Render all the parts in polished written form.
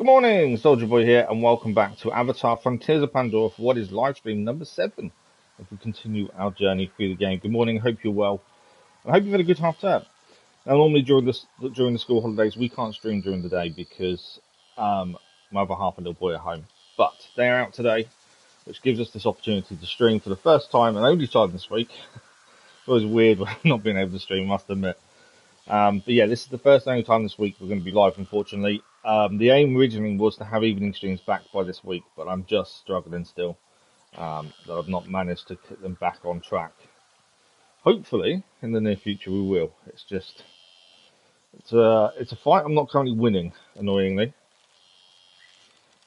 Good morning, Soldier Boy here, and welcome back to Avatar Frontiers of Pandora for what is live stream number 7 as we continue our journey through the game. Good morning, hope you're well, and I hope you've had a good half term. Now, normally during the school holidays, we can't stream during the day because my other half and little boy are home, but they're out today, which gives us this opportunity to stream for the first time and only time this week. It was weird not being able to stream, I must admit. But yeah, this is the first only time this week we're going to be live, unfortunately. The aim originally was to have evening streams back by this week, but I'm just struggling still. That I've not managed to get them back on track. Hopefully, in the near future, we will. It's a fight I'm not currently winning, annoyingly.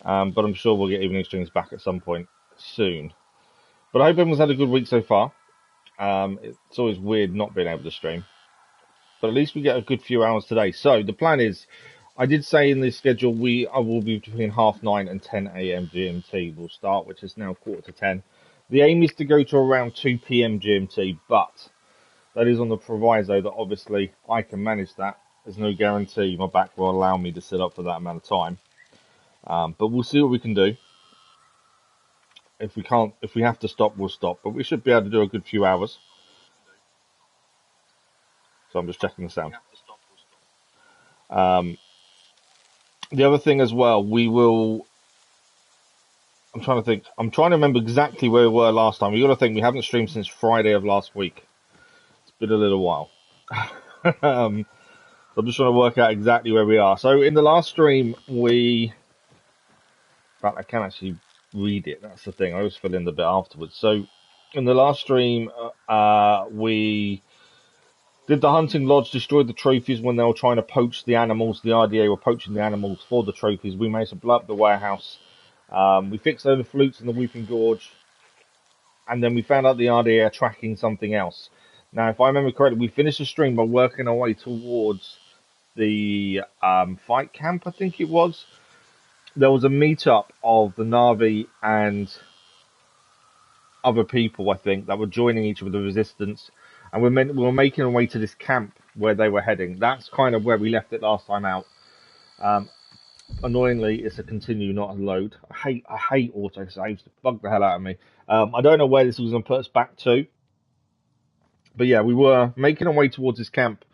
But I'm sure we'll get evening streams back at some point soon. But I hope everyone's had a good week so far. It's always weird not being able to stream. But at least we get a good few hours today. So the plan is, I did say in the schedule I will be between 9:30 and 10 a.m. GMT. We'll start, which is now 9:45. The aim is to go to around 2 p.m. GMT, but that is on the proviso that obviously I can manage that. There's no guarantee my back will allow me to sit up for that amount of time. But we'll see what we can do. If we have to stop, we'll stop. But we should be able to do a good few hours. So I'm just checking the sound. The other thing as well, I'm trying to think. I'm trying to remember exactly where we were last time. You got to think we haven't streamed since Friday of last week. It's been a little while. So I'm just trying to work out exactly where we are. So in the last stream, in fact, I can actually read it. That's the thing. I always fill in the bit afterwards. So in the last stream, we did the hunting lodge, destroyed the trophies when they were trying to poach the animals. The RDA were poaching the animals for the trophies. We managed to blow up the warehouse. We fixed all the flutes in the Weeping Gorge. And then we found out the RDA are tracking something else. Now, if I remember correctly, we finished the stream by working our way towards the fight camp, I think it was. There was a meetup of the Na'vi and other people, I think, that were joining each of the resistance. And we were making our way to this camp where they were heading. That's kind of where we left it last time out. Annoyingly, it's a continue, not a load. I hate autosaves. Bug the hell out of me. I don't know where this was going to put us back to. But yeah, we were making our way towards this camp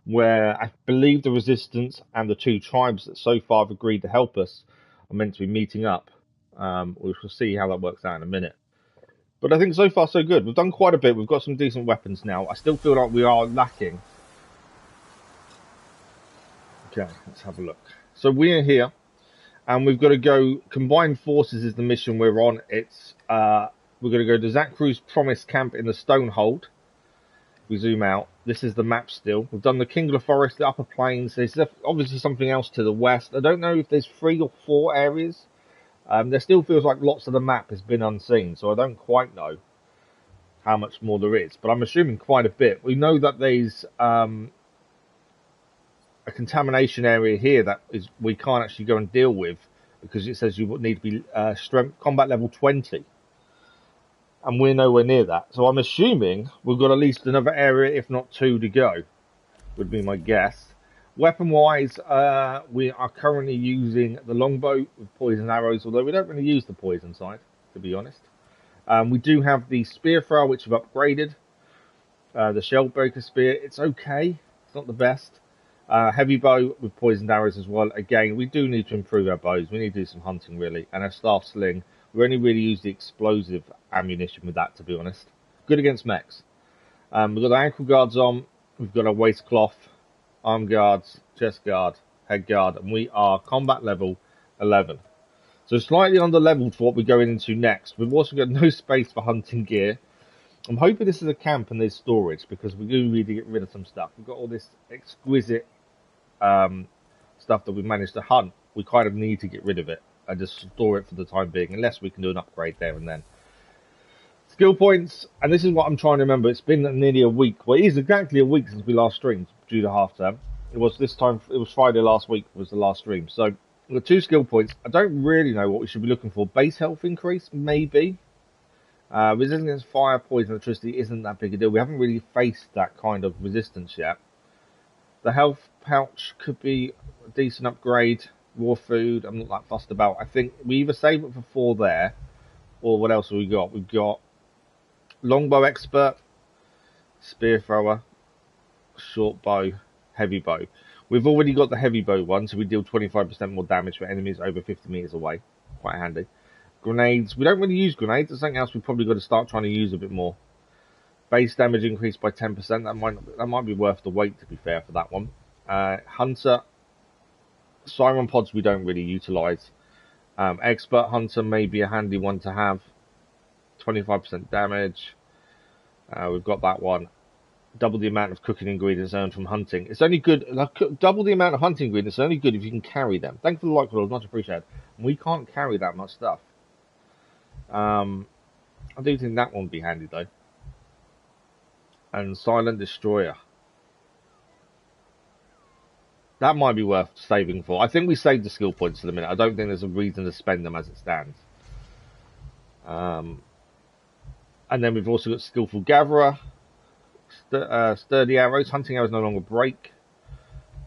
where I believe the resistance and the two tribes that so far have agreed to help us are meant to be meeting up. We shall see how that works out in a minute. But I think so far so good. We've done quite a bit. We've got some decent weapons now. I still feel like we are lacking. Okay, let's have a look. So we are here, and we've got to go. Combined Forces is the mission we're on. It's we're going to go to Zakru's Promise Camp in the Stonehold. We zoom out. This is the map still. We've done the Kingler Forest, the Upper Plains. There's obviously something else to the west. I don't know if there's 3 or 4 areas. There still feels like lots of the map has been unseen, so I don't quite know how much more there is, but I'm assuming quite a bit. We know that there's a contamination area here that we can't actually go and deal with because it says you need to be strength combat level 20, and we're nowhere near that. So I'm assuming we've got at least another area, if not 2, to go, would be my guess. Weapon-wise, we are currently using the longbow with poison arrows, although we don't really use the poison side, to be honest. We do have the spear thrower, which we've upgraded. The shellbreaker spear, it's okay. It's not the best. Heavy bow with poisoned arrows as well. Again, we do need to improve our bows. We need to do some hunting, really. And our staff sling, we only really use the explosive ammunition with that, to be honest. Good against mechs. We've got the ankle guards on. We've got a waistcloth. Arm guards, chest guard, head guard, and we are combat level 11. So slightly under leveled for what we're going into next. We've also got no space for hunting gear. I'm hoping this is a camp and there's storage because we do need to get rid of some stuff. We've got all this exquisite stuff that we've managed to hunt. We kind of need to get rid of it and just store it for the time being, unless we can do an upgrade there and then. Skill points, and this is what I'm trying to remember. It's been nearly a week. Well, it is exactly a week since we last streamed due to half term. It was Friday last week was the last stream. So we've got 2 skill points. I don't really know what we should be looking for. Base health increase, maybe. Resistance against fire, poison, electricity isn't that big a deal. We haven't really faced that kind of resistance yet. The health pouch could be a decent upgrade. Raw food, I'm not that fussed about. I think we either save it for 4 there, or what else have we got? We've got longbow expert, spear thrower, short bow, heavy bow. We've already got the heavy bow one, so we deal 25% more damage for enemies over 50 meters away. Quite handy. Grenades, we don't really use grenades. There's something else we've probably got to start trying to use a bit more. Base damage increased by 10%. That might be worth the wait, to be fair, for that one. Hunter, siren pods we don't really utilize. Expert hunter may be a handy one to have. 25% damage. We've got that one. Double the amount of cooking ingredients earned from hunting. It's only good. Double the amount of hunting ingredients. It's only good if you can carry them. Thank you for the like, Lord. Much appreciated. We can't carry that much stuff. I do think that one would be handy though. And silent destroyer. That might be worth saving for. I think we saved the skill points for the minute. I don't think there's a reason to spend them as it stands. And then we've also got skillful gatherer. Sturdy arrows. Hunting arrows no longer break.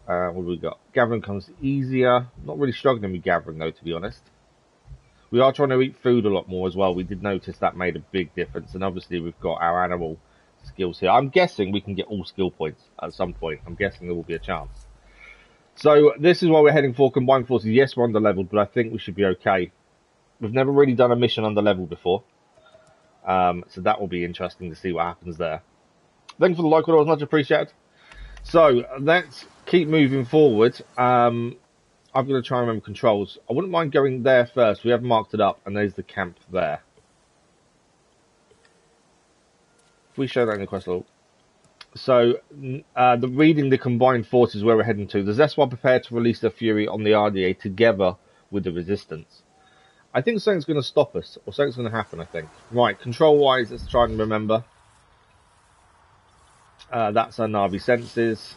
What have we got? Gathering comes easier. Not really struggling with gathering though, to be honest. We are trying to eat food a lot more as well. We did notice that made a big difference. And obviously we've got our animal skills here. I'm guessing we can get all skill points at some point. I'm guessing there will be a chance. So this is why we're heading for combined forces. Yes, we're under leveled, but I think we should be okay. We've never really done a mission under level before. So that will be interesting to see what happens there. Thank you for the like, it was much appreciated. So let's keep moving forward. I'm going to try and remember controls. I wouldn't mind going there first. We have marked it up, and there's the camp there. If we show that in the quest log. So, the reading the combined forces where we're heading to. The Zeswa prepare to release their fury on the RDA together with the resistance. I think something's going to stop us, or something's going to happen, I think. Right, control-wise, let's try and remember. That's our Navi senses.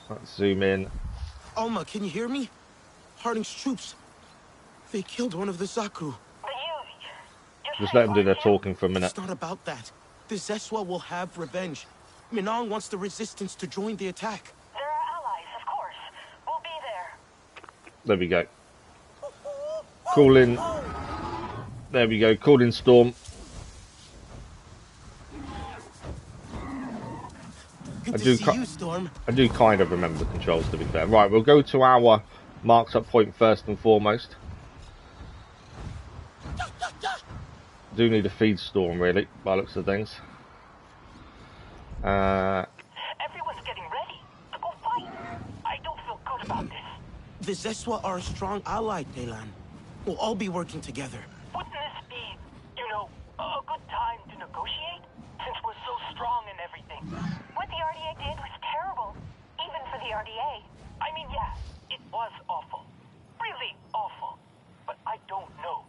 Let's zoom in. Alma, can you hear me? Harding's troops. They killed one of the Zaku. Just let them do their talking for a minute. It's not about that. The Zeswa will have revenge. Minong wants the resistance to join the attack. There are allies, of course. We'll be there. There we go. Call in. There we go. Call in Storm. Good to see you, Storm. I do kind of remember the controls, to be fair. Right, we'll go to our marks up point first and foremost. Do need a feed Storm, really, by the looks of things. Everyone's getting ready to go fight. I don't feel good about this. The Zeswa are a strong ally, Delan. We'll all be working together. Wouldn't this be, a good time to negotiate? Since we're so strong and everything. What the RDA did was terrible. Even for the RDA. I mean, yeah, it was awful. Really awful. But I don't know.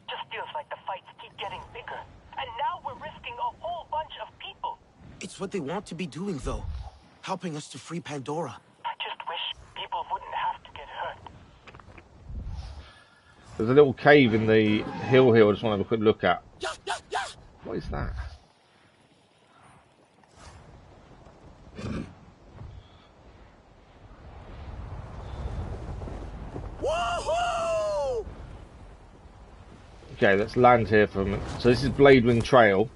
Just feels like the fights keep getting bigger. And now we're risking a whole bunch of people. It's what they want to be doing, though. Helping us to free Pandora. I just wish people wouldn't have to get hurt. There's a little cave in the hill here I just want to have a quick look at. What is that? Woohoo! Okay, let's land here for a minute. So this is Bladewing Trail.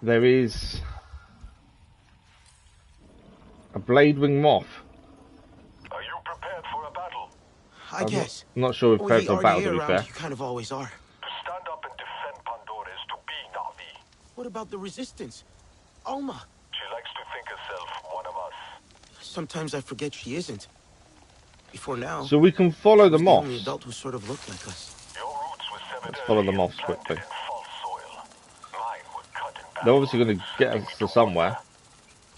There is a Bladewing moth. Are you prepared for a battle? I guess. I'm not sure we're prepared for a battle, to be fair. You kind of always are. To stand up and defend Pandora is to be Navi. What about the resistance? Alma. She likes to think herself one of us. Sometimes I forget she isn't. Before now. So we can follow the moths. The adult who sort of looked like us. Your roots were severed. Let's follow the early moths and quickly. planted in false soil. Mine were cut in They're battle. obviously going to get us to somewhere.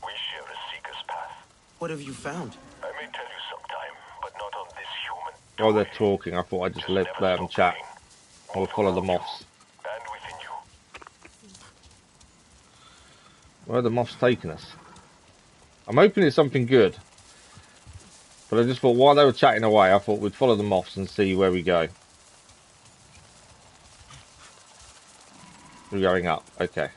We share a seeker's path. What have you found? I may tell you sometime, but not on this human. Oh, they're talking. I thought I'd just let them chat. I'll follow the moths. And within you. Where are the moths taking us? I'm hoping it's something good. But I just thought while they were chatting away, I thought we'd follow the moths and see where we go. We're going up. Okay.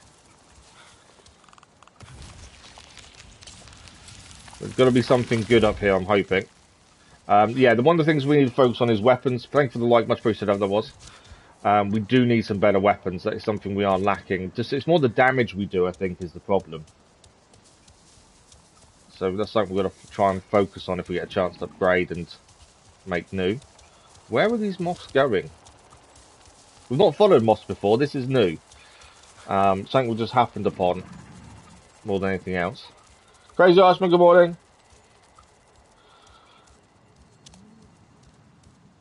There's got to be something good up here, I'm hoping. Yeah, one of the things we need to focus on is weapons. Thank you for the like, much appreciated, that was. We do need some better weapons. That is something we are lacking. Just it's more the damage we do, I think, is the problem. So that's something we've got to try and focus on if we get a chance to upgrade and make new. Where are these moths going? We've not followed moths before. This is new. Something we just happened upon more than anything else. Crazy Ashman, good morning.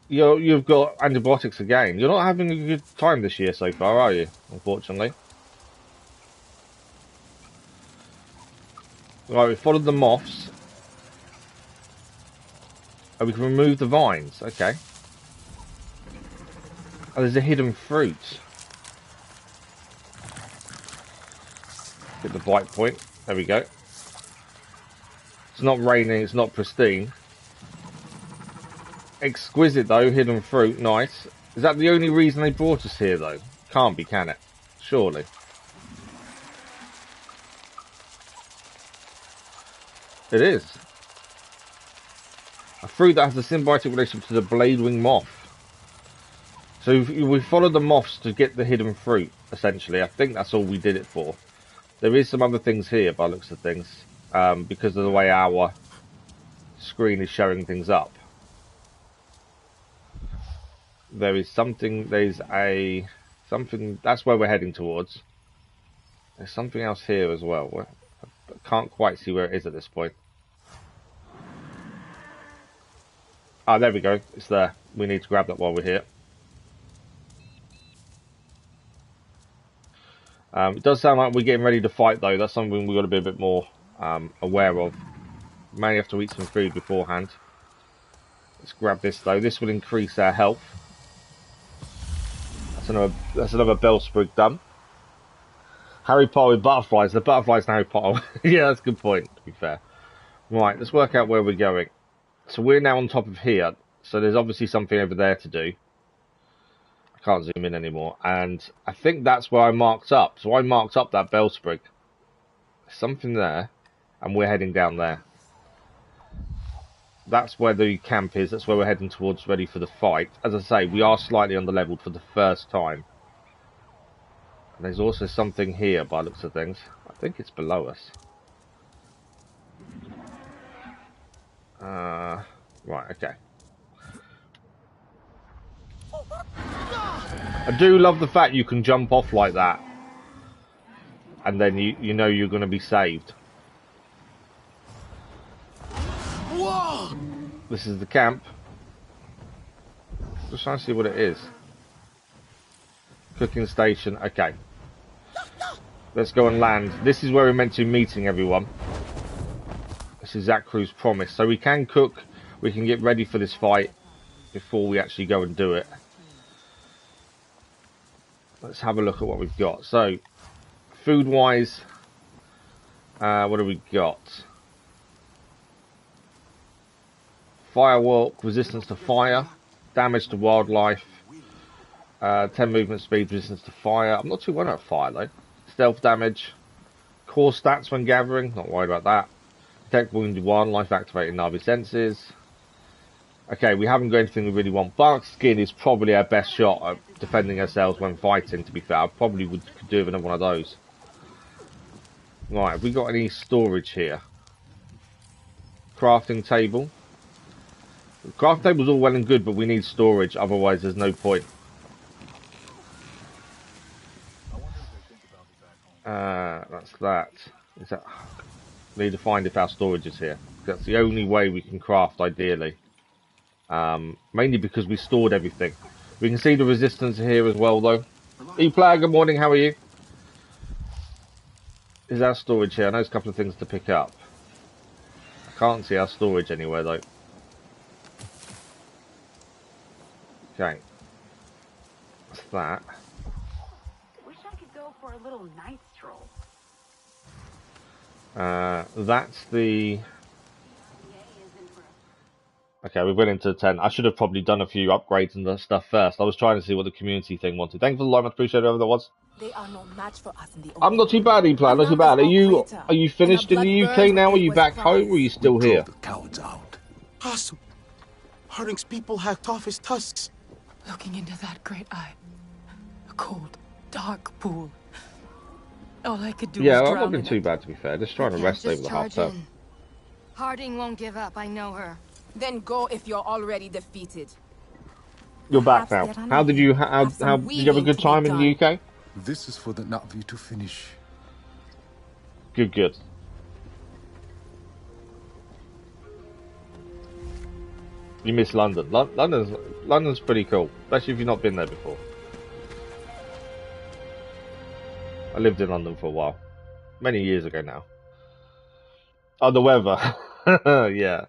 You've got antibiotics again. You're not having a good time this year so far, are you? Unfortunately. Right, we followed the moths. Oh, we can remove the vines. Okay. Oh, there's a hidden fruit. Get the bite point. There we go. It's not raining. It's not pristine. Exquisite though, hidden fruit, nice. Is that the only reason they brought us here though? Can't be, can it? Surely. It is. A fruit that has a symbiotic relationship to the bladewing moth. So we followed the moths to get the hidden fruit, essentially. I think that's all we did it for. There is some other things here by the looks of things, because of the way our screen is showing things up. There is something, something, that's where we're heading towards. There's something else here as well. I can't quite see where it is at this point. Ah, there we go. It's there. We need to grab that while we're here. It does sound like we're getting ready to fight though. That's something we've got to be a bit more aware of. May have to eat some food beforehand. Let's grab this though. This will increase our health. That's another Bellsprig done. Harry Potter with butterflies. The butterflies in Harry Potter. Yeah, that's a good point, to be fair. Right, let's work out where we're going. So we're now on top of here. So there's obviously something over there to do. I can't zoom in anymore. And I think that's where I marked up. So I marked up that Bellsprig. There's something there. And we're heading down there. That's where the camp is. That's where we're heading towards, ready for the fight. As I say, we are slightly under-leveled for the first time. And there's also something here by the looks of things. I think it's below us. Right, okay. I do love the fact you can jump off like that. And then you know you're going to be saved. Whoa! This is the camp. Just trying to see what it is. Cooking station. Okay. Let's go and land. This is where we're meant to be meeting everyone. This is Zach Crew's promise. So we can cook. We can get ready for this fight before we actually go and do it. Let's have a look at what we've got. So, food-wise, what have we got? Firewalk, resistance to fire, damage to wildlife, 10 movement speed, resistance to fire. I'm not too worried about fire though. Stealth damage, core stats when gathering, not worried about that. Detect wounded wildlife, activating Navi senses. Okay, we haven't got anything we really want. Bark skin is probably our best shot at defending ourselves when fighting, to be fair. I probably could do with another one of those. Right, have we got any storage here? Crafting table. The craft table's all well and good, but we need storage, otherwise there's no point. That's that. Is that? We need to find if our storage is here. That's the only way we can craft, ideally. Mainly because we stored everything. We can see the resistance here as well, though. E-Player, good morning, how are you? Is our storage here? I know there's a couple of things to pick up. I can't see our storage anywhere, though. Okay. What's that? Wish I could go for a little night stroll. That's the... Okay, we went into 10. I should have probably done a few upgrades and stuff first. I was trying to see what the community thing wanted. Thank you for the live, much appreciated, whoever that was. They are no match for us in the I'm not too bad, E-Plan, not too bad. Are you finished in the UK now? Are you back home or are you still here? The cowards out. Awesome. Harding's people hacked off his tusks. Looking into that great eye. A cold, dark pool. All I could do was Yeah, drown I've not been in too it. bad, to be fair. Just trying to rest over the half term. Harding won't give up, I know her. Then go if you're already defeated. You're back now. How did you did you have a good time in the UK? This is for the Na'vi to finish. Good, good. You miss London. London's pretty cool, especially if you've not been there before. I lived in London for a while, many years ago now. Oh, the weather. Yeah,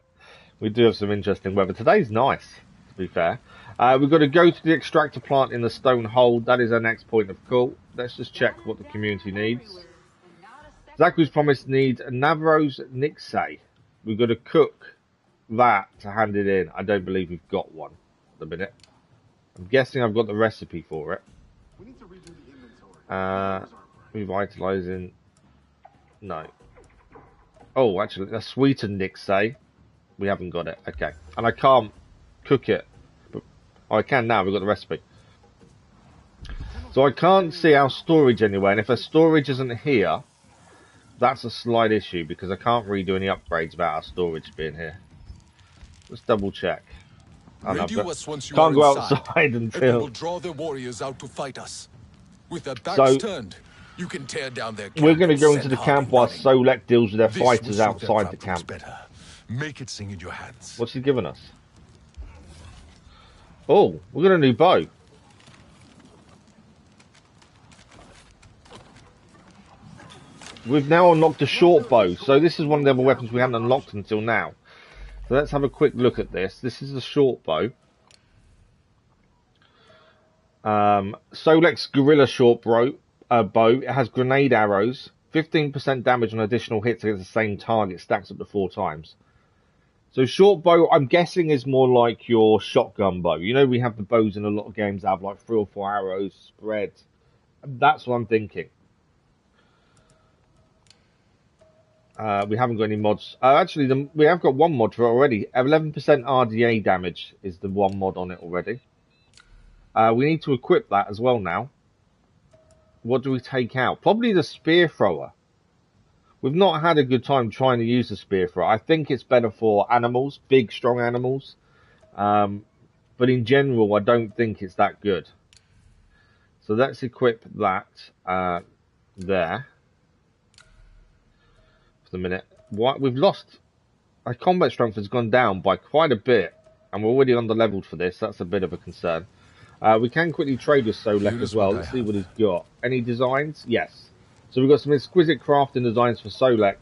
we do have some interesting weather. Today's nice, to be fair. We've got to go to the extractor plant in the Stone Hold. That is our next point of call. Let's just check what the community needs. Zaku's promised needs Navarro's Nixay. We've got to cook that to hand it in. I don't believe we've got one at the minute. I'm guessing I've got the recipe for it. Revitalizing. No. Oh, actually, a sweetened Nixay. We haven't got it. Okay. And I can't cook it. But I can now. We've got the recipe. So I can't see our storage anywhere. And if our storage isn't here, that's a slight issue because I can't really do any upgrades about our storage being here. Let's double check. Oh, no, can't go outside until. Will draw their warriors out to fight us. With their backs turned, you can tear down their camp. We're going to go into the camp while Solek deals with their fighters outside the camp. Better. Make it sing in your hands. What's he giving us? Oh, we got a new bow. We've now unlocked a short bow, so this is one of the other weapons we haven't unlocked until now. So let's have a quick look at this. This is a short bow. Solek's Gorilla short bow. It has grenade arrows. 15% damage on additional hits against the same target. Stacks up to 4 times. So short bow, I'm guessing, is more like your shotgun bow. You know, we have the bows in a lot of games that have like 3 or 4 arrows spread. That's what I'm thinking. We haven't got any mods. Actually, we have got one mod for it already. 11% RDA damage is the one mod on it already. We need to equip that as well now. What do we take out? Probably the spear thrower. We've not had a good time trying to use the spear thrower. I think it's better for animals, big, strong animals. But in general, I don't think it's that good. So let's equip that there. For the minute. What we've lost, our combat strength has gone down by quite a bit, and we're already under-leveled for this. That's a bit of a concern. We can quickly trade with Solek as well. Let's see what he's got. Any designs? Yes. So we've got some exquisite crafting designs for Solek.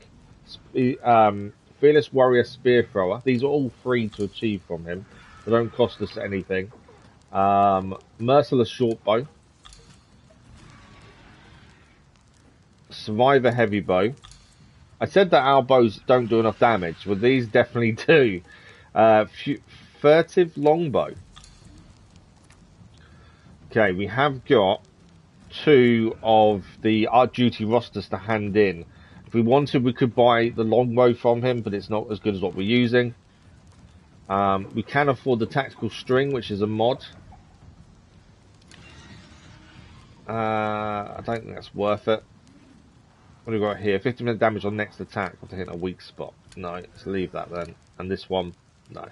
Fearless Warrior Spear Thrower. These are all free to achieve from him. They don't cost us anything. Merciless Short Bow. Survivor Heavy Bow. I said that our bows don't do enough damage. Well, these definitely do. Furtive Longbow. Okay, we have got 2 of the Art Duty rosters to hand in. If we wanted, we could buy the longbow from him, but it's not as good as what we're using. We can afford the Tactical String, which is a mod. I don't think that's worth it. What have we got here? 50% damage on next attack after hitting a weak spot. No, let's leave that then. And this one, no.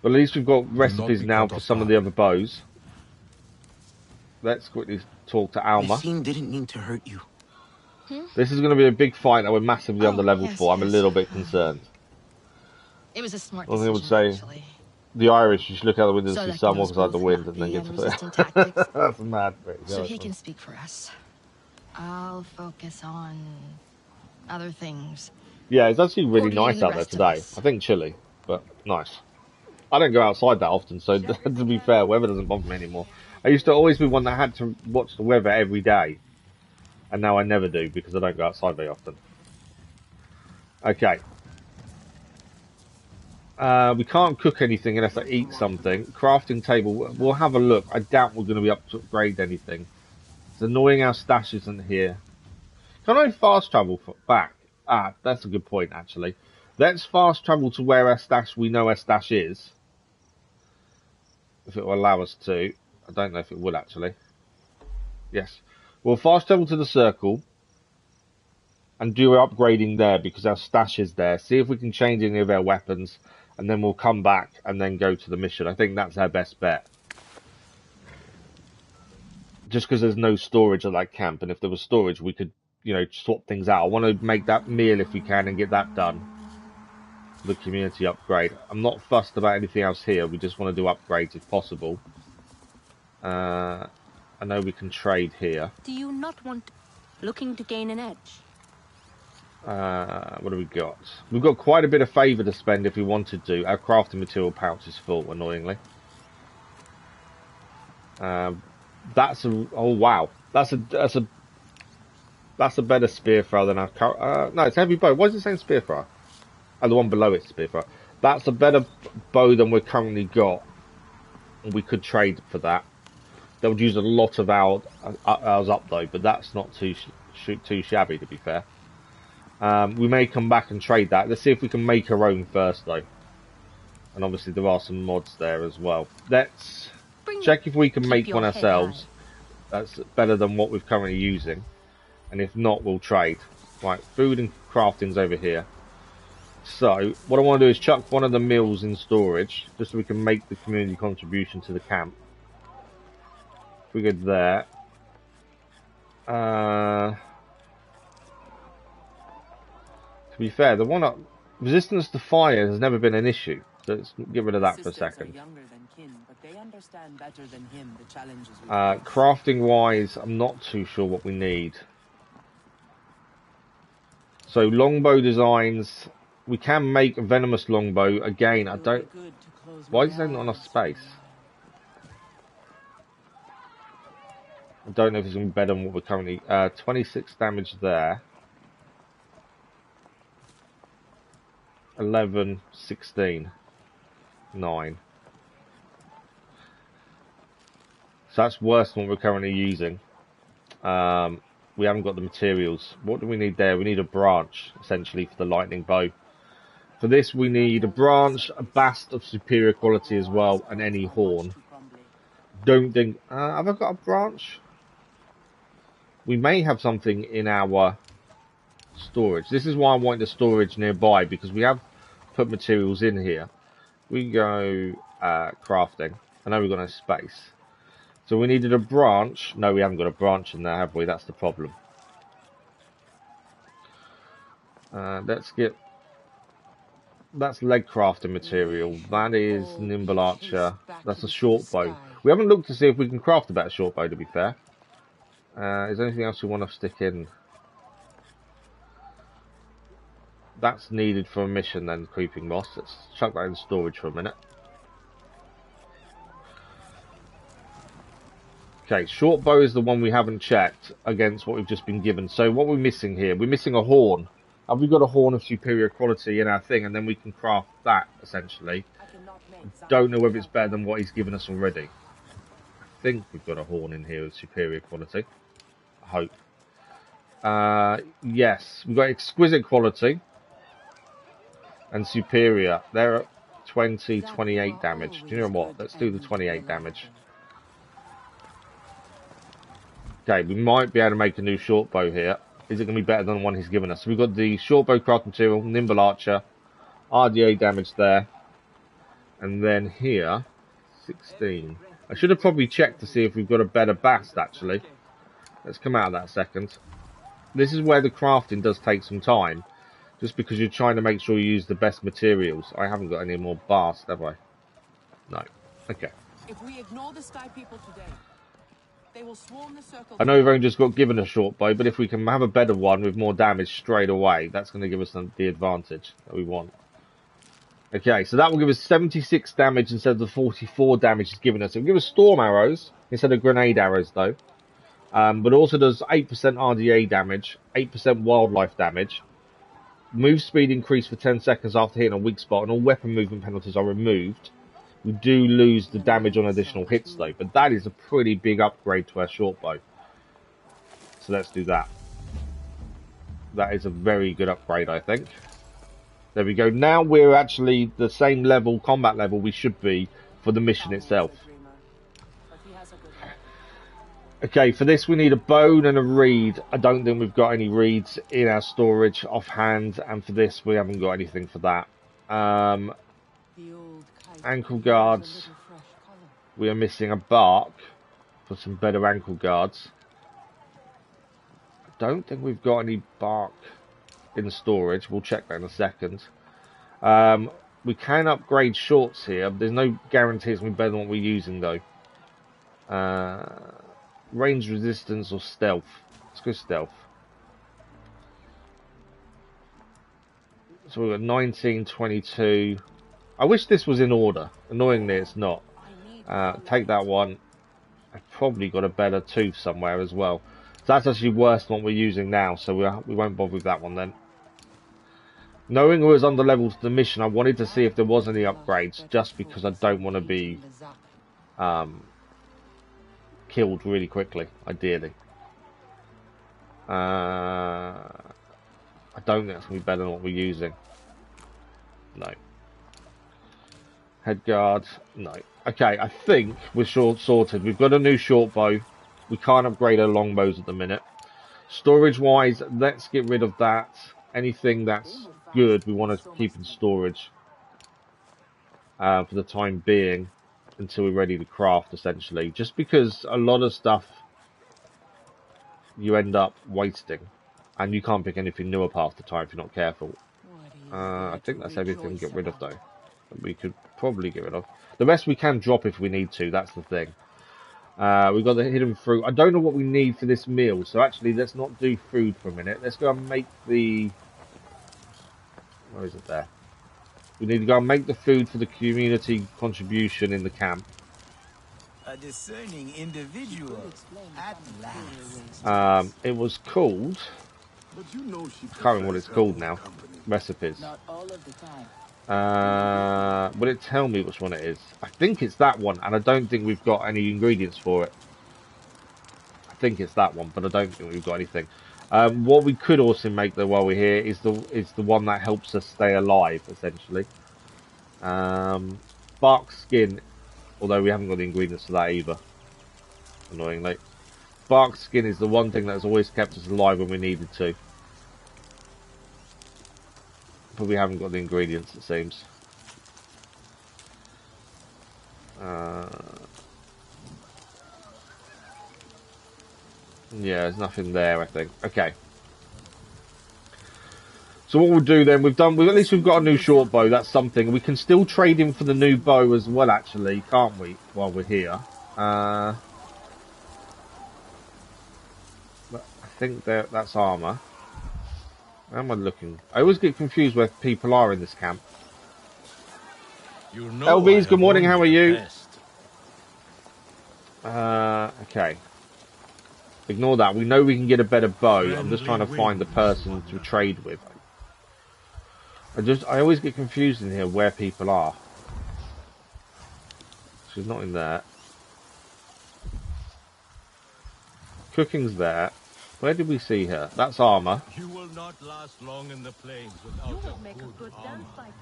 But at least we've got recipes now for some of the other bows. Let's quickly talk to Alma. Didn't mean to hurt you. This is going to be a big fight that we're massively under level for. I'm a little bit concerned. It was a smart I would decision, say actually. The Irish, you should look out the window So and see that someone knows outside the both wind and then Na'vi get and to resistant it. tactics. That's mad. So he can speak for us. I'll focus on other things. Yeah, it's actually really Coordinating nice the out there rest of today. us. I think chilly, but nice. I don't go outside that often, so to be fair, weather doesn't bother me anymore. I used to always be one that had to watch the weather every day, and now I never do because I don't go outside very often. Okay. We can't cook anything unless I eat something. Crafting table, we'll have a look. I doubt we're going to be able to upgrade anything. It's annoying our stash isn't here. Can I fast travel back? Ah, that's a good point, actually. Let's fast travel to where our stash, we know our stash is. If it will allow us to. I don't know if it will, actually. Yes. We'll fast travel to the circle and do our upgrading there because our stash is there. See if we can change any of our weapons, and then we'll come back and then go to the mission. I think that's our best bet. Just because there's no storage at that camp, and if there was storage, we could, you know, swap things out. I want to make that meal if we can and get that done. The community upgrade. I'm not fussed about anything else here. We just want to do upgrades if possible. I know we can trade here. Do you not want looking to gain an edge? What do we got? We've got quite a bit of favour to spend if we wanted to. Our crafting material pouch is full, annoyingly. That's a oh wow. That's a better spear thrower than our no, it's heavy bow. Why is it saying spear thrower? Oh, the one below it's spear thrower. That's a better bow than we've currently got. And we could trade for that. That would use a lot of ours up though, but that's not too shabby to be fair. We may come back and trade that. Let's see if we can make our own first though. And obviously there are some mods there as well. Let's check if we can make one ourselves. That's better than what we're currently using. And if not, we'll trade. Right, food and crafting's over here. So, what I want to do is chuck one of the meals in storage, just so we can make the community contribution to the camp. If we go there. To be fair, the one up, resistance to fire has never been an issue. So let's get rid of that for a second. Crafting wise, I'm not too sure what we need. So longbow designs, we can make a venomous longbow. Again, I don't. Why is there not enough space? I don't know if it's going to be better than what we're currently. 26 damage there. 11, 16, 9. So that's worse than what we're currently using. We haven't got the materials. What do we need there? We need a branch, essentially, for the lightning bow. For this, we need a branch, a bast of superior quality as well, and any horn. Don't think... have I got a branch? We may have something in our storage. This is why I want the storage nearby, because we have put materials in here. We go crafting. I know we've got no space. So we needed a branch. No, we haven't got a branch in there, have we? That's the problem. Let's get... That's leg crafting material. That is nimble archer. That's a short bow. We haven't looked to see if we can craft a better short bow, to be fair. Is there anything else you want to stick in? That's needed for a mission then, creeping moss. Let's chuck that in storage for a minute. Okay, short bow is the one we haven't checked against what we've just been given. So what we're missing here, we're missing a horn. Have we got a horn of superior quality in our thing, and then we can craft that, essentially. Don't know whether it's better than what he's given us already. I think we've got a horn in here of superior quality. I hope. Yes, we've got exquisite quality and superior. They're at 20, 28 damage. Do you know what? Let's do the 28 damage. Okay, we might be able to make a new short bow here. Is it going to be better than the one he's given us? So we've got the short bow craft material, nimble archer, RDA damage there. And then here, 16. I should have probably checked to see if we've got a better bast, actually. Let's come out of that a second. This is where the crafting does take some time. Just because you're trying to make sure you use the best materials. I haven't got any more bast, have I? No. Okay. If we ignore the Sky People today, they will swarm the circle. I know we've only just got given a short bow, but if we can have a better one with more damage straight away, that's going to give us the advantage that we want. Okay, so that will give us 76 damage instead of the 44 damage it's given us. It will give us storm arrows instead of grenade arrows, though. But also does 8% RDA damage, 8% wildlife damage. Move speed increased for 10 seconds after hitting a weak spot, and all weapon movement penalties are removed. We do lose the damage on additional hits though, but that is a pretty big upgrade to our short bow. So let's do that. That is a very good upgrade, I think. There we go. Now we're actually the same level, combat level we should be for the mission itself. Okay, for this we need a bone and a reed. I don't think we've got any reeds in our storage offhand, and for this we haven't got anything for that. Ankle guards. We are missing a bark for some better ankle guards. I don't think we've got any bark in storage. We'll check that in a second. We can upgrade shorts here. There's no guarantees we're better than what we're using though. Range resistance or stealth. Let's go stealth. So we've got 19, 22. I wish this was in order. Annoyingly, it's not. Take that one. I've probably got a better tooth somewhere as well. So that's actually worse than what we're using now, so we won't bother with that one then. Knowing we was under level to the mission, I wanted to see if there was any upgrades, just because I don't want to be killed really quickly, ideally. I don't think it's going to be better than what we're using. No. Head guard, no. Okay, I think we're sorted. We've got a new short bow. We can't upgrade our longbows at the minute. Storage wise, let's get rid of that. Anything that's good we want to keep in storage for the time being until we're ready to craft, essentially. Just because a lot of stuff you end up wasting, and you can't pick anything new up half the time if you're not careful. I think that's everything to get rid of though. We could probably get rid of. The rest we can drop if we need to, that's the thing. We've got the hidden fruit. I don't know what we need for this meal, so actually let's not do food for a minute. Let's go and make the... Where is it there? We need to go and make the food for the community contribution in the camp. A discerning individual at last. It was called... But you know she I can't remember what it's called now. Recipes. Not all of the time. Will it tell me which one it is? I think it's that one, and I don't think we've got any ingredients for it. I think it's that one, but I don't think we've got anything. What we could also make though while we're here is the one that helps us stay alive, essentially. Bark skin, although we haven't got the ingredients for that either, annoyingly. Bark skin is the one thing that's always kept us alive when we needed to. But we haven't got the ingredients, it seems. Yeah, there's nothing there, I think. Okay. So what we'll do then, at least we've got a new short bow, that's something. We can still trade in for the new bow as well, actually, can't we, while we're here? I think that's armour. Where am I looking? I always get confused where people are in this camp. You know LVs, good morning, how are you? Okay. Ignore that. We know we can get a better bow. I'm just trying to find the person to trade with. I always get confused in here where people are. She's not in there. Cooking's there. Where did we see her? That's armor. You will not last long in the plains without You will make a good dance fighter.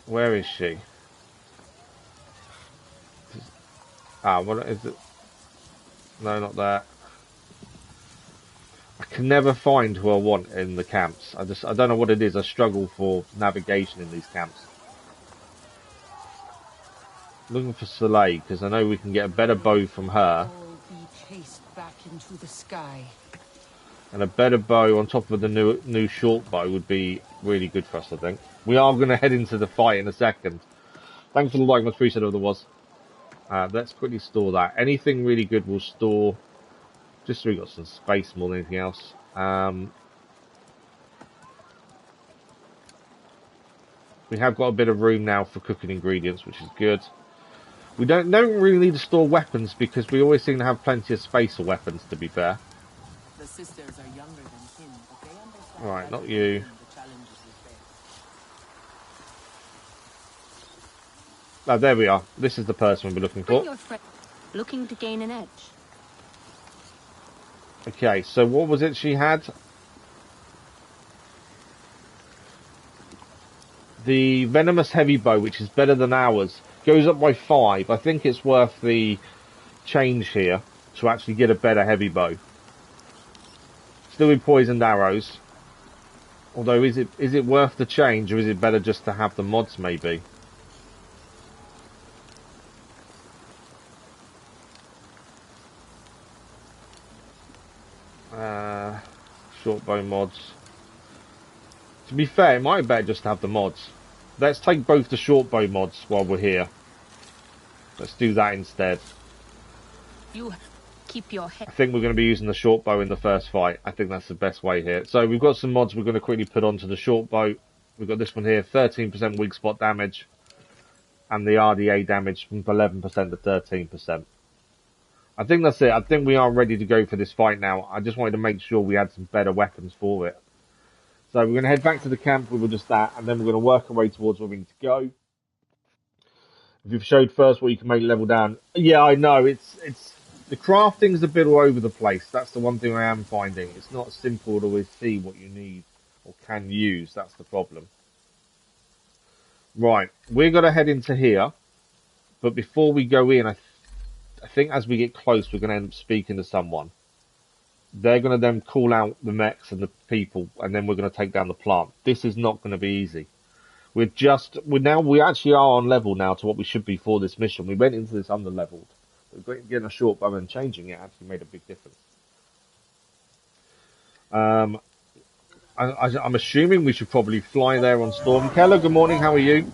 Where is she? What is it? No, not that. I can never find who I want in the camps. I don't know what it is. I struggle for navigation in these camps. Looking for Soleil because I know we can get a better bow from her. Be chased back into the sky. And a better bow on top of the new short bow would be really good for us, I think. We are going to head into the fight in a second. Thanks for the like, much appreciated if there was. Let's quickly store that. Anything really good we'll store. Just so we got some space more than anything else. We have got a bit of room now for cooking ingredients, which is good. We don't really need to store weapons because we always seem to have plenty of space for weapons, to be fair. The sisters are younger than kin, but they understand Alright, better not than you. him the challenges we face. Oh, there we are. This is the person we're looking Bring for. your friend. Looking to gain an edge. Okay, so what was it she had? The venomous heavy bow, which is better than ours, goes up by 5. I think it's worth the change here to actually get a better heavy bow. Still with poisoned arrows. Although, is it worth the change, or is it better just to have the mods, maybe? Short bow mods. To be fair, it might be better just to have the mods. Let's take both the short bow mods while we're here. Let's do that instead. You keep your head. I think we're going to be using the short bow in the first fight. I think that's the best way here. So we've got some mods we're going to quickly put onto the short bow. We've got this one here, 13% weak spot damage. And the RDA damage from 11% to 13%. I think that's it. I think we are ready to go for this fight now. I just wanted to make sure we had some better weapons for it. So we're going to head back to the camp with just that, and then we're going to work our way towards where we need to go. If you've showed first what you can make level down. Yeah, I know. It's the crafting's a bit all over the place. That's the one thing I am finding. It's not simple to always see what you need or can use. That's the problem. Right, we're going to head into here. But before we go in, I think as we get close, we're going to end up speaking to someone. They're going to then call out the mechs and the people, and then we're going to take down the plant. This is not going to be easy. We actually are on level now to what we should be for this mission. We went into this under-leveled. But getting a short bow and changing it actually made a big difference. I'm assuming we should probably fly there on Storm. Keller, good morning, how are you?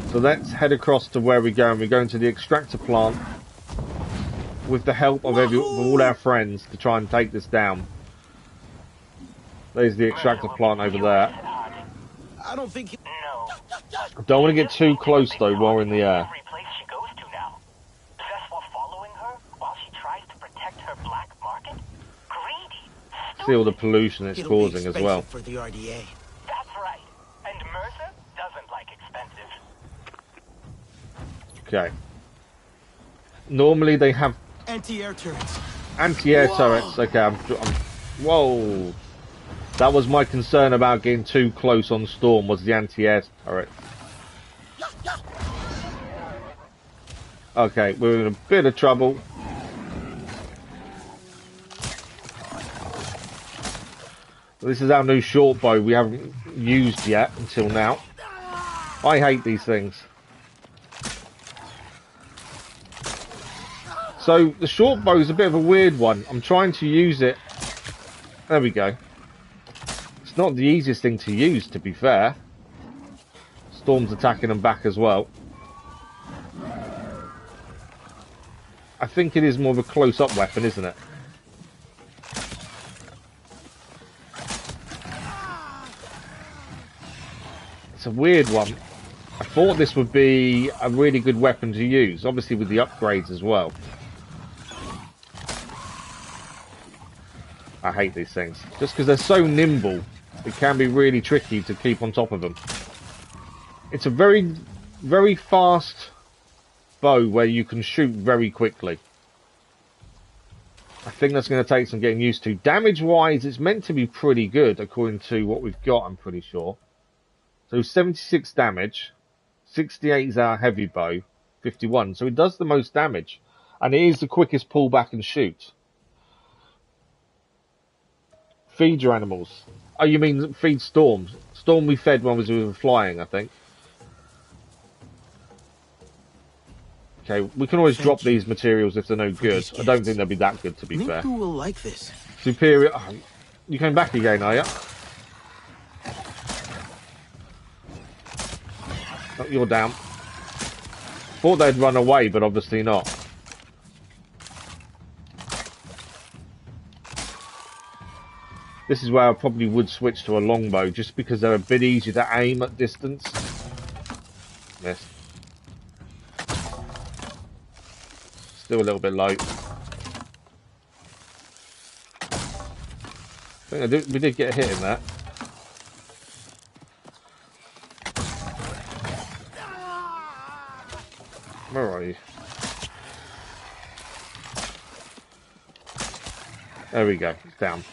So let's head across to where we're going. We're going to the extractor plant with the help of all our friends to try and take this down. There's the extractor plant over there. I don't think. No. I don't want to get too close though while we're in the air. Every place she goes to now. Zeswa following her while she tries to protect her black market. Greedy. See all the pollution it's causing as well. For the RDA. That's right. And Mercer doesn't like expensive. Okay. Normally they have anti-air turrets. Anti-air turrets. Okay, whoa. That was my concern about getting too close on Storm, was the anti-air turret. Okay, we're in a bit of trouble. This is our new short bow we haven't used yet until now. I hate these things. So the short bow is a bit of a weird one. I'm trying to use it. There we go. It's not the easiest thing to use, to be fair. Storm's attacking them back as well. I think it is more of a close-up weapon, isn't it? It's a weird one. I thought this would be a really good weapon to use, obviously with the upgrades as well. I hate these things. Just because they're so nimble, it can be really tricky to keep on top of them. It's a very, very fast bow where you can shoot very quickly. I think that's going to take some getting used to. Damage-wise, it's meant to be pretty good, according to what we've got, I'm pretty sure. So 76 damage, 68 is our heavy bow, 51. So it does the most damage. And it is the quickest pull back and shoot. Feed your animals. Oh, you mean feed Storm? Storm we fed when we were flying, I think. Okay, we can always drop these materials if they're no good. I don't think they'll be that good, to be fair. Who will like this? Superior. Oh, you came back again, are you? Oh, you're down. Thought they'd run away, but obviously not. This is where I probably would switch to a longbow, just because they're a bit easier to aim at distance. Missed. Still a little bit low. I think we did get a hit in that. Where are you? There we go. It's down.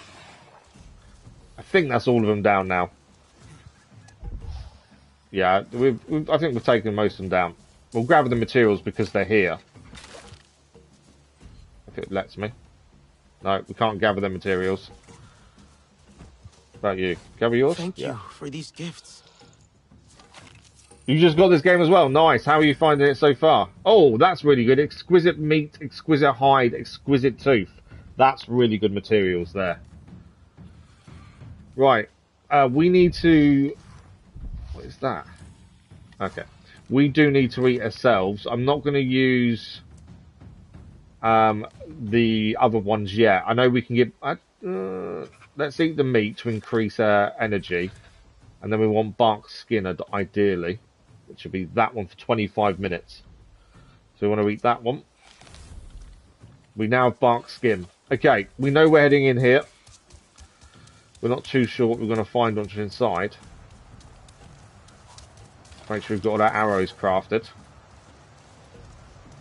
I think that's all of them down now. Yeah, I think we've taken most of them down. We'll grab the materials because they're here. If it lets me. No, we can't gather the materials. What about you? Gather yours? Thank you for these gifts. You just got this game as well. Nice. How are you finding it so far? Oh, that's really good. Exquisite meat, exquisite hide, exquisite tooth. That's really good materials there. Right. We need to... What is that? Okay. We do need to eat ourselves. I'm not going to use the other ones yet. I know we can get... let's eat the meat to increase our energy. And then we want bark skin, ideally. Which would be that one for 25 minutes. So we want to eat that one. We now have bark skin. Okay, we know we're heading in here. We're not too sure what we're going to find once we're inside. Make sure we've got all our arrows crafted.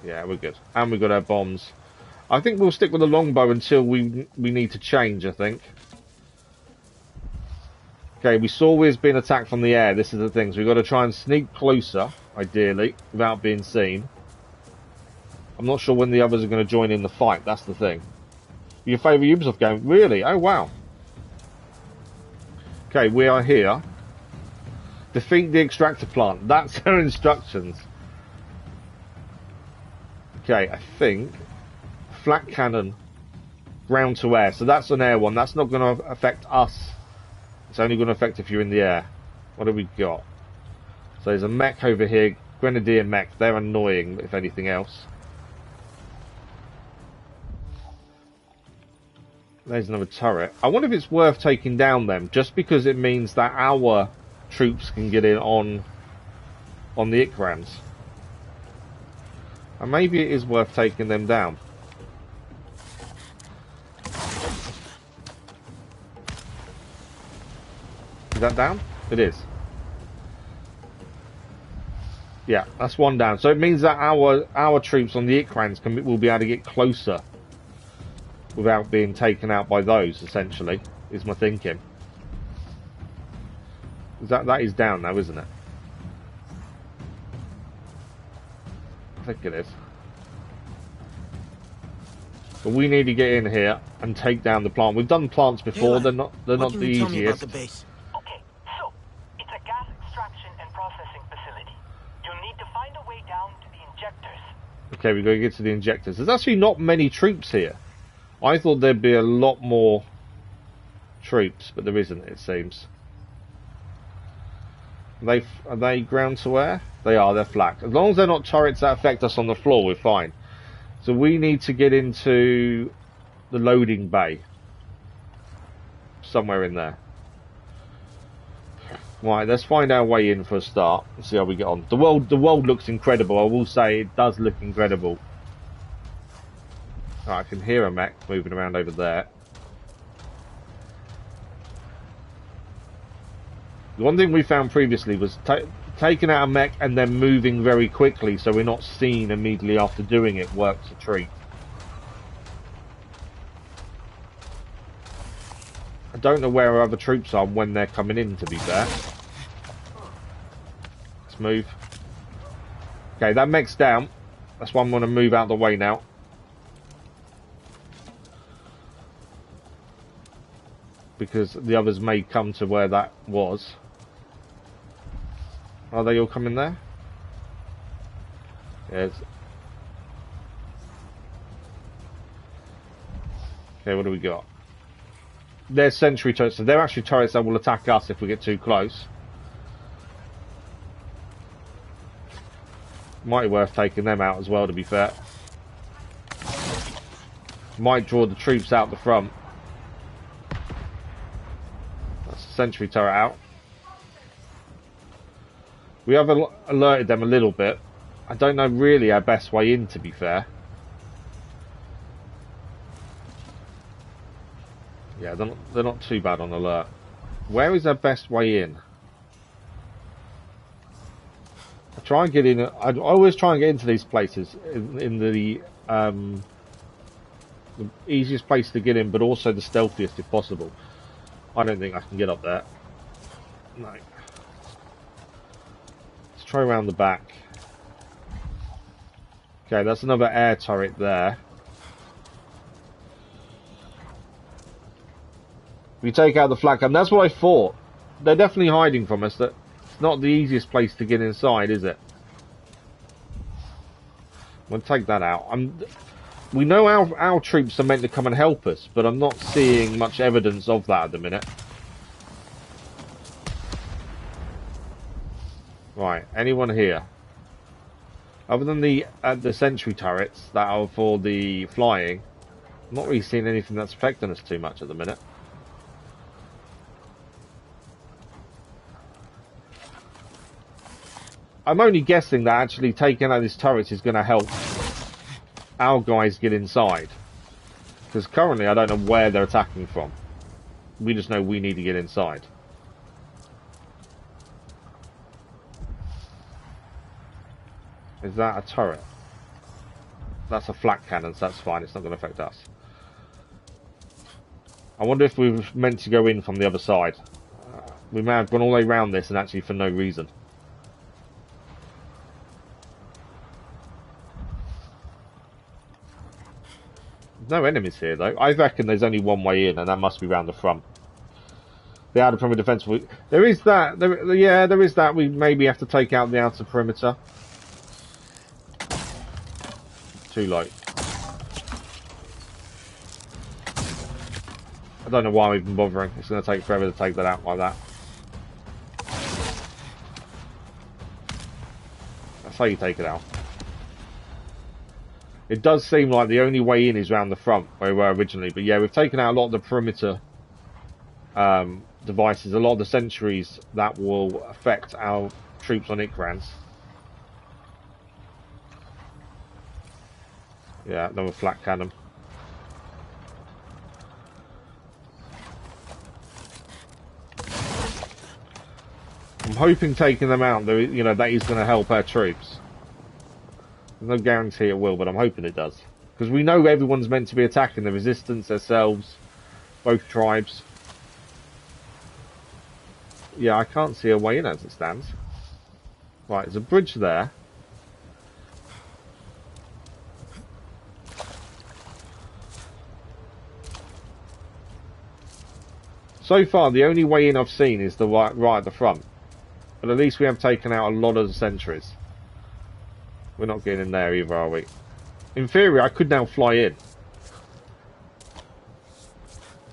Yeah, we're good. And we've got our bombs. I think we'll stick with the longbow until we need to change, I think. Okay, we saw we're being attacked from the air. This is the thing. So we've got to try and sneak closer, ideally, without being seen. I'm not sure when the others are going to join in the fight. That's the thing. Your favourite Ubisoft game? Really? Oh, wow. Okay, we are here. Defeat the extractor plant. That's our instructions. Okay, I think... Flat cannon. Ground to air. So that's an air one. That's not going to affect us. It's only going to affect if you're in the air. What have we got? So there's a mech over here. Grenadier mech. They're annoying, if anything else. There's another turret. I wonder if it's worth taking down them, just because it means that our troops can get in on the Ikrans. And maybe it is worth taking them down. Is that down? It is. Yeah, that's one down. So it means that our troops on the Ikrans will be able to get closer without being taken out by those, essentially, is my thinking. That is down now, isn't it? I think it is. But we need to get in here and take down the plant. We've done plants before. They're not the easiest. Okay, so it's a gas extraction and processing facility. You'll need to find a way down to the injectors. Okay, we've got to get to the injectors. There's actually not many troops here. I thought there'd be a lot more troops, but there isn't, it seems. Are they ground to air? They are, they're flak. As long as they're not turrets that affect us on the floor, we're fine. So we need to get into the loading bay. Somewhere in there. Right, let's find our way in for a start and see how we get on. The world looks incredible, I will say it does look incredible. Oh, I can hear a mech moving around over there. The one thing we found previously was taking out a mech and then moving very quickly so we're not seen immediately after doing it works a treat. I don't know where our other troops are when they're coming in, to be fair. Let's move. Okay, that mech's down. That's why I'm going to move out the way now. Because the others may come to where that was. Are they all coming there? Yes. Okay, what do we got? They're sentry turrets, so they're actually turrets that will attack us if we get too close. Might be worth taking them out as well, to be fair. Might draw the troops out the front. That's a sentry turret out. We have alerted them a little bit. I don't know really our best way in, to be fair. Yeah, they're not too bad on alert. Where is our best way in? I try and get in. I always try and get into these places in the easiest place to get in, but also the stealthiest if possible. I don't think I can get up there. No. Let's try around the back. Okay, that's another air turret there. We take out the flak gun. That's what I thought. They're definitely hiding from us. That it's not the easiest place to get inside, is it? We'll take that out. We know our troops are meant to come and help us, but I'm not seeing much evidence of that at the minute. Right, anyone here? Other than the sentry turrets that are for the flying, I'm not really seeing anything that's affecting us too much at the minute. I'm only guessing that actually taking out these turrets is going to help our guys get inside. Because currently I don't know where they're attacking from. We just know we need to get inside. Is that a turret? That's a flak cannon, so that's fine. It's not going to affect us. I wonder if we were meant to go in from the other side. We may have gone all the way around this and actually for no reason. No enemies here though. I reckon there's only one way in, and that must be round the front. The outer perimeter defense. There is that. Yeah, there is that. We maybe have to take out the outer perimeter. Too late. I don't know why I'm even bothering. It's going to take forever to take that out like that. That's how you take it out. It does seem like the only way in is round the front, where we were originally. But yeah, we've taken out a lot of the perimeter devices, a lot of the sentries that will affect our troops on Ikrans. Yeah, another flak cannon. I'm hoping taking them out, you know, that is going to help our troops. There's no guarantee it will, but I'm hoping it does. Because we know everyone's meant to be attacking the resistance, themselves, both tribes. Yeah, I can't see a way in as it stands. Right, there's a bridge there. So far, the only way in I've seen is the right at the front. But at least we have taken out a lot of the sentries. We're not getting in there either, are we? In theory, I could now fly in.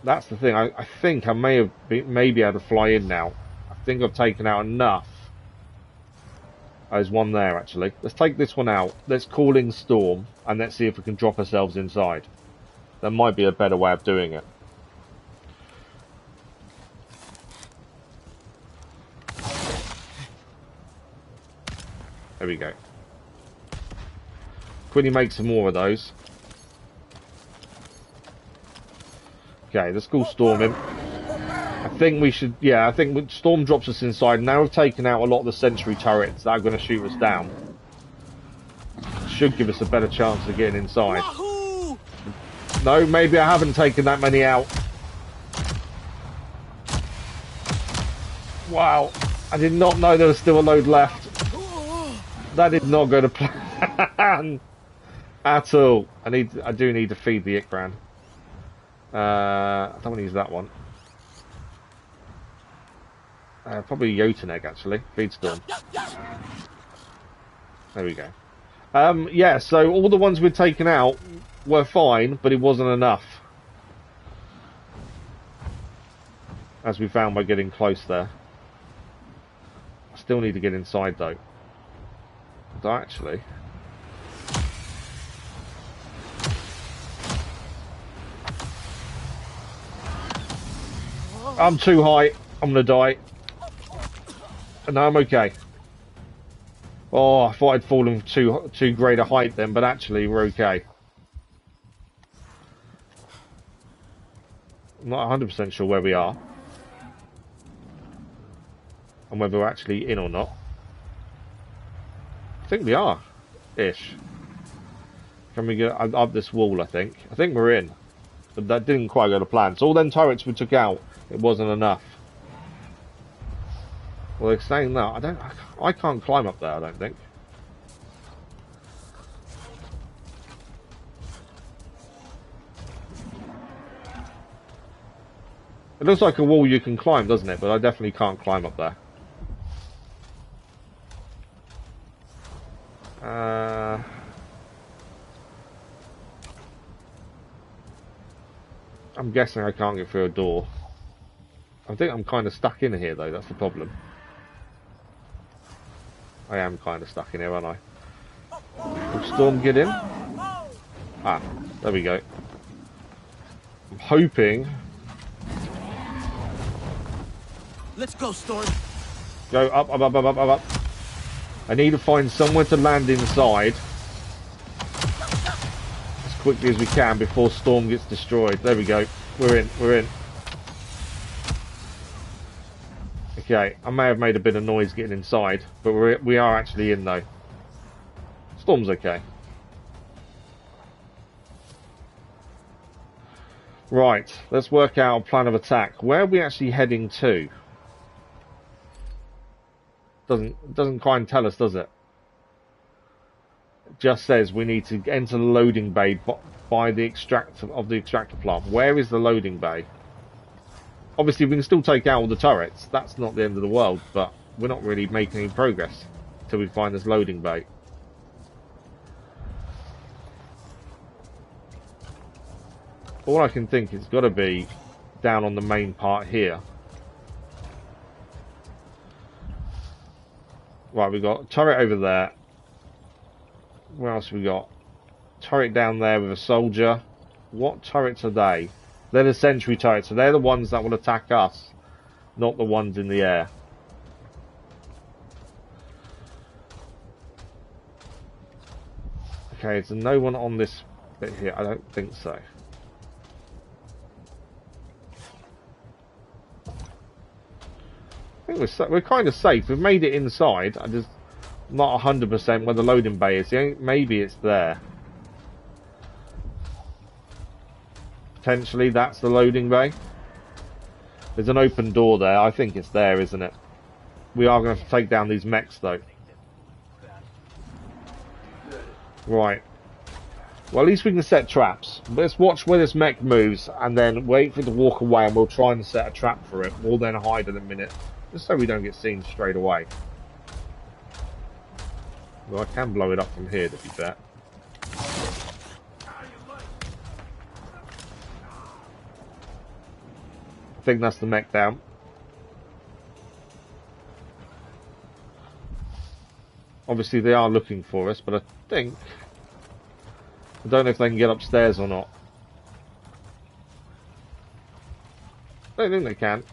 That's the thing. I think I may be able to fly in now. I think I've taken out enough. Oh, there's one there, actually. Let's take this one out. Let's call in Storm, and let's see if we can drop ourselves inside. There might be a better way of doing it. There we go. Quickly make some more of those. Okay, let's call Storm in. I think we should, yeah, I think Storm drops us inside. Now we've taken out a lot of the sentry turrets that are going to shoot us down. Should give us a better chance of getting inside. Wahoo! No, maybe I haven't taken that many out. Wow, I did not know there was still a load left. That did not go to plan at all. I do need to feed the Ikran. I don't want to use that one. Probably Jotun egg actually. Feed Storm. There we go. Yeah, so all the ones we'd taken out were fine, but it wasn't enough. As we found by getting close there. I still need to get inside though. Actually. I'm too high. I'm gonna die. No, I'm okay. Oh, I thought I'd fallen too great a height then, but actually we're okay. I'm not 100% sure where we are. And whether we're actually in or not. I think we are. Ish. Can we get up this wall, I think? I think we're in. But that didn't quite go to plan. So all them turrets we took out, it wasn't enough. Well, they're saying that. I can't climb up there, I don't think. It looks like a wall you can climb, doesn't it? But I definitely can't climb up there. I'm guessing I can't get through a door. I think I'm kind of stuck in here, though. That's the problem. I am kind of stuck in here, aren't I? Will Storm get in? Ah, there we go. I'm hoping... Let's go, Storm. Go up, up, up, up, up, up. I need to find somewhere to land inside as quickly as we can before Storm gets destroyed. There we go. We're in. We're in. Okay, I may have made a bit of noise getting inside, but we are actually in though. Storm's okay. Right, let's work out a plan of attack. Where are we actually heading to? Doesn't quite tell us, does it? It just says we need to enter the loading bay by the extractor plant. Where is the loading bay? Obviously, we can still take out all the turrets. That's not the end of the world, but we're not really making any progress until we find this loading bay. All I can think is got to be down on the main part here. Right, we've got a turret over there. Where else have we got? Turret down there with a soldier. What turrets are they? They're the sentry turrets, so they're the ones that will attack us, not the ones in the air. Okay, is there no one on this bit here? I don't think so. I think we're kind of safe. We've made it inside. I'm just not 100% where the loading bay is. Maybe it's there. Potentially that's the loading bay. There's an open door there. I think it's there, isn't it? We are going to have to take down these mechs though. Right. Well, at least we can set traps. Let's watch where this mech moves and then wait for it to walk away, and we'll try and set a trap for it. We'll then hide in a minute, just so we don't get seen straight away. Well, I can blow it up from here, to be fair. I think that's the mech down. Obviously they are looking for us, but I don't know if they can get upstairs or not. I don't think they can.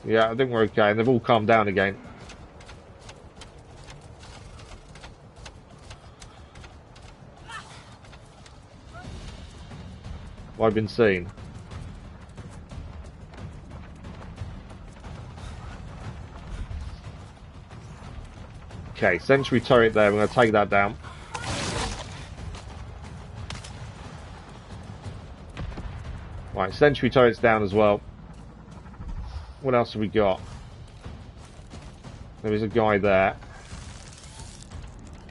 Yeah, I think we're okay, and they've all calmed down again. I've been seen. Okay, sentry turret there. We're going to take that down. Right, sentry turret's down as well. What else have we got? There is a guy there.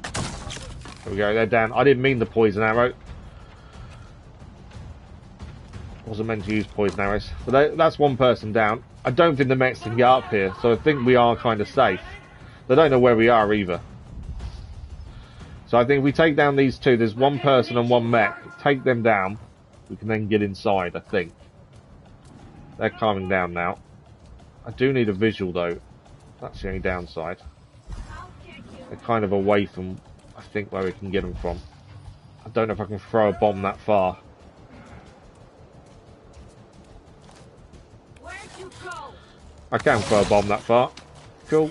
There we go, they're down. I didn't mean the poison arrow. Wasn't meant to use poison arrows. But that's one person down. I don't think the mechs can get up here, so I think we are kind of safe. They don't know where we are either. So I think if we take down these two, there's one person and one mech. Take them down. We can then get inside, I think. They're calming down now. I do need a visual though. That's the only downside. They're kind of away from, I think, where we can get them from. I don't know if I can throw a bomb that far. I can throw a bomb that far. Cool.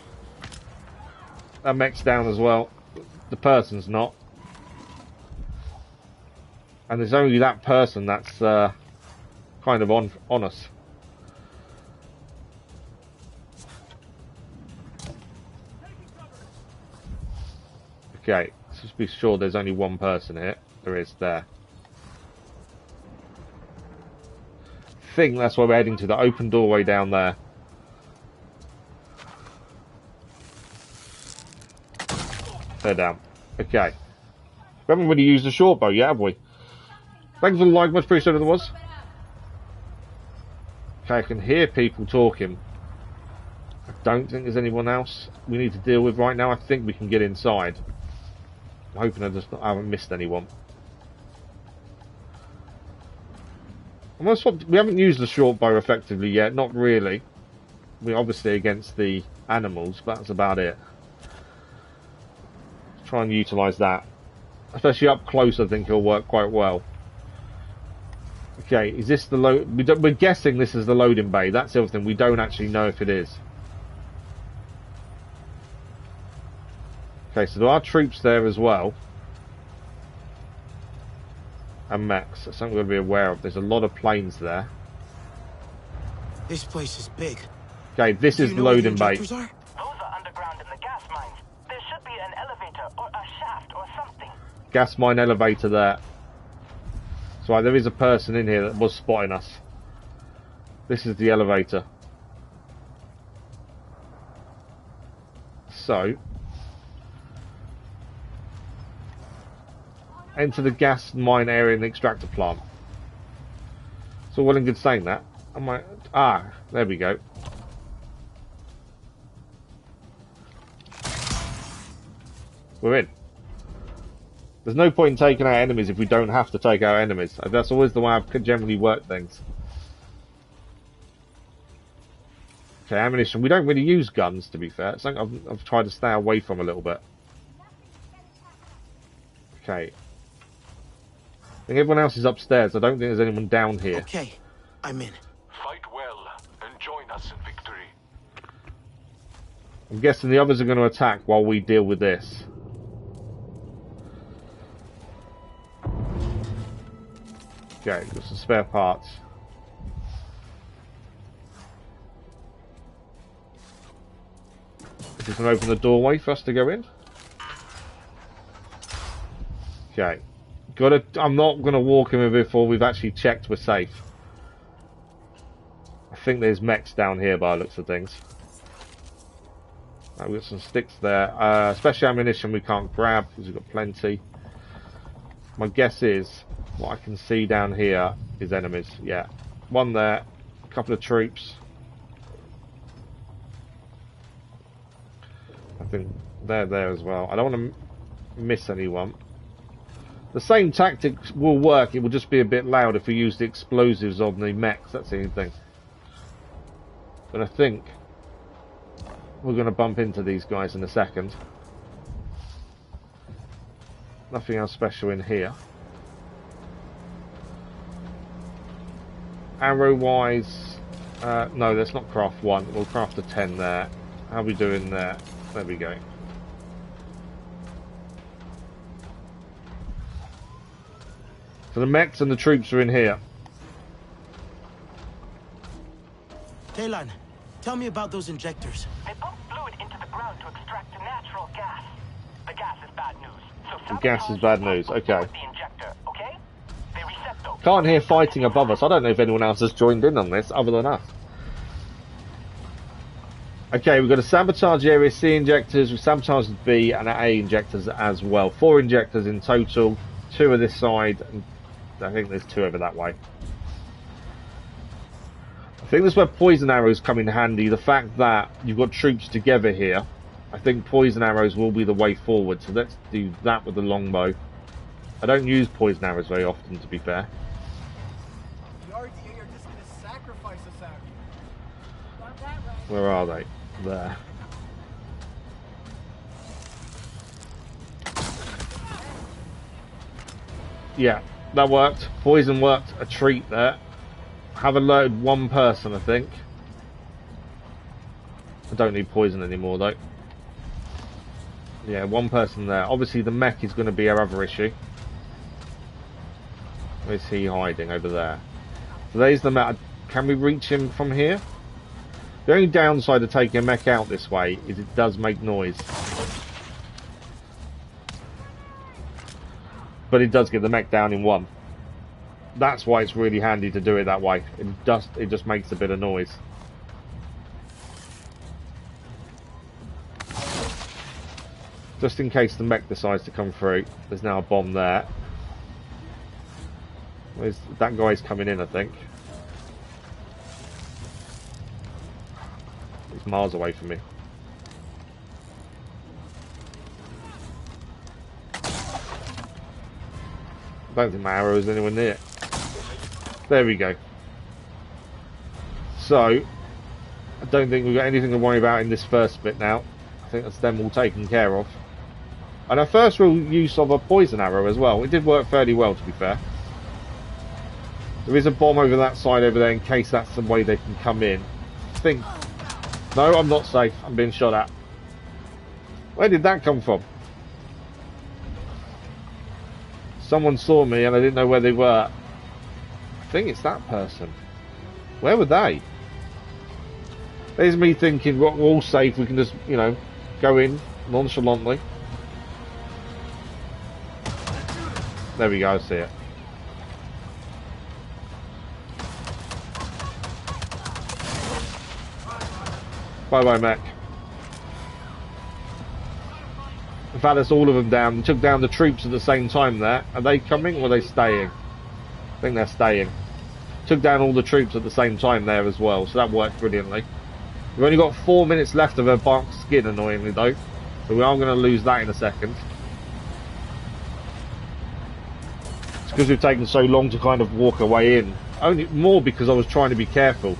That mech's down as well. The person's not. And there's only that person that's kind of on us. Okay, let's just be sure there's only one person here. There is there. I think that's where we're heading to, the open doorway down there. They're down. Okay. We haven't really used the short bow yet, have we? Thanks for the like, much appreciated it was. Okay, I can hear people talking. I don't think there's anyone else we need to deal with right now. I think we can get inside. I'm hoping I haven't missed anyone. We haven't used the short bow effectively yet, not really. We're obviously against the animals, but that's about it. Let's try and utilise that. Especially up close, I think it'll work quite well. Okay, is this the load? We're guessing this is the loading bay. That's the other thing. We don't actually know if it is. Okay, so there are troops there as well. And mechs. That's something we've got to be aware of. There's a lot of planes there. This place is big. Okay, this is the loading bay. Those are underground in the gas mines. There should be an elevator or a shaft or something. Gas mine elevator there. So there is a person in here that was spotting us. This is the elevator. So enter the gas mine area in the extractor plant. So well and good saying that. There we go. We're in. There's no point in taking out enemies if we don't have to take out enemies. That's always the way I've generally worked things. Okay, ammunition. We don't really use guns, to be fair. It's something I've tried to stay away from a little bit. Okay. I think everyone else is upstairs. I don't think there's anyone down here. Okay, I'm in. Fight well and join us in victory. I'm guessing the others are going to attack while we deal with this. Okay, got some spare parts. Just going to open the doorway for us to go in. Okay. I'm not going to walk in before we've actually checked we're safe. I think there's mechs down here by the looks of things. We've got some sticks there. Special ammunition we can't grab because we've got plenty. My guess is what I can see down here is enemies. Yeah. One there. A couple of troops. I think they're there as well. I don't want to miss anyone. The same tactics will work. It will just be a bit loud if we use the explosives on the mechs. That's the only thing. But I think we're going to bump into these guys in a second. Nothing else special in here. Arrow wise, no, let's not craft one. We'll craft a 10 there. How are we doing there? There we go. So the mechs and the troops are in here. Kaylan, tell me about those injectors. They pump fluid into the ground to extract the natural gas. The gas is bad news. So the gas is bad news, okay. The injector, okay? They reset those. Can't hear fighting above us. I don't know if anyone else has joined in on this other than us. Okay, we've got a sabotage area C injectors, we've sabotaged B and A injectors as well. 4 injectors in total, 2 of this side, and I think there's 2 over that way. I think that's where poison arrows come in handy. The fact that you've got troops together here, I think poison arrows will be the way forward. So let's do that with the longbow. I don't use poison arrows very often, to be fair. The RDA are just going to sacrifice us out here. Where are they? There. Yeah, that worked. Poison worked. A treat there. Have alerted 1 person, I think. I don't need poison anymore, though. Yeah, one person there. Obviously the mech is going to be our other issue. Where's he hiding? Over there. So there's the mech. Can we reach him from here? The only downside of taking a mech out this way is it does make noise. But it does get the mech down in one. That's why it's really handy to do it that way. It just makes a bit of noise. Just in case the mech decides to come through. There's now a bomb there. That guy's coming in, I think. He's miles away from me. I don't think my arrow is anywhere near. There we go. So, I don't think we've got anything to worry about in this first bit now. I think that's them all taken care of. And our first real use of a poison arrow as well. It did work fairly well, to be fair. There is a bomb over that side over there in case that's the way they can come in. I think... No, I'm not safe. I'm being shot at. Where did that come from? Someone saw me and I didn't know where they were. I think it's that person. Where were they? There's me thinking, we're all safe. We can just, you know, go in nonchalantly. There we go, I see it. Bye-bye, mech. In fact, that's all of them down. They took down the troops at the same time there. Are they coming or are they staying? I think they're staying. Took down all the troops at the same time there as well, so that worked brilliantly. We've only got 4 minutes left of her bark skin, annoyingly though. So we are going to lose that in a second. It's because we've taken so long to kind of walk our way in. Only more because I was trying to be careful.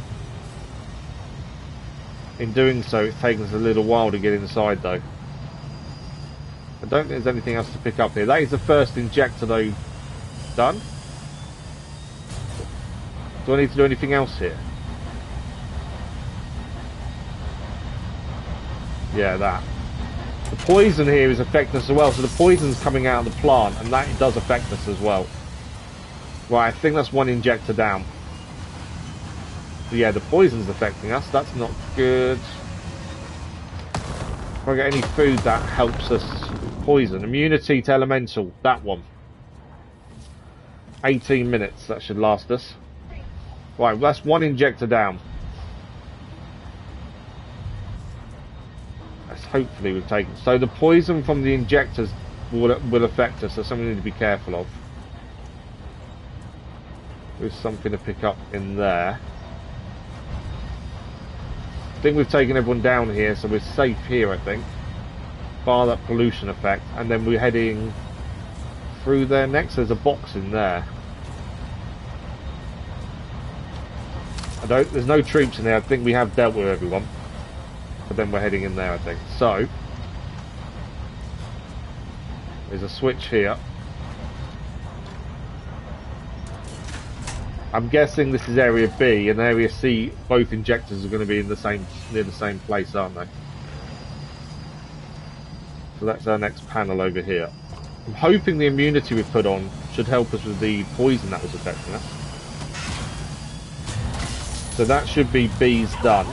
In doing so, it's taken us a little while to get inside though. I don't think there's anything else to pick up here. That is the first injector though done. Do I need to do anything else here? Yeah, that. The poison here is affecting us as well, so the poison's coming out of the plant and that does affect us as well. Right, I think that's one injector down. So yeah, the poison's affecting us. That's not good. If I get any food that helps us poison. Immunity to elemental. That one. 18 minutes. That should last us. Right, that's one injector down. That's hopefully we've taken. So the poison from the injectors will affect us. That's something we need to be careful of. There's something to pick up in there. I think we've taken everyone down here, so we're safe here, I think. Bar that pollution effect, and then we're heading through there next. There's a box in there. There's no troops in there. I think we have dealt with everyone. But then we're heading in there, I think. So, there's a switch here. I'm guessing this is Area B, and Area C, both injectors are going to be in the same, near the same place, aren't they? So that's our next panel over here. I'm hoping the immunity we put on should help us with the poison that was affecting us. So that should be B's done.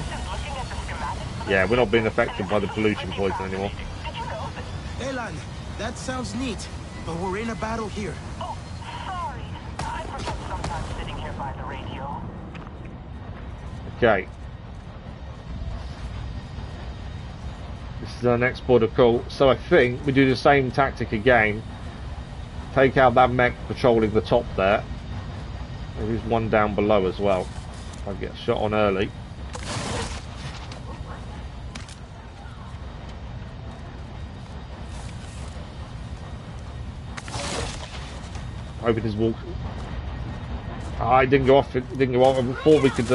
Yeah, we're not being affected by the pollution poison anymore. Elan, that sounds neat, but we're in a battle here. Oh, sorry. I forget sometimes sitting here by the radio. Okay. This is our next border call. So I think we do the same tactic again. Take out that mech patrolling the top there. There is one down below as well. If I get shot on early. Hoping his walk. I didn't go off. It didn't go off. I thought we could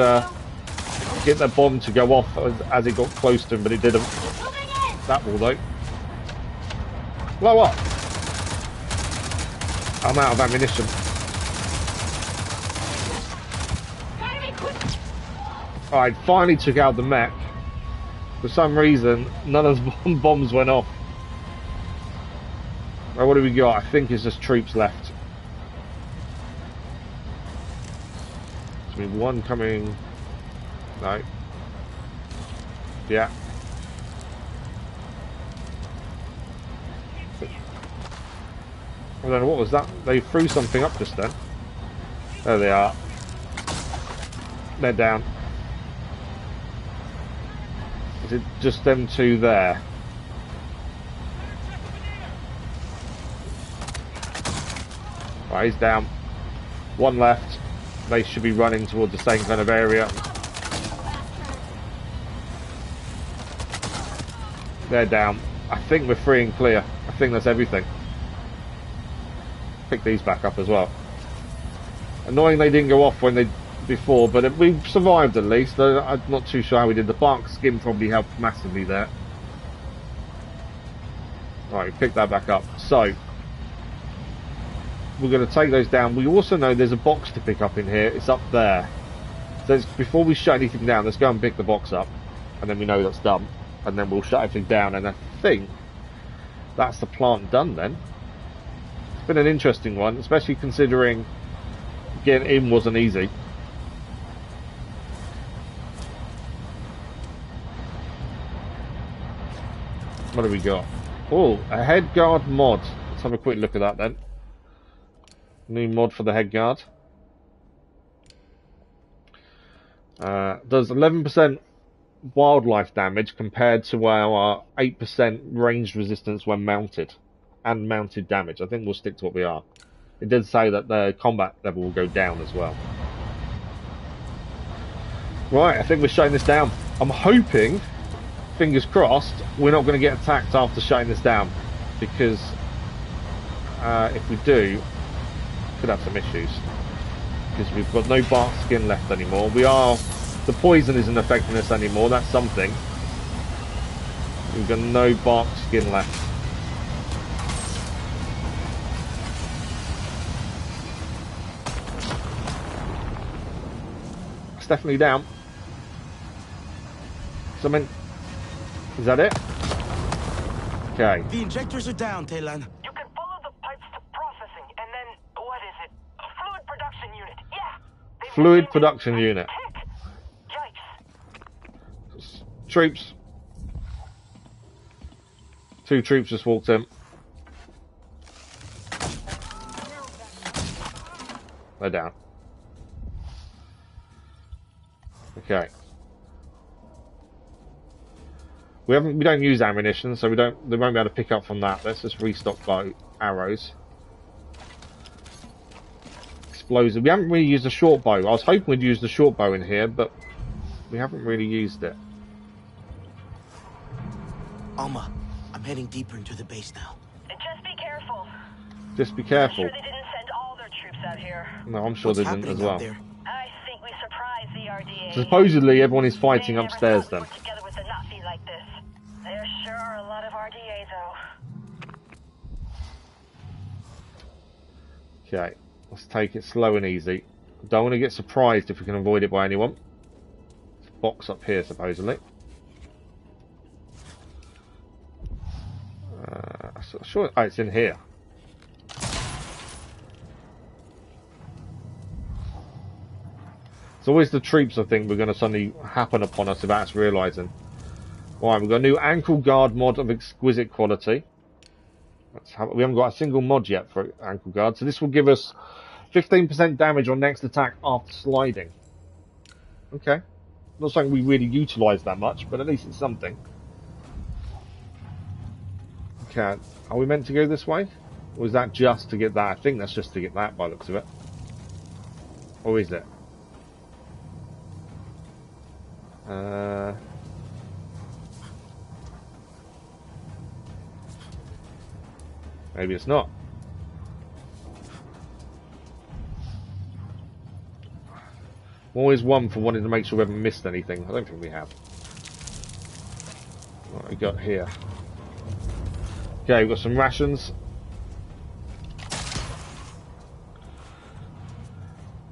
get that bomb to go off as it got close to him, but it didn't. That will though. Blow up. I'm out of ammunition. Alright, finally took out the mech. For some reason, none of the bombs went off. Well, what do we got? I think it's just troops left. So we have one coming. No. Yeah. I don't know, what was that? They threw something up just then. There they are. They're down. Is it just them two there? Right, he's down. One left. They should be running towards the same kind of area. They're down. I think we're free and clear. I think that's everything. Pick these back up as well. Annoying they didn't go off when they before, but we survived at least. I'm not too sure how we did. The bark skin probably helped massively there. Right, we picked that back up. So we're going to take those down. We also know there's a box to pick up in here. It's up there. So before we shut anything down, let's go and pick the box up, and then we know that's done. And then we'll shut everything down. And I think that's the plant done then. It's been an interesting one, especially considering getting in wasn't easy. What do we got? Oh, a head guard mod. Let's have a quick look at that then. New mod for the head guard. Does 11% wildlife damage compared to our 8% ranged resistance when mounted. And mounted damage. I think we'll stick to what we are. It did say that the combat level will go down as well. Right, I think we're shutting this down. I'm hoping, fingers crossed, we're not going to get attacked after shutting this down. Because if we do, could have some issues. Because we've got no bark skin left anymore. The poison isn't affecting us anymore, that's something. We've got no bark skin left. It's definitely down. Something. Is that it? Okay. The injectors are down, Taylan. You can follow the pipes to processing, and then, what is it? A fluid production unit. Yeah. Fluid production unit. Yikes. Troops. 2 troops just walked in. They're down. Okay. We don't use ammunition, so they won't be able to pick up from that. Let's just restock bow arrows. Explosive. We haven't really used a short bow. I was hoping we'd use the short bow in here, but we haven't really used it. Alma, I'm heading deeper into the base now. Just be careful. Just be careful. I'm sure they didn't send all their troops out here. No, I'm sure they didn't as well. I think we surprised the RDA. So supposedly everyone is fighting upstairs then. Together with a Nazi like this. There sure are a lot of RDA though. Okay, let's take it slow and easy. Don't want to get surprised if we can avoid it by anyone. Box up here supposedly. Sure, oh, it's in here. It's always the troops I think we're going to suddenly happen upon us without us realising. Right, we've got a new ankle guard mod of exquisite quality. We haven't got a single mod yet for ankle guard, so this will give us 15% damage on next attack after sliding. Okay. Not something we really utilise that much, but at least it's something. Okay, are we meant to go this way? Or is that just to get that? I think that's just to get that by the looks of it. Or is it? Maybe it's not. Always one for wanting to make sure we haven't missed anything. I don't think we have. What we got here? Okay, we've got some rations.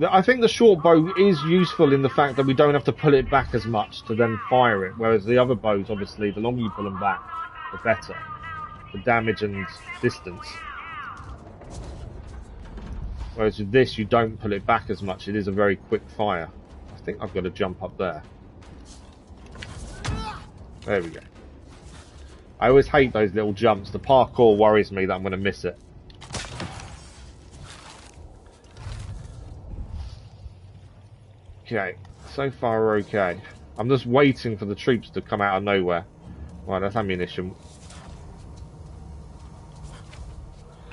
I think the short bow is useful in the fact that we don't have to pull it back as much to then fire it, whereas the other bows, obviously, the longer you pull them back, the better. The damage and distance. Whereas with this, you don't pull it back as much. It is a very quick fire. I think I've got to jump up there. There we go. I always hate those little jumps. The parkour worries me that I'm going to miss it. Okay, so far we're okay. I'm just waiting for the troops to come out of nowhere. Right, that's ammunition.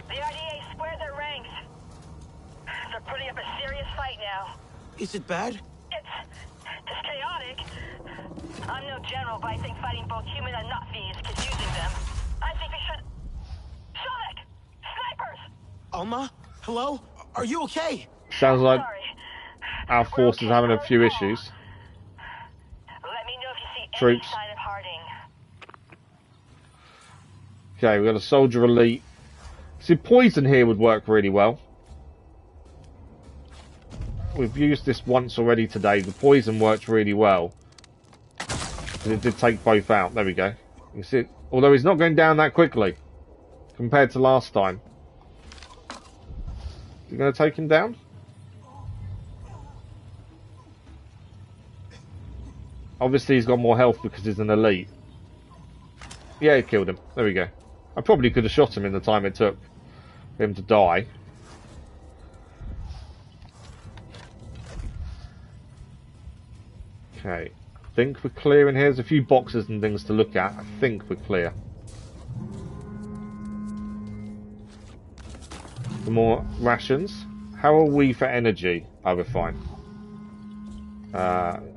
The RDA squared their ranks. They're putting up a serious fight now. Is it bad? It's chaotic. I'm no general, but I think fighting both human and Na'vi is confusing them. I think we should... Sonic! Snipers! Alma? Hello? Are you okay? Sounds like Sorry. our force is having a few issues. Let me know if you see any Troops. sign of Harding. Okay, we've got a soldier elite. See, poison here would work really well. We've used this once already today. The poison works really well. It did take both out. There we go. You see, although he's not going down that quickly compared to last time. You going to take him down? Obviously, he's got more health because he's an elite. Yeah, he killed him. There we go. I probably could have shot him in the time it took for him to die. Okay. I think we're clear in here. There's a few boxes and things to look at. I think we're clear. For more rations. How are we for energy? Oh, we're fine.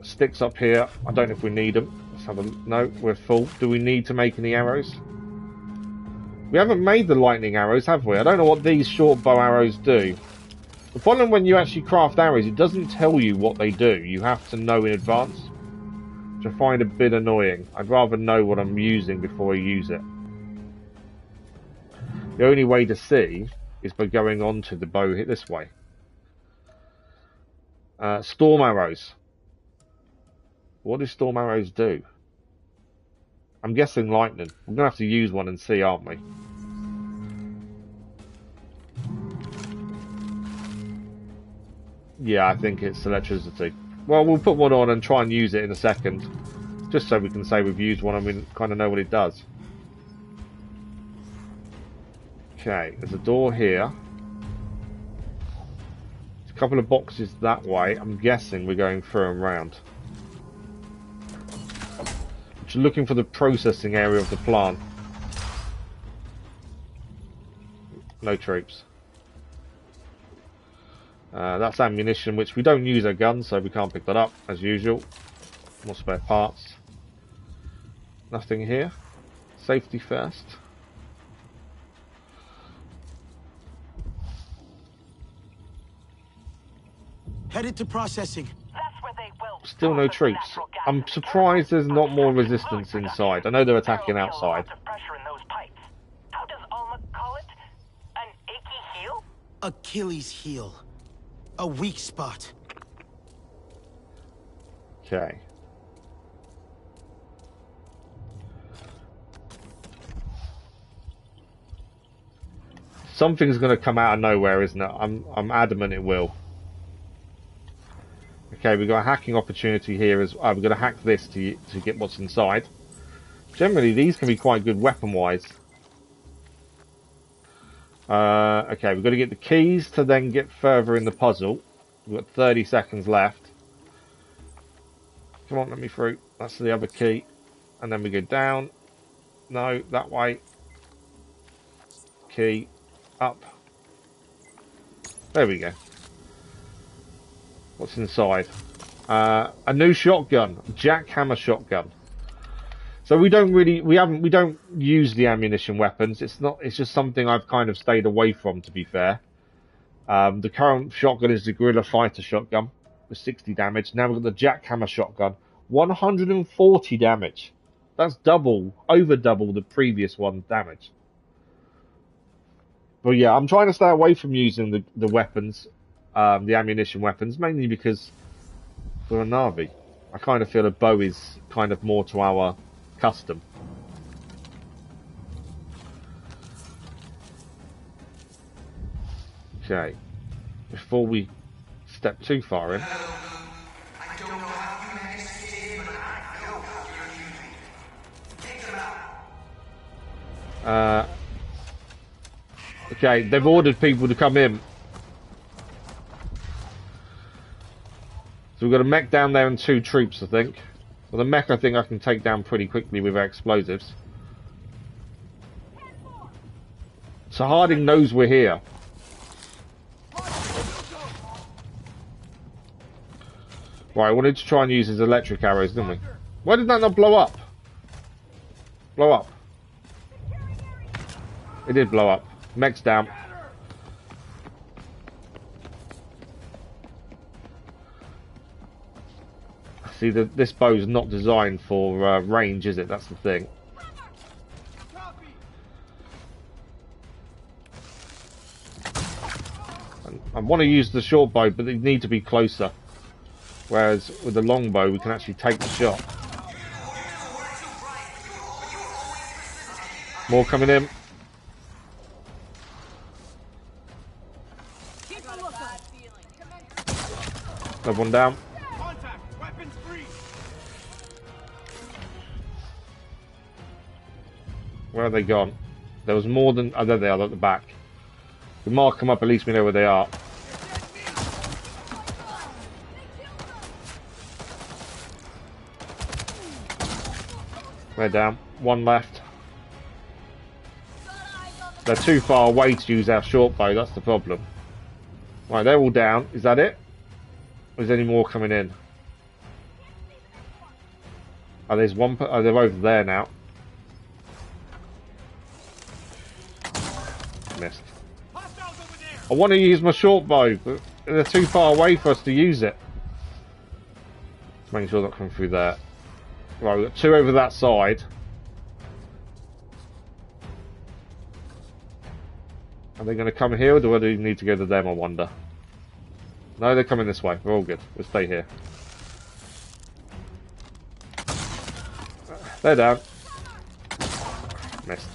Sticks up here. I don't know if we need them. Let's have a... No, we're full. Do we need to make any arrows? We haven't made the lightning arrows, have we? I don't know what these short bow arrows do. The problem when you actually craft arrows, it doesn't tell you what they do. You have to know in advance, which I find a bit annoying. I'd rather know what I'm using before I use it. The only way to see is by going on to the bow hit this way. Storm arrows. What do storm arrows do? I'm guessing lightning. We're going to have to use one and see, aren't we? Yeah, I think it's electricity. Well, we'll put one on and try and use it in a second. Just so we can say we've used one and we kind of know what it does. Okay, there's a door here. There's a couple of boxes that way. I'm guessing we're going through and round. Just looking for the processing area of the plant. No troops. That's ammunition, which we don't use our guns, so we can't pick that up, as usual. More spare parts. Nothing here. Safety first. Headed to processing. That's where they will. Still no troops. I'm surprised there's not more resistance inside. I know they're attacking outside. Pressure in those pipes. How does Alma call it? An achy heel? Achilles heel. A weak spot. Okay. Something's going to come out of nowhere, isn't it? I'm adamant it will. Okay, we've got a hacking opportunity here as we're going to hack this to get what's inside. Generally, these can be quite good weapon-wise. Okay, we've got to get the keys to then get further in the puzzle. We've got 30 seconds left. Come on, let me through. That's the other key. And then we go down. No, that way. Key. Up. There we go. What's inside? A new shotgun. Jackhammer shotgun. So we don't use the ammunition weapons. It's just something I've kind of stayed away from, to be fair. The current shotgun is the Guerrilla Fighter shotgun with 60 damage. Now we've got the Jackhammer shotgun, 140 damage. That's over double the previous one damage. But yeah, I'm trying to stay away from using the weapons, the ammunition weapons, mainly because we're a Na'vi. I kind of feel a bow is kind of more to our custom. Okay. before we step too far in. Okay, they've ordered people to come in. So we've got a mech down there and 2 troops, I think. Well, the mech I think I can take down pretty quickly with our explosives. So Harding knows we're here. Right, I wanted to try and use his electric arrows, didn't we? Why did that not blow up? Blow up. It did blow up. Mech's down. See, this bow's not designed for range, is it? That's the thing. I want to use the short bow, but they need to be closer. Whereas with the long bow, we can actually take the shot. More coming in. Another one down. Where are they gone? There was more than... Oh, there they are at the back. If we mark them up, at least we know where they are. They're down. One left. They're too far away to use our short bow, that's the problem. Right, they're all down. Is that it? Or is there any more coming in? Oh, there's one... Oh, they're over there now. Missed. I want to use my short bow, but they're too far away for us to use it. Just making sure they're not coming through there. Right, we've got 2 over that side. Are they going to come here, or do we need to go to them, I wonder? No, they're coming this way. We're all good. We'll stay here. They're down. Missed.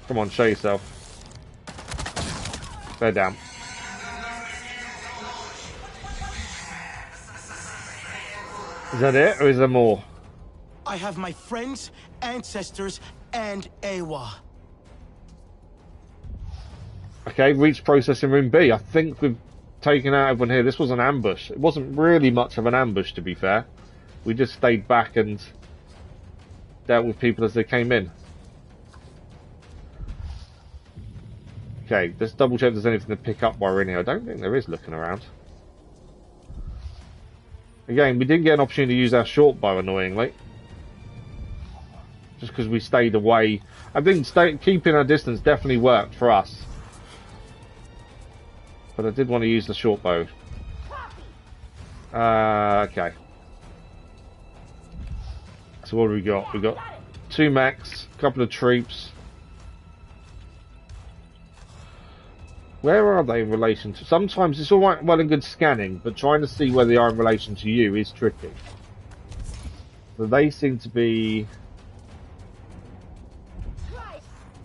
Come on, show yourself. They're down. Is that it, or is there more? I have my friends, ancestors, and Awa. Okay, reach processing room B. I think we've taken out everyone here. This was an ambush. It wasn't really much of an ambush, to be fair. We just stayed back and dealt with people as they came in. Okay, let's double check if there's anything to pick up while we're in here. I don't think there is, looking around. Again, we didn't get an opportunity to use our short bow, annoyingly. Just because we stayed away. I think keeping our distance definitely worked for us. But I did want to use the short bow. Okay. So what have we got? We've got 2 mechs, a couple of troops. Where are they in relation to... Sometimes it's all right, well and good scanning, but trying to see where they are in relation to you is tricky. So they seem to be...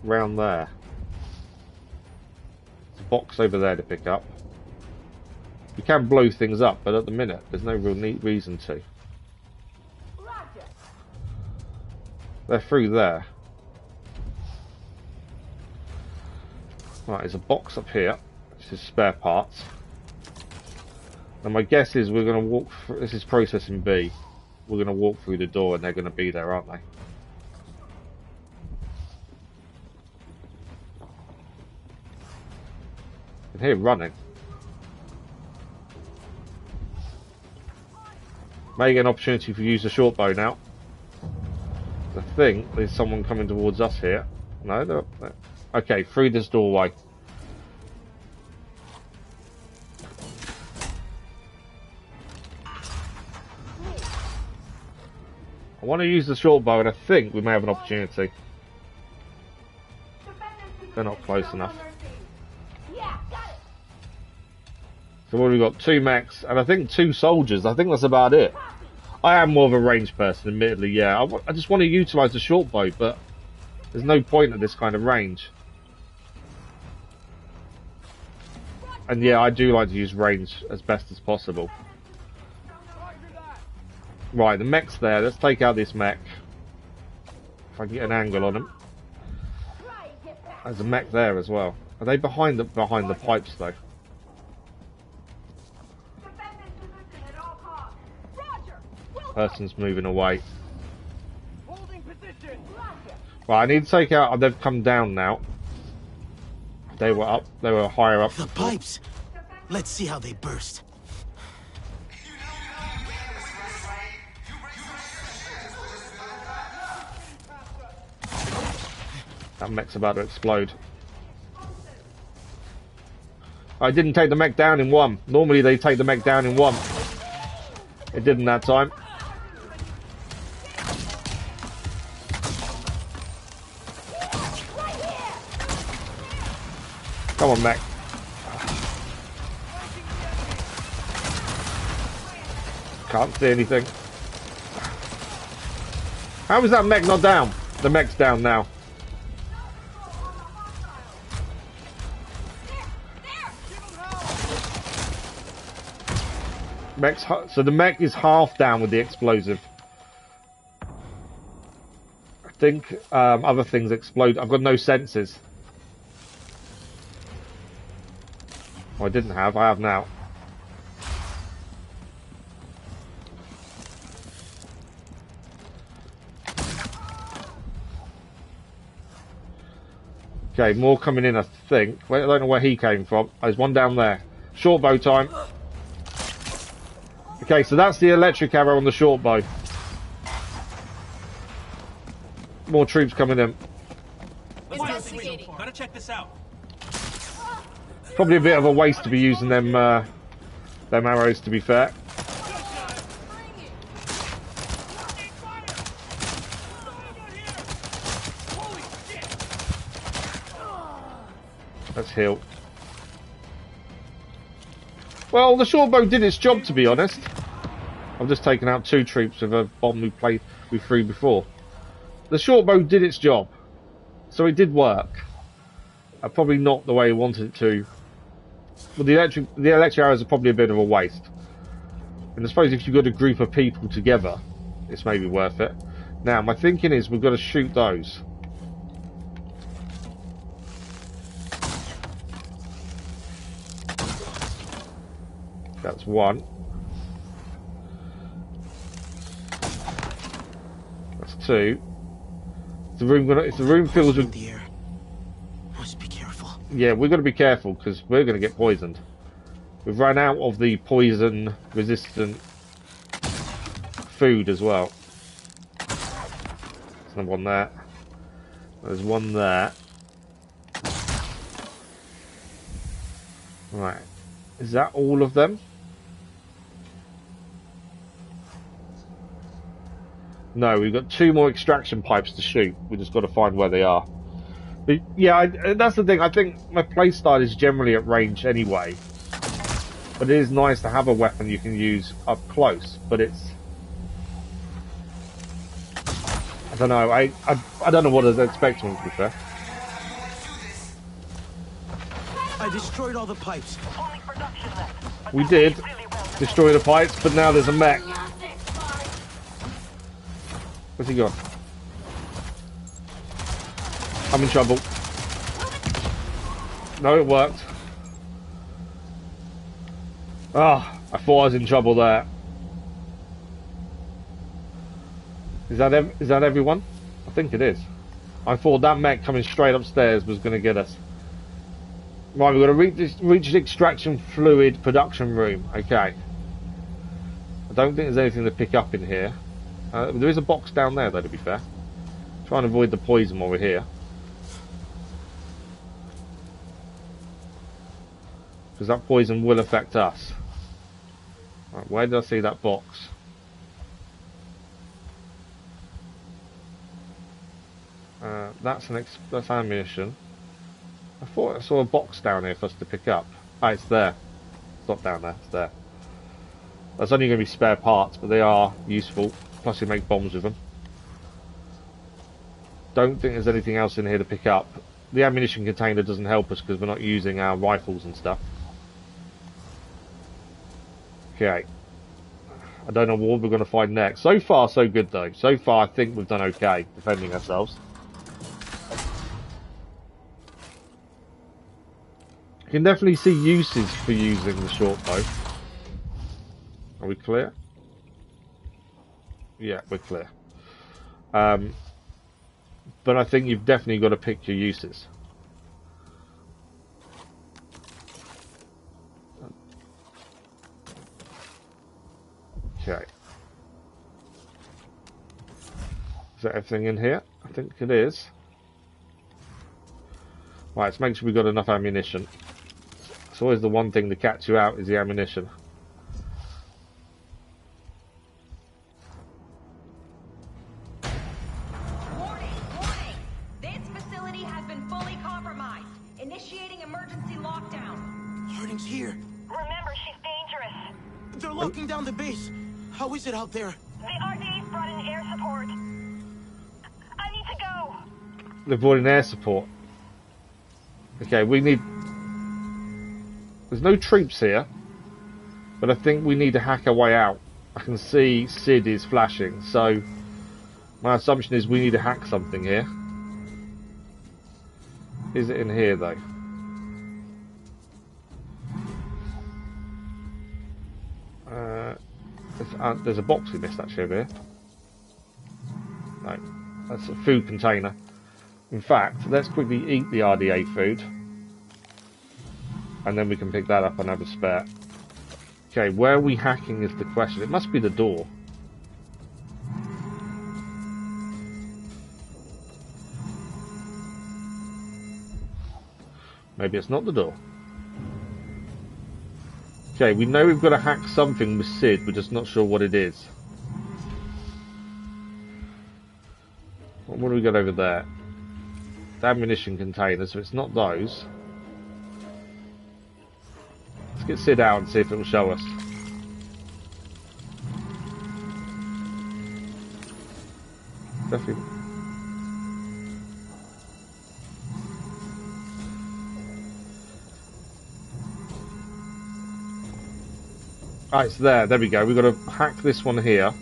around there. There's a box over there to pick up. You can blow things up, but at the minute, there's no real neat reason to. They're through there. Right, there's a box up here, which is spare parts. And my guess is we're going to walk through, this is processing B. We're going to walk through the door and they're going to be there, aren't they? I can hear running. May get an opportunity for you to use the short bow now. I think there's someone coming towards us here. No, they're... Okay, through this doorway. I want to use the short bow and I think we may have an opportunity. They're not close enough. So what have we got? 2 mechs and I think 2 soldiers. I think that's about it. I am more of a ranged person, admittedly, yeah. I just want to utilise the short bow, but There's no point at this kind of range. And yeah, I do like to use range as best as possible. Right, the mech's there. Let's take out this mech. If I can get an angle on him. There's a mech there as well. Are they behind the pipes though? Person's moving away. Right, I need to take out. They've come down now. They were up. They were higher up. The pipes. Let's see how they burst. That mech's about to explode. I didn't take the mech down in one. Normally they take the mech down in one. It didn't that time. Come on, mech. Can't see anything. How is that mech not down? The mech's down now. So the mech is half down with the explosive. I think other things explode. I've got no senses. Oh, I didn't have. I have now. Okay, more coming in, I think. Wait, I don't know where he came from. There's one down there. Short bow time. Okay, so that's the electric arrow on the short bow. More troops coming in. Gotta check this out. Probably a bit of a waste to be using them arrows, to be fair. Let's heal. Well, the short bow did its job, to be honest. I've just taken out 2 troops with a bomb we threw before. The short bow did its job, so it did work. Probably not the way I wanted it to. But the electric arrows are probably a bit of a waste. And I suppose if you've got a group of people together, it's maybe worth it. Now, my thinking is we've got to shoot those. That's one. That's 2. If the room fills with the air, must be careful. Yeah, we've got to be careful because we're going to get poisoned. We've run out of the poison-resistant food as well. There's another one there. There's one there. Right. Is that all of them? No, we've got 2 more extraction pipes to shoot. We just got to find where they are. But yeah, that's the thing. I think my playstyle is generally at range anyway. But it is nice to have a weapon you can use up close. But it's... I don't know. I don't know what I was expecting, to be fair. I destroyed all the pipes. We did destroy the pipes, but now there's a mech. Where's he gone? I'm in trouble. No, it worked. Ah, I thought I was in trouble there. Is that everyone? I think it is. I thought that mech coming straight upstairs was going to get us. Right, we've got to reach the extraction fluid production room. Okay. I don't think there's anything to pick up in here. There is a box down there, though, to be fair. Try and avoid the poison while we're here. Because that poison will affect us. Right, where did I see that box? That's ammunition. I thought I saw a box down here for us to pick up. Ah, it's there. It's not down there, it's there. That's only going to be spare parts, but they are useful. Plus you make bombs with them. Don't think there's anything else in here to pick up. The ammunition container doesn't help us because we're not using our rifles and stuff. Okay. I don't know what we're going to find next. So far, so good though. So far, I think we've done okay defending ourselves. You can definitely see uses for using the short bow. Are we clear? Yeah, we're clear. But I think you've definitely got to pick your uses. Okay. Is that everything in here? I think it is. Right, let's make sure we've got enough ammunition. It's always the one thing to catch you out is the ammunition. Warning! Warning! This facility has been fully compromised. Initiating emergency lockdown. Harding's here. Remember, she's dangerous. They're locking down the base. How is it out there? The RDA's brought in air support. I need to go. They've brought in air support. Okay, we need... There's no troops here, but I think we need to hack our way out. I can see Sid is flashing, so my assumption is we need to hack something here. Is it in here though? There's a box we missed actually over here. No, that's a food container. In fact, let's quickly eat the RDA food. And then we can pick that up and have a spare. Okay, where are we hacking is the question. It must be the door. Maybe it's not the door. Okay, we know we've got to hack something with Sid, we're just not sure what it is. What do we got over there? The ammunition container, so it's not those. Let's get Sid out and see if it will show us. Definitely. Ah, it's there. There we go. We've got to hack this one here.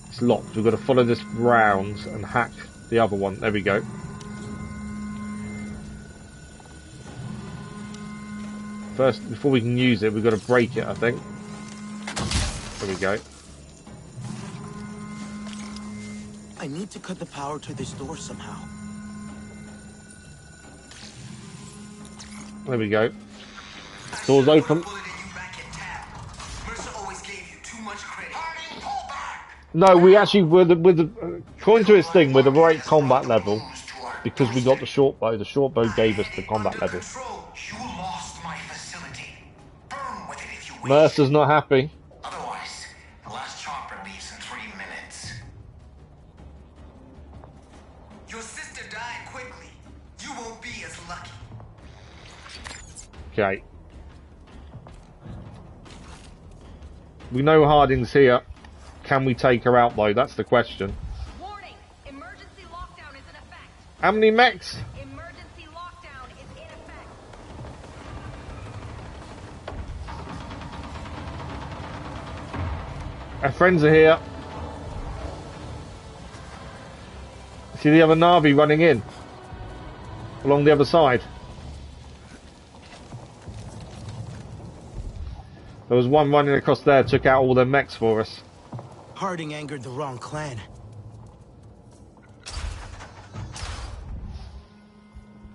It's locked. We've got to follow this round and hack the other one. There we go. First, before we can use it, we've got to break it, I think. There we go. I need to cut the power to this door somehow. There we go. Door's open. No, we actually, with the according to its thing, we're the right combat level because we got the short bow. The short bow gave us the combat level. Mercer's not happy. Otherwise, the last chopper leaves in 3 minutes. Your sister died quickly. You won't be as lucky. Okay. We know Harding's here. Can we take her out though? That's the question. Warning! Emergency lockdown is in effect. How many mechs? Emergency lockdown is in effect. Our friends are here. See the other Na'vi running in along the other side. There was one running across there, took out all their mechs for us. Harding angered the wrong clan.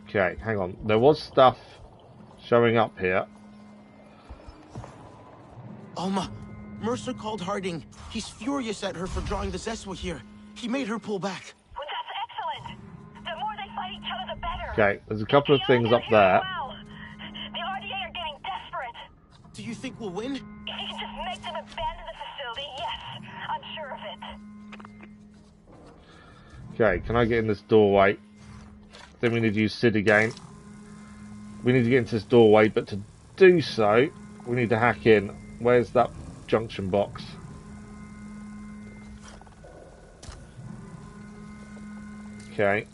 Okay, hang on. There was stuff showing up here. Alma, Mercer called Harding. He's furious at her for drawing the Zeswa here. He made her pull back. Well, that's excellent. The more they fight each other, the better. Okay, there's a couple of things up there. Well, the RDA are getting desperate. Do you think we'll win? If you can just make them abandon the facility, yes. I'm sure of it. Okay, can I get in this doorway? Then we need to use Sid again. We need to get into this doorway, but to do so, we need to hack in. Where's that junction box? Okay.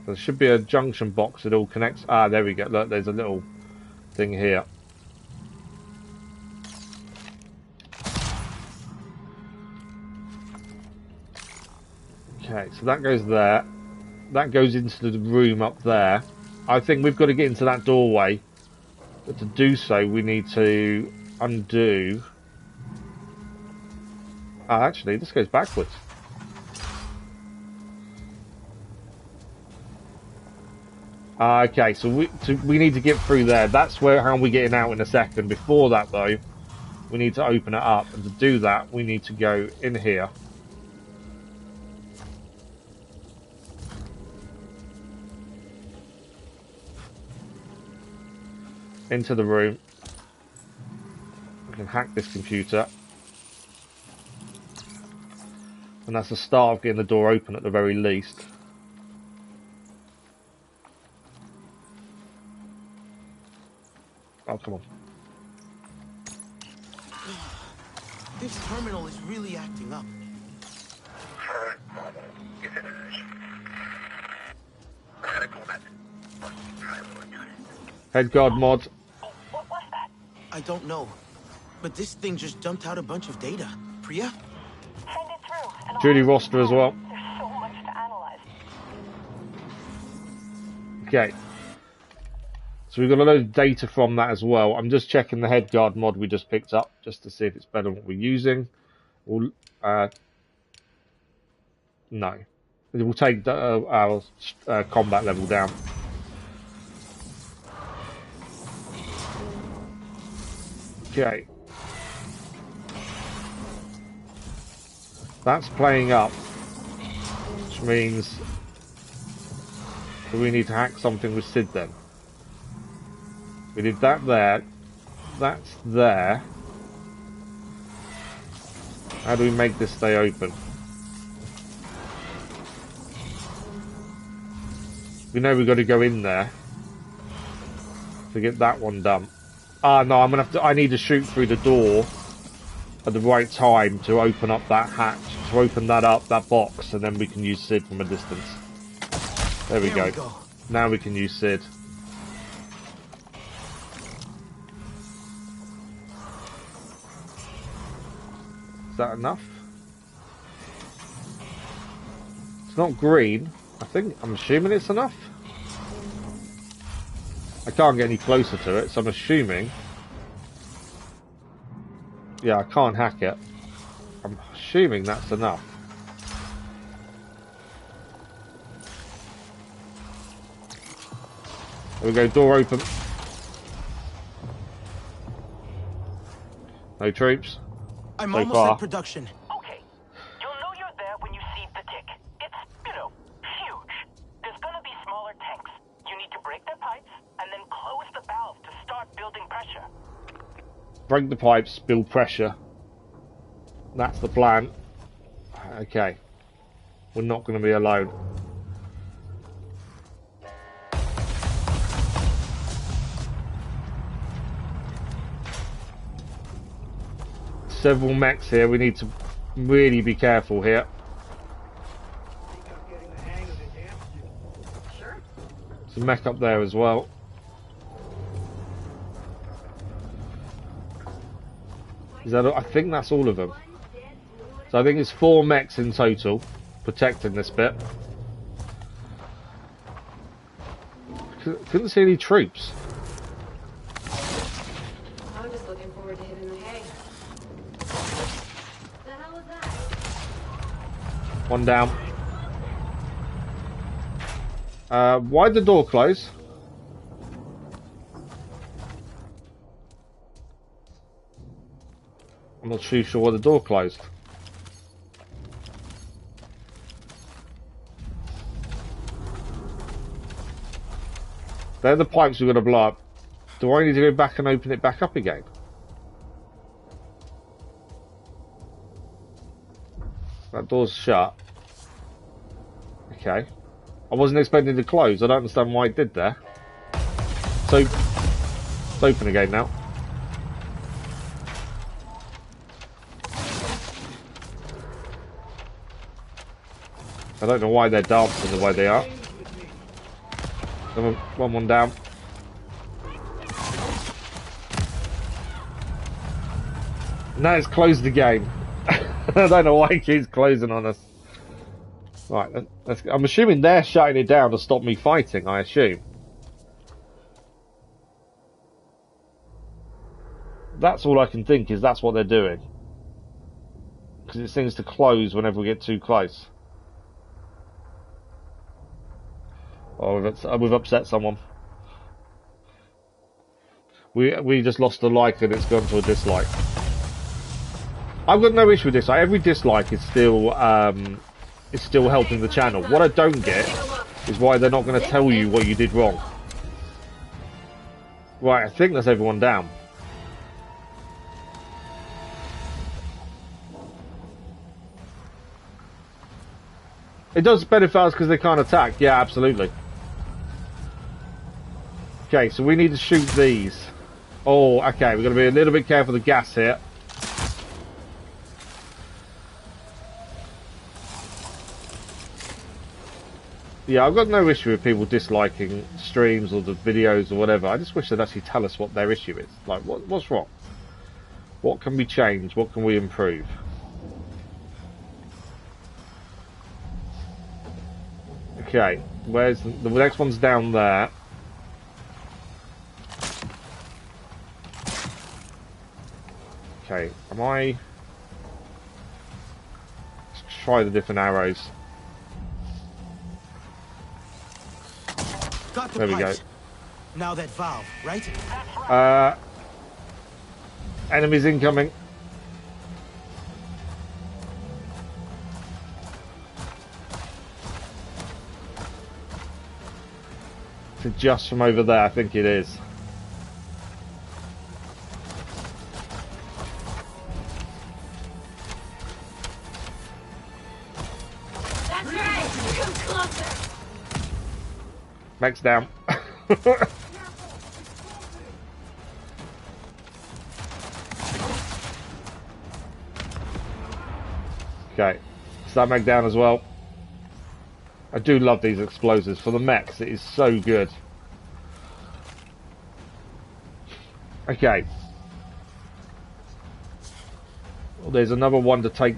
There should be a junction box that all connects. Ah, there we go. Look, there's a little thing here. Okay, so that goes there. That goes into the room up there. I think we've got to get into that doorway. But to do so, we need to undo... Ah, actually, this goes backwards. Okay, so we need to get through there. That's how we're getting out in a second. Before that, though, we need to open it up. And to do that, we need to go in here. Into the room. We can hack this computer. And that's the start of getting the door open at the very least. Oh, come on. This terminal is really acting up. Head guard mod. What was that? I don't know. But this thing just dumped out a bunch of data. Priya? Send it through. And Judy roster as well. There's so much to analyze. Okay. So we've got a load of data from that as well. I'm just checking the head guard mod we just picked up, just to see if it's better than what we're using. We'll, no. It will take our combat level down. Okay. That's playing up, which means we need to hack something with Sid then. We did that there. That's there. How do we make this stay open? We know we've got to go in there to get that one done. Ah, no, I'm gonna have to. I need to shoot through the door at the right time to open up that hatch, to open that up, that box, and then we can use Sid from a distance. There we go. Now we can use Sid. Is that enough? It's not green. I'm assuming it's enough. I can't get any closer to it, so I'm assuming. Yeah, I can't hack it. I'm assuming that's enough. There we go, door open. No troops. I'm so almost far. at production. Okay. You'll know you're there when you see the tick. It's, huge. There's gonna be smaller tanks. You need to break their pipes and then close the valve to start building pressure. Break the pipes, build pressure. That's the plan. Okay. We're not going to be alone. Several mechs here. We need to really be careful here. There's a mech up there as well. Is that? I think that's all of them. So I think it's 4 mechs in total protecting this bit. Couldn't see any troops. I'm just looking forward to hitting the hay. The hell was that? One down. Why'd the door close? I'm not too sure why the door closed. They're the pipes we're going to blow up. Do I need to go back and open it back up again? That door's shut. Okay. I wasn't expecting it to close. I don't understand why it did there. So, it's open again now. I don't know why they're dancing the way they are. One down. Now it's closed the game. I don't know why it keeps closing on us. Right, I'm assuming they're shutting it down to stop me fighting, I assume. That's all I can think, is that's what they're doing. Because it seems to close whenever we get too close. Oh, we've upset someone. We just lost a like and it's gone to a dislike. I've got no issue with this. Every dislike is still helping the channel. What I don't get is why they're not going to tell you what you did wrong. Right, I think that's everyone down. It does benefit us because they can't attack. Yeah, absolutely. Okay, so we need to shoot these. Oh, okay, we're going to be a little bit careful of the gas here. Yeah, I've got no issue with people disliking streams or the videos or whatever. I just wish they'd actually tell us what their issue is. Like, what's wrong? What can we change? What can we improve? Okay, where's the next one's down there. Okay, let's try the different arrows. Got the there we go. Now that valve, right? Enemies incoming. So just from over there, I think it is. That's right. Come closer. Mech's down. Okay, so that mech down as well. I do love these explosives for the mechs. It is so good. Okay. Well, there's another one to take.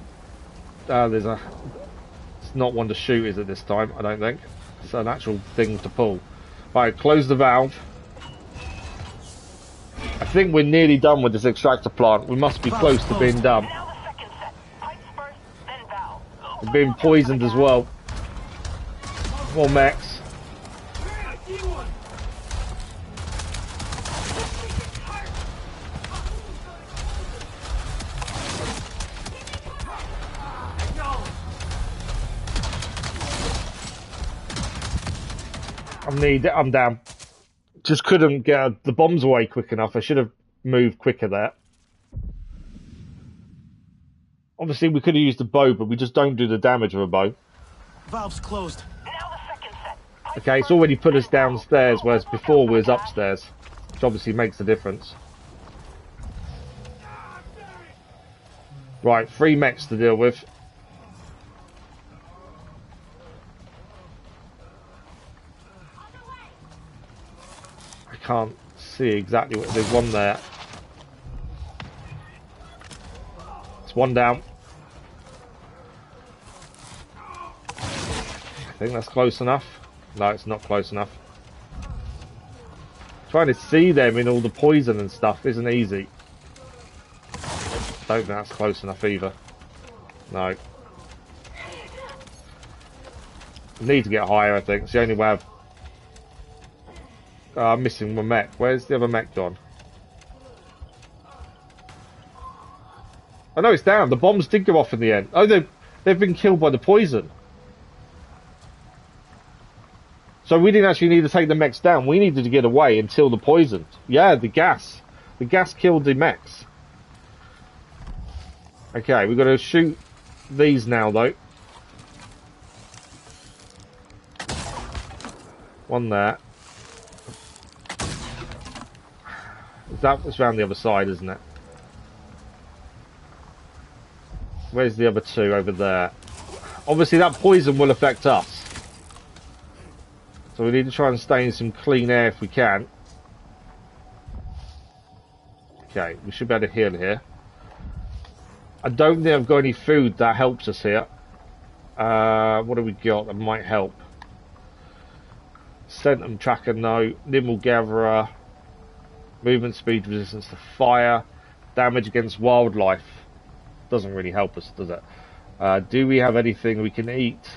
It's not one to shoot, is it this time? I don't think. It's an actual thing to pull. Right, close the valve. I think we're nearly done with this extractor plant. We must be close to being done. We're being poisoned as well. More mechs. I'm down. Just couldn't get the bombs away quick enough. I should have moved quicker there. Obviously, we could have used a bow, but we just don't do the damage of a bow. Valve's closed. Okay, it's already put us downstairs, whereas before we was upstairs, which obviously makes a difference. Right, 3 mechs to deal with. I can't see exactly what. There's one there. It's one down. I think that's close enough. No, it's not close enough. Trying to see them in all the poison and stuff isn't easy. Don't think that's close enough either. No. Need to get higher, I think. It's the only way I'm missing my mech. Where's the other mech gone? Oh no, it's down. The bombs did go off in the end. Oh, they've been killed by the poison. So we didn't actually need to take the mechs down. We needed to get away until the poison. Yeah, the gas. The gas killed the mechs. Okay, we've got to shoot these now, though. One there. That's around the other side, isn't it? Where's the other two over there? Obviously that poison will affect us. So we need to try and stay in some clean air if we can. Okay, we should be able to heal here. I don't think I've got any food that helps us here. What do we got that might help? Sentinel tracker, no. Nimble gatherer. Movement speed, resistance to fire. Damage against wildlife. Doesn't really help us, does it? Do we have anything we can eat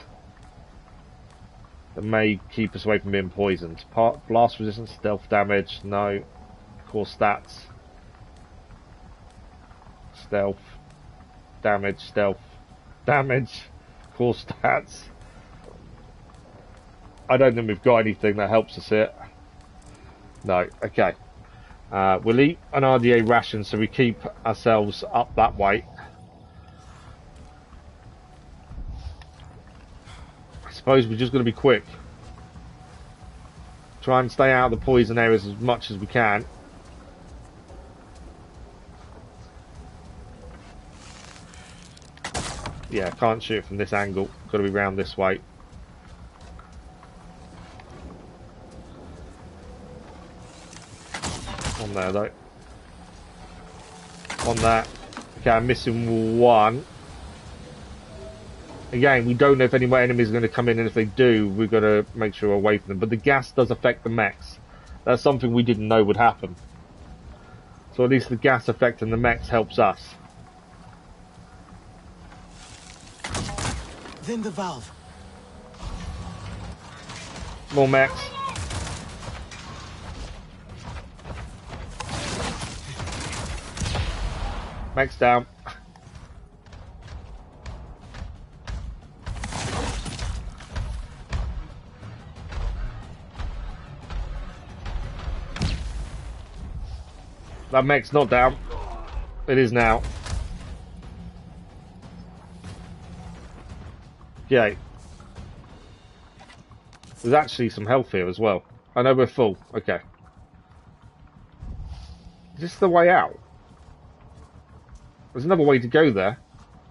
that may keep us away from being poisoned? Blast resistance, stealth damage, no. Core stats. Stealth. Damage, stealth. Damage. Core stats. I don't think we've got anything that helps us here. No, okay. We'll eat an RDA ration so we keep ourselves up that way. I suppose we're just going to be quick. Try and stay out of the poison areas as much as we can. Yeah, can't shoot from this angle. Got to be round this way. On there though. On that. Okay, I'm missing one. Again, we don't know if any more enemies are going to come in, and if they do, we've got to make sure we're away from them. But the gas does affect the mechs. That's something we didn't know would happen. So at least the gas affecting the mechs helps us. Then the valve. More mechs. Mechs down. That mech's not down. It is now. Okay. There's actually some health here as well. I know we're full. Okay. Is this the way out? There's another way to go there,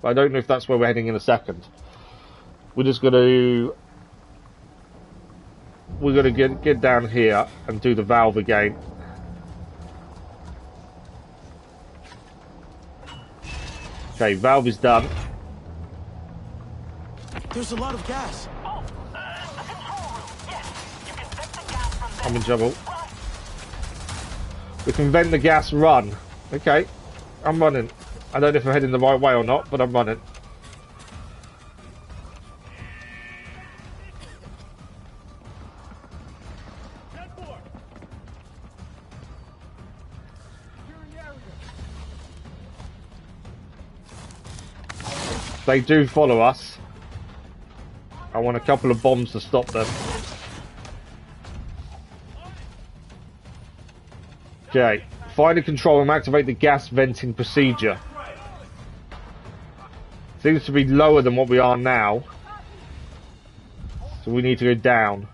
but I don't know if that's where we're heading in a second. We're just gonna get down here and do the valve again. Okay, valve is done. There's a lot of gas. I'm in trouble. We can vent the gas, run. Okay, I'm running. I don't know if I'm heading the right way or not, but I'm running. They do follow us. I want a couple of bombs to stop them. Okay, find and control and activate the gas venting procedure. Seems to be lower than what we are now. So we need to go down.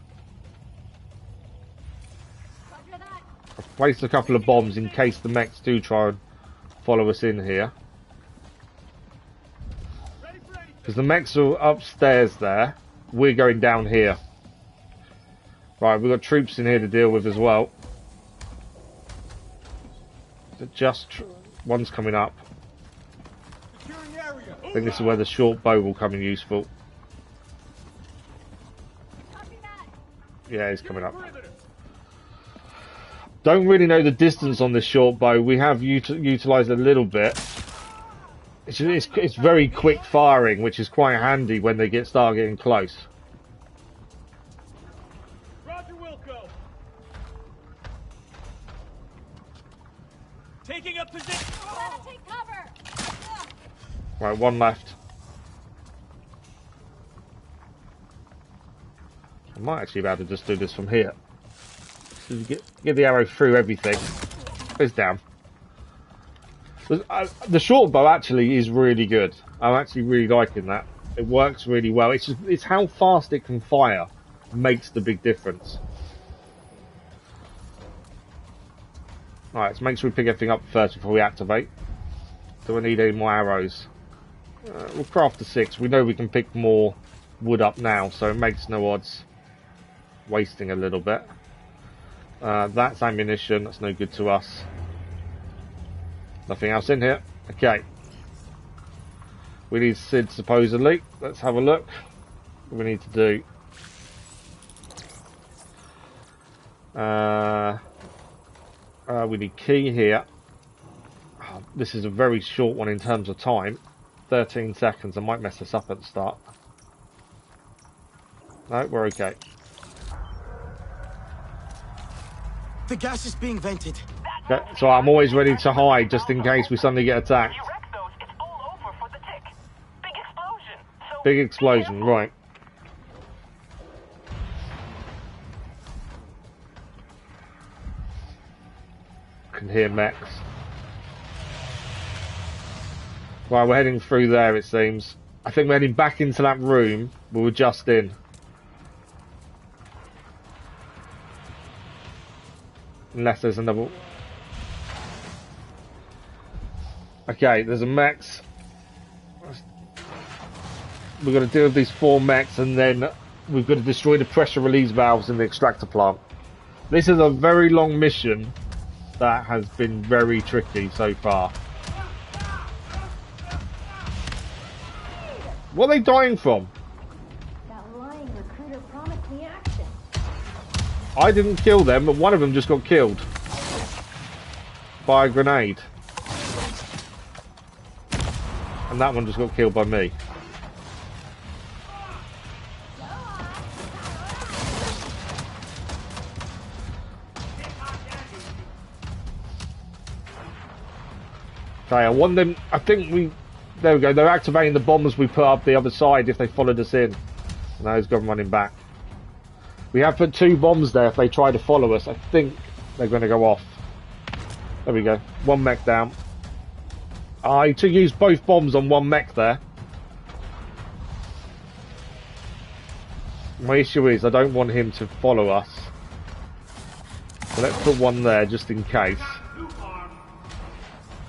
I've placed a couple of bombs in case the mechs do try and follow us in here. Because the mechs are upstairs there. We're going down here. Right, we've got troops in here to deal with as well. Just one's coming up. I think this is where the short bow will come in useful. Yeah, he's coming up. Don't really know the distance on this short bow. We have utilised a little bit. It's very quick firing, which is quite handy when they start getting close. Roger, Wilco. Taking up position. Take cover. Right, one left. I might actually be able to just do this from here. So you get the arrow through everything. It's down. The short bow actually is really good. I'm actually really liking that. It works really well. It's how fast it can fire makes the big difference. Alright, let's make sure we pick everything up first before we activate. Do I need any more arrows? We'll craft the 6. We know we can pick more wood up now, so it makes no odds wasting a little bit. That's ammunition. That's no good to us. Nothing else in here. Okay. We need Sid, supposedly. Let's have a look. What we need to do. We need key here. Oh, this is a very short one in terms of time. 13 seconds. I might mess this up at the start. No, we're okay. The gas is being vented. Okay, so I'm always ready to hide just in case we suddenly get attacked. Big explosion, right. Can hear mechs. Right, we're heading through there, it seems. I think we're heading back into that room we were just in. Unless there's another... Okay, there's a mechs. We've got to deal with these 4 mechs, and then we've got to destroy the pressure release valves in the extractor plant. This is a very long mission that has been very tricky so far. What are they dying from? That lying recruiter promised me action. I didn't kill them, but one of them just got killed by a grenade. And that one just got killed by me. Okay, I want them... I think we... There we go. They're activating the bombs we put up the other side if they followed us in. Now he's gone running back. We have put 2 bombs there if they try to follow us. I think they're going to go off. There we go. 1 mech down. I to use both bombs on 1 mech there. My issue is I don't want him to follow us. So let's put 1 there just in case.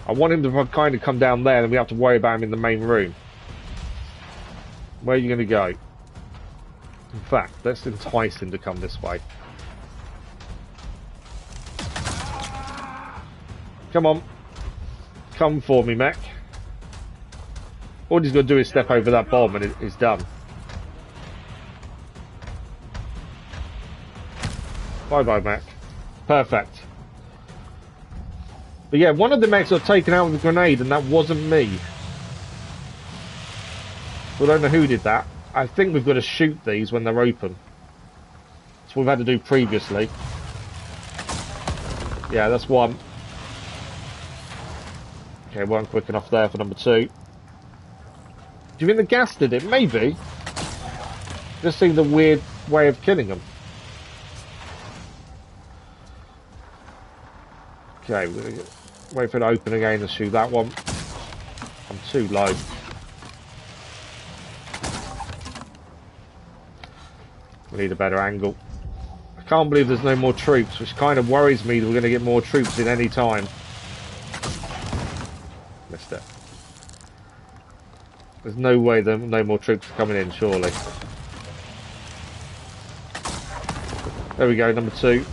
I want him to kind of come down there and we have to worry about him in the main room. Where are you going to go? In fact, let's entice him to come this way. Come on. Come for me, mech. All he's got to do is step over that bomb and it's done. Bye-bye, mech. Perfect. But yeah, one of the mechs got taken out with a grenade, and that wasn't me. We don't know who did that. I think we've got to shoot these when they're open. That's what we've had to do previously. Yeah, that's 1. Okay, 1 quick enough there for number 2. Do you think the gas did it? Maybe. Just seemed a weird way of killing them. Okay, we're going to wait for it to open again and shoot that one. I'm too low. We need a better angle. I can't believe there's no more troops, which kind of worries me that we're going to get more troops in any time. Missed it. There's no way there no more troops are coming in, surely. There we go, number 2.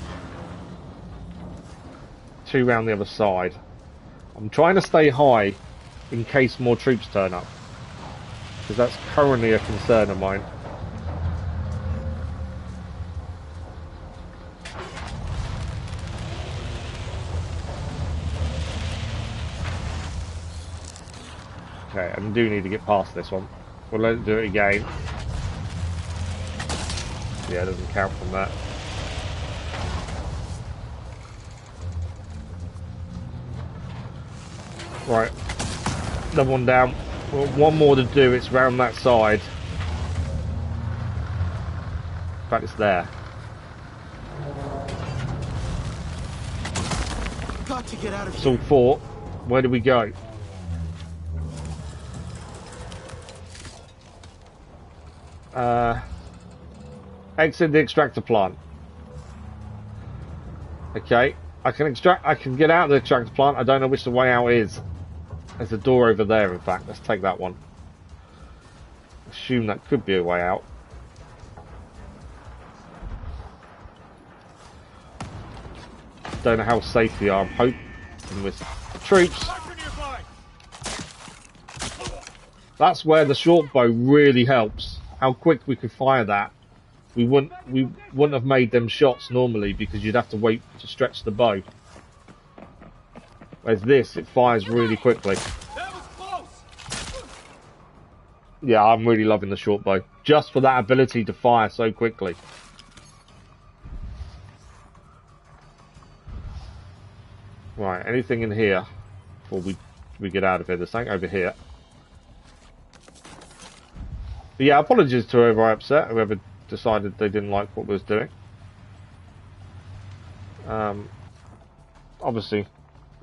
2 round the other side. I'm trying to stay high in case more troops turn up, because that's currently a concern of mine. Okay, I do need to get past this one. We'll let it do it again. Yeah, it doesn't count from that. Right, another one down. Well, 1 more to do, it's round that side. In fact, it's there. Got to get out of It's here. all 4. Where do we go? Exit the extractor plant. Okay, I can get out of the extractor plant. I don't know which the way out is. There's a door over there, in fact. Let's take that one. assume that could be a way out. Don't know how safe they are. I'm hoping with troops. That's where the short bow really helps. How quick we could fire that. We wouldn't have made them shots normally because you'd have to wait to stretch the bow. Whereas this, it fires really quickly. Yeah, I'm really loving the short bow. Just for that ability to fire so quickly. Right, anything in here before we get out of here? There's something over here. But yeah, apologies to whoever I upset, whoever decided they didn't like what we was doing. Obviously,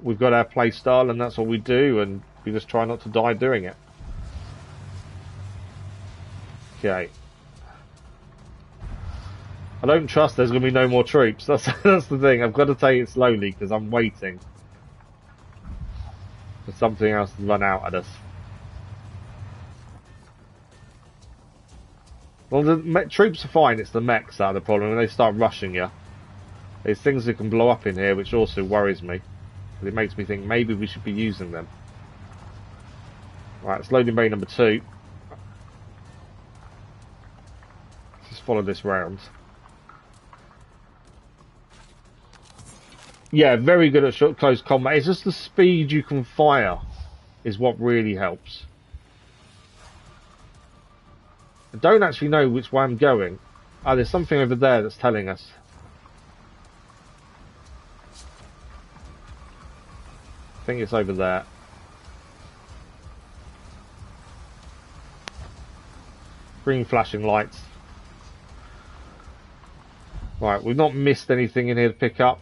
we've got our play style and that's what we do, and we just try not to die doing it. Okay. I don't trust there's going to be no more troops. That's the thing. I've got to take it slowly because I'm waiting for something else to run out at us. Well, the troops are fine. It's the mechs that are the problem when they start rushing you. There's things that can blow up in here, which also worries me. But it makes me think maybe we should be using them. Right, it's loading bay number 2. Let's just follow this round. Yeah, very good at short close combat. It's just the speed you can fire is what really helps. I don't actually know which way I'm going. Oh, there's something over there that's telling us. I think it's over there. Green flashing lights. Right, we've not missed anything in here to pick up.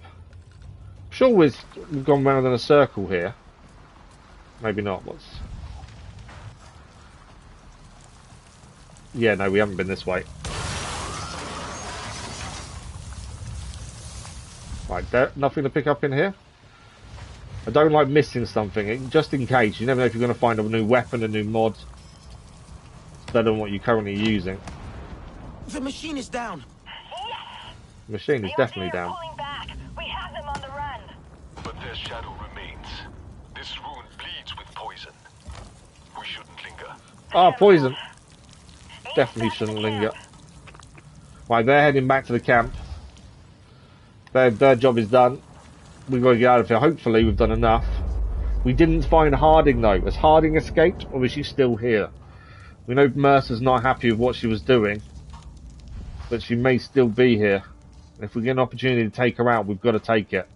I'm sure we've gone round in a circle here. Maybe not. Yeah, no, we haven't been this way. Right, nothing to pick up in here. I don't like missing something, just in case. You never know if you're going to find a new weapon, a new mod. It's better than what you're currently using. The machine is down. Yes! The machine is definitely down. Pulling back. We have them on the run. But their shadow remains. This ruin bleeds with poison. We shouldn't linger. Ah, poison. Definitely shouldn't linger. Right, they're heading back to the camp. Their job is done. We've got to get out of here. Hopefully we've done enough. We didn't find Harding though. Has Harding escaped or is she still here? We know Mercer's not happy with what she was doing, but she may still be here. And if we get an opportunity to take her out, we've got to take it.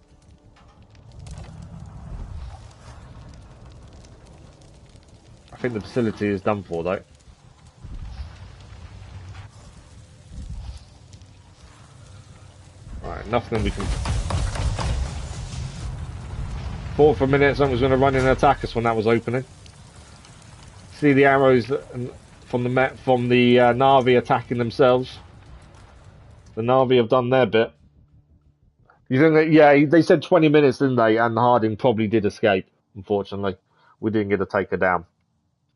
I think the facility is done for though. Right, nothing we can. Thought for a minute someone was going to run in and attack us when that was opening. See the arrows from the Na'vi attacking themselves. The Na'vi have done their bit. You think that? Yeah, they said 20 minutes, didn't they? And Harding probably did escape. Unfortunately, we didn't get to take her down.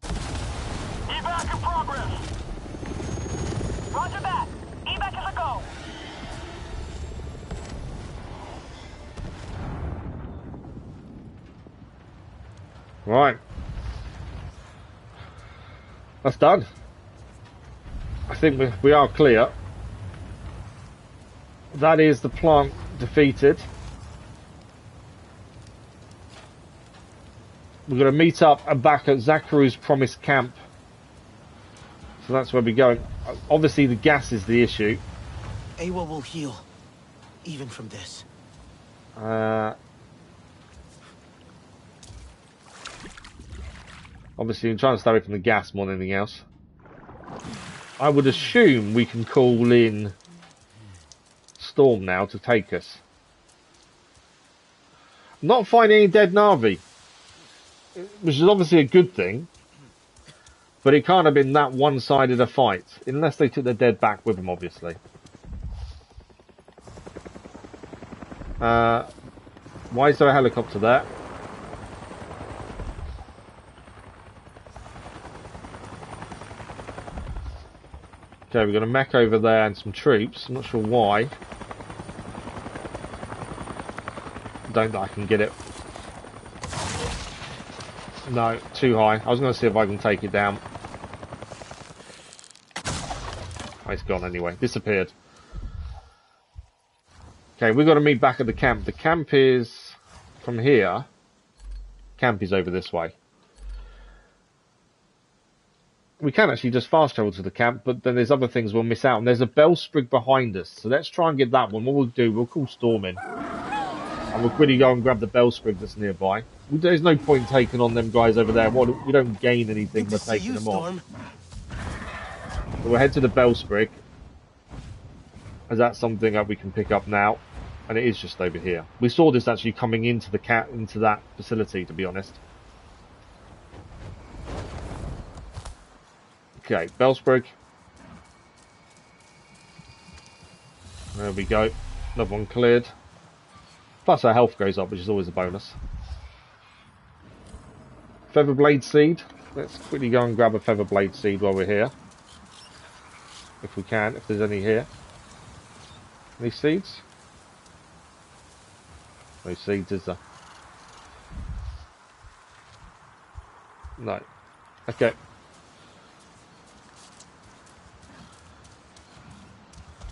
Evac in progress. Roger that. Evac is a go. Right. That's done. I think we are clear. That is the plant defeated. We're going to meet up and back at Zakaru's promised camp. So that's where we're going. Obviously the gas is the issue. Awa will heal, even from this. Obviously I'm trying to stay away from the gas more than anything else. I would assume we can call in Storm now to take us. Not finding any dead Na'vi, which is obviously a good thing, but it can't have been that one-sided a fight, unless they took their dead back with them, obviously. Why is there a helicopter there? Okay, we've got a mech over there and some troops. I'm not sure why. Don't think I can get it. No, too high. I was going to see if I can take it down. Oh, it's gone anyway. Disappeared. Okay, we've got to meet back at the camp. The camp is from here. Camp is over this way. We can actually just fast travel to the camp, but then there's other things we'll miss out. And there's a Bellsprig behind us, so let's try and get that one. What we'll do, we'll call Storm in. And we'll quickly go and grab the Bellsprig that's nearby. There's no point taking on them guys over there. We don't gain anything by taking them on. So we'll head to the Bellsprig, as that's something that we can pick up now. And it is just over here. We saw this actually coming into into that facility, to be honest. Okay, Bellsprig. There we go. Another one cleared. Plus our health goes up, which is always a bonus. Featherblade seed. Let's quickly go and grab a featherblade seed while we're here. If we can, if there's any here. Any seeds? No seeds, is there? No. Okay.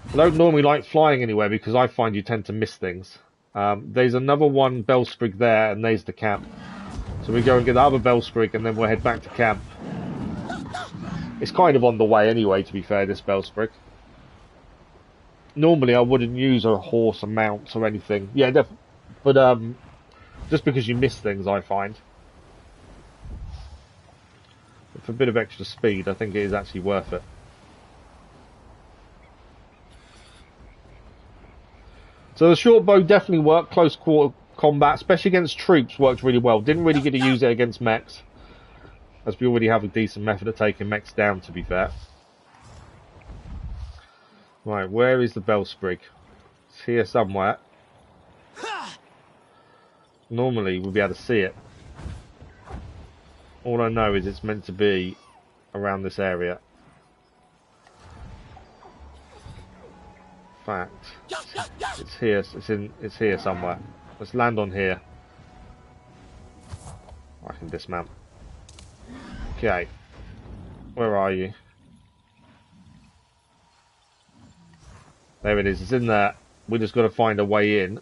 I don't normally like flying anywhere because I find you tend to miss things. There's another one Bellsprig there, and there's the camp. So we go and get the other Bellsprig, and then we'll head back to camp. It's kind of on the way anyway, to be fair, this Bellsprig. Normally I wouldn't use a horse, a mount, or anything. Yeah, but just because you miss things, I find. But for a bit of extra speed, I think it is actually worth it. So the short bow definitely worked, close quarter combat, especially against troops, worked really well. Didn't really get to use it against mechs, as we already have a decent method of taking mechs down, to be fair. Right, where is the Bellsprig? It's here somewhere. Normally we'll be able to see it. All I know is it's meant to be around this area. In fact, it's here. It's here somewhere. Let's land on here. I can dismount. Okay, where are you? There it is. It's in there. We just got to find a way in.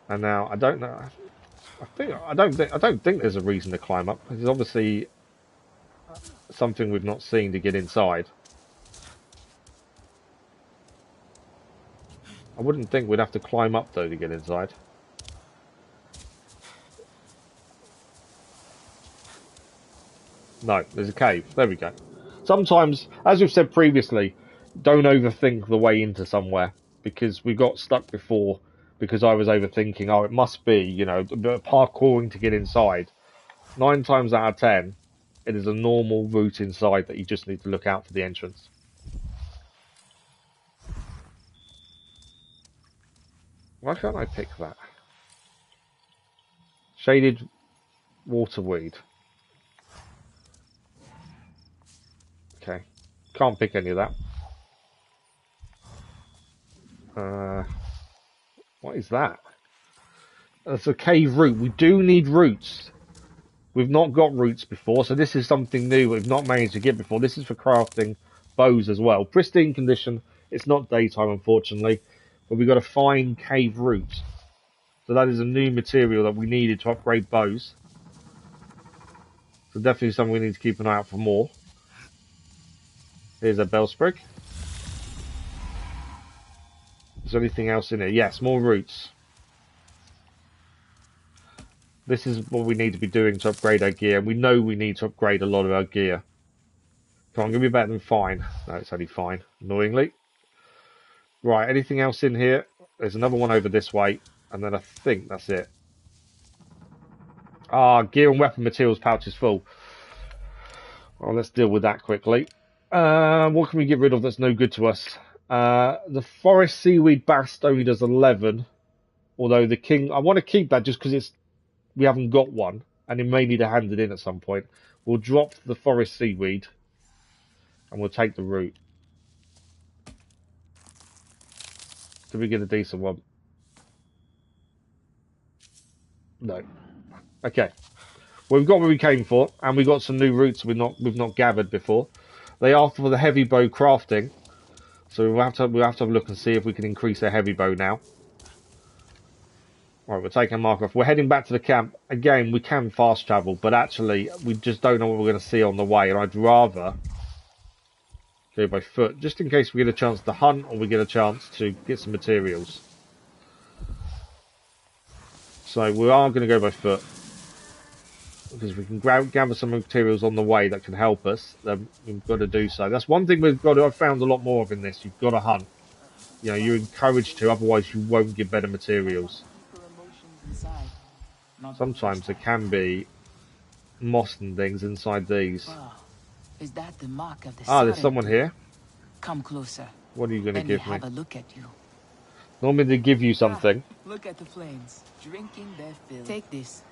And now I don't know. I don't think there's a reason to climb up. There's obviously something we've not seen to get inside. I wouldn't think we'd have to climb up though to get inside. No, there's a cave. There we go. Sometimes, as we've said previously, don't overthink the way into somewhere, because we got stuck before because I was overthinking, oh, it must be, you know, parkouring to get inside. 9 times out of 10, it is a normal route inside that you just need to look out for the entrance. Why can't I pick that? Shaded waterweed. Okay. Can't pick any of that. What is that? That's a cave route. We do need roots. We've not got roots before, so this is something new we've not managed to get before. This is for crafting bows as well. Pristine condition. It's not daytime, unfortunately, but we've got to find cave roots. So that is a new material that we needed to upgrade bows. So definitely something we need to keep an eye out for more. Here's a Bellsprig. Is there anything else in here? Yes, more roots. This is what we need to be doing to upgrade our gear. We know we need to upgrade a lot of our gear. Come on, give me better than fine. No, it's only fine, annoyingly. Right, anything else in here? There's another one over this way, and then I think that's it. Ah, gear and weapon materials pouch is full. Well, let's deal with that quickly. What can we get rid of that's no good to us? The forest seaweed bast only does 11. Although the king, I want to keep that just because we haven't got one, and it may need to hand it in at some point. We'll drop the forest seaweed, and we'll take the root. Did we get a decent one? No. Okay. Well, we've got what we came for, and we've got some new roots we've not gathered before. They are for the heavy bow crafting, so we'll have to have a look and see if we can increase our heavy bow now. All right, we're taking a mark off. We're heading back to the camp again. We can fast travel, but actually we just don't know what we're going to see on the way, and I'd rather go by foot, just in case we get a chance to hunt or we get a chance to get some materials. So we are going to go by foot, because if we can gather some materials on the way that can help us, then we've got to do so. That's one thing I've found a lot more of in this. You've got to hunt. You know, you're encouraged to, otherwise you won't get better materials. Sometimes there can be moss and things inside these. Is that the mark of the there's someone here. Come closer. What are you going to give me? Have a look at you. Normally they give you something. Look at the flames, drinking their fill. Take this.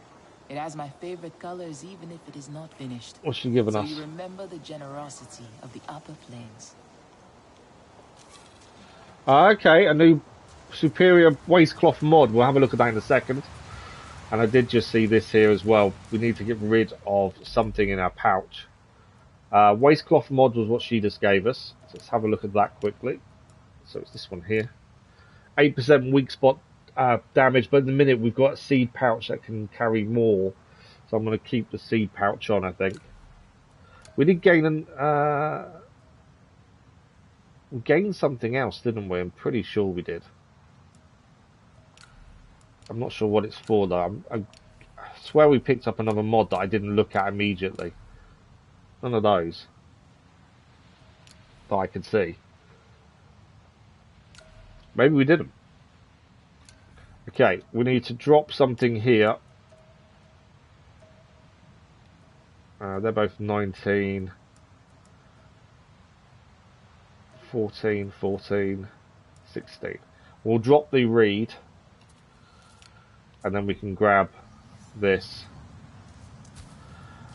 It has my favorite colors, even if it is not finished. What's she giving us? So you remember the generosity of the upper plains. Okay, a new superior waistcloth mod. We'll have a look at that in a second. And I did just see this here as well. We need to get rid of something in our pouch. Waistcloth mod was what she just gave us. So let's have a look at that quickly. So it's this one here. 8% weak spot damage, but in the minute we've got a seed pouch that can carry more. So I'm going to keep the seed pouch on, I think. We did gain we gained something else, didn't we? I'm pretty sure we did. I'm not sure what it's for though. I swear we picked up another mod that I didn't look at immediately. None of those that I could see. Maybe we didn't. Okay, we need to drop something here. They're both 19, 14, 14, 16. We'll drop the reed, and then we can grab this.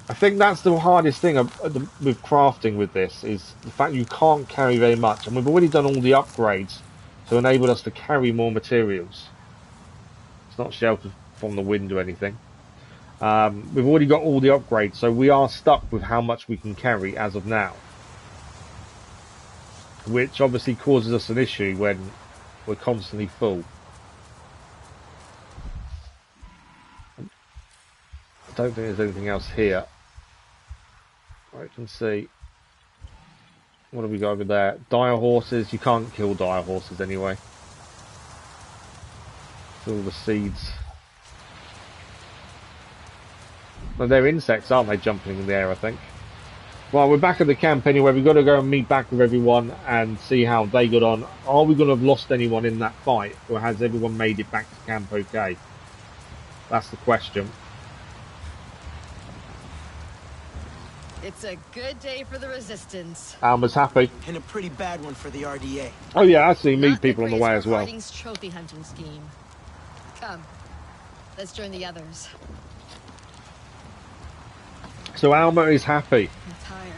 I think that's the hardest thing with crafting with this, is the fact you can't carry very much, and we've already done all the upgrades to enable us to carry more materials. It's not sheltered from the wind or anything. We've already got all the upgrades, so we are stuck with how much we can carry as of now, which obviously causes us an issue when we're constantly full. I don't think there's anything else here. I can see. What have we got over there? Dire horses. You can't kill dire horses anyway. All the seeds. Well, they're insects, aren't they, jumping in the air, I think. Well, we're back at the camp anyway. We've got to go and meet back with everyone and see how they got on. Are we going to have lost anyone in that fight, or has everyone made it back to camp okay? That's the question. It's a good day for the Resistance. Alma's happy. And a pretty bad one for the RDA. Oh yeah, I actually meet people on the way as well. Harding's trophy hunting scheme. Come, let's join the others. So Alma is happy. I'm tired,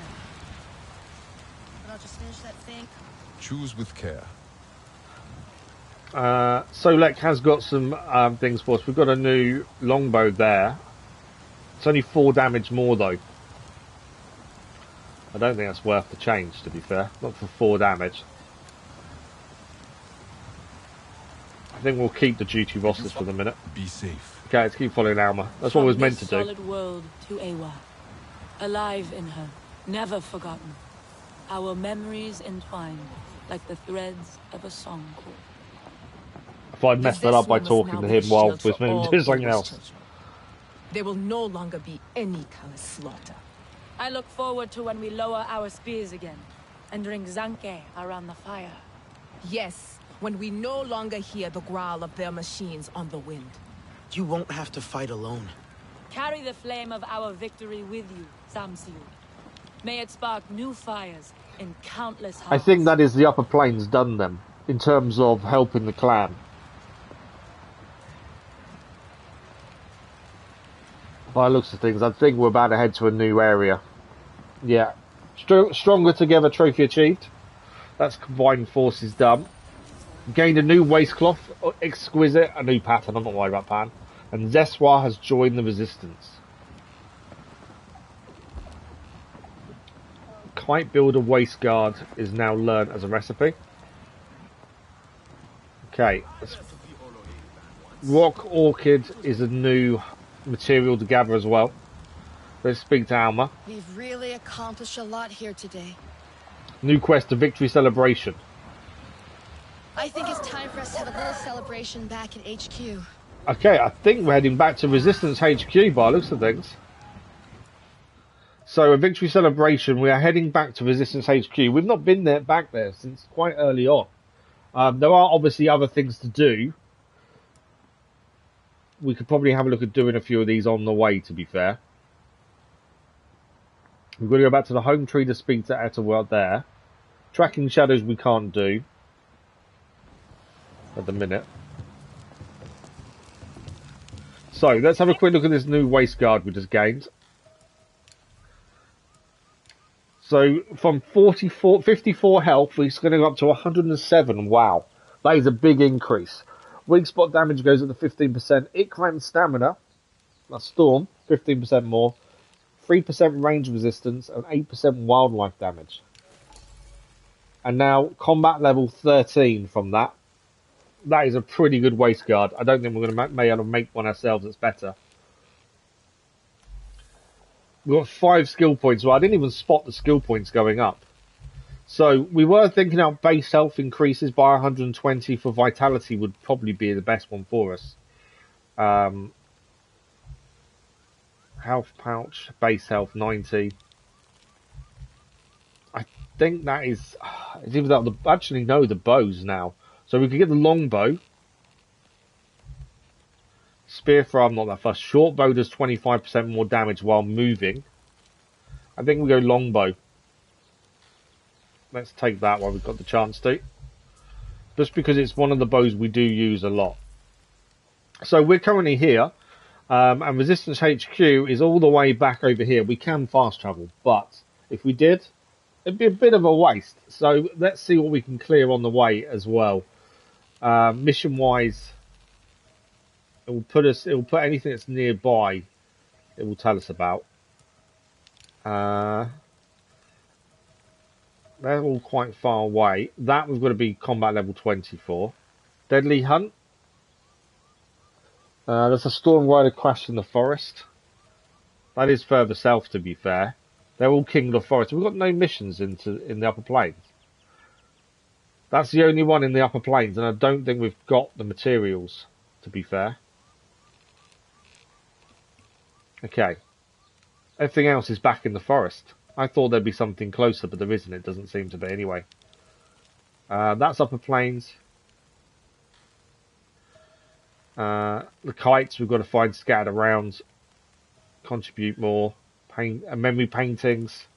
but I'll just finish that thing. Choose with care. Solek has got some things for us. We've got a new longbow there. It's only 4 damage more though. I don't think that's worth the change, to be fair. Not for 4 damage. I think we'll keep the duty rosters for the minute. Be safe. Okay, let's keep following Alma. That's what it was meant to do. Solid world to Awa. Alive in her, never forgotten. Our memories entwined like the threads of a song cord. If I'd messed that up by talking to him while we was meant to do something else. There will no longer be any callous slaughter. I look forward to when we lower our spears again and drink Zanke around the fire. Yes, when we no longer hear the growl of their machines on the wind. You won't have to fight alone. Carry the flame of our victory with you, Samsiu. May it spark new fires in countless hearts. I think that is the upper plains done them, in terms of helping the clan. By the looks of things, I think we're about to head to a new area. Yeah. Stronger together trophy achieved. That's combined forces done. Gained a new waistcloth. Exquisite. A new pattern. I'm not worried about pattern. And Zeswa has joined the resistance. Kite builder waist guard is now learned as a recipe. Okay. Rock orchid is a new material to gather as well. Let's speak to Alma. We've really accomplished a lot here today. New quest, a victory celebration. I think it's time for us to have a little celebration back at HQ. Okay, I think we're heading back to Resistance HQ by the looks of things. So, a victory celebration, we are heading back to Resistance HQ. We've not been back there since quite early on. There are obviously other things to do. We could probably have a look at doing a few of these on the way, to be fair. We've got to go back to the home tree to speak to Etterworld there. Tracking shadows we can't do. At the minute. So, let's have a quick look at this new waist guard we just gained. So, from 54 health, we're going to go up to 107. Wow. That is a big increase. Weak spot damage goes up to 15%. Ikram and stamina, that's Storm, 15% more. 3% range resistance and 8% wildlife damage. And now, combat level 13 from that. That is a pretty good waist guard. I don't think we're going to be able to make one ourselves that's better. We've got 5 skill points. Well, I didn't even spot the skill points going up. So, we were thinking our base health increases by 120 for vitality would probably be the best one for us. Health pouch, base health 90. I think that is... It's either that or actually, no, the bows now. So we could get the longbow. Spear throw, not that fast. Short bow does 25% more damage while moving. I think we go longbow. Let's take that while we've got the chance to. Just because it's one of the bows we do use a lot. So we're currently here. And Resistance HQ is all the way back over here. We can fast travel. But if we did, it'd be a bit of a waste. So let's see what we can clear on the way as well. Mission wise, it will put anything that's nearby, it will tell us about. They're all quite far away. That we've got to be combat level 24. Deadly Hunt. There's a Storm Rider crash in the forest. That is further south, to be fair. They're all King of the Forest. We've got no missions in the upper plains. That's the only one in the upper plains, and I don't think we've got the materials, to be fair. Okay. Everything else is back in the forest. I thought there'd be something closer, but there isn't. It doesn't seem to be anyway. That's upper plains. The kites we've got to find scattered around. Contribute more. Memory paintings.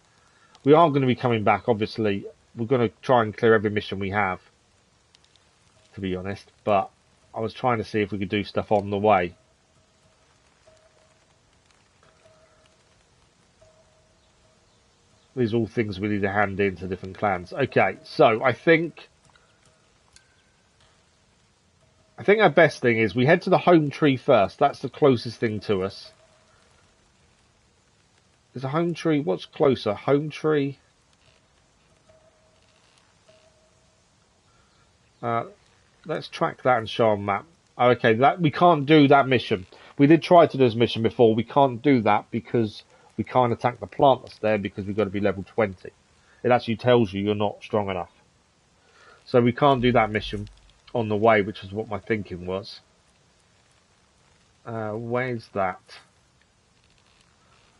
We are going to be coming back, obviously. We're going to try and clear every mission we have, to be honest. But I was trying to see if we could do stuff on the way. These are all things we need to hand in to different clans. Okay, so I think our best thing is we head to the home tree first. That's the closest thing to us. Is a home tree... What's closer? Home tree... let's track that and show on map. Oh, okay, we can't do that mission. We did try to do this mission before. We can't do that because we can't attack the plant that's there because we've got to be level 20. It actually tells you you're not strong enough. So we can't do that mission on the way, which is what my thinking was. Where's that?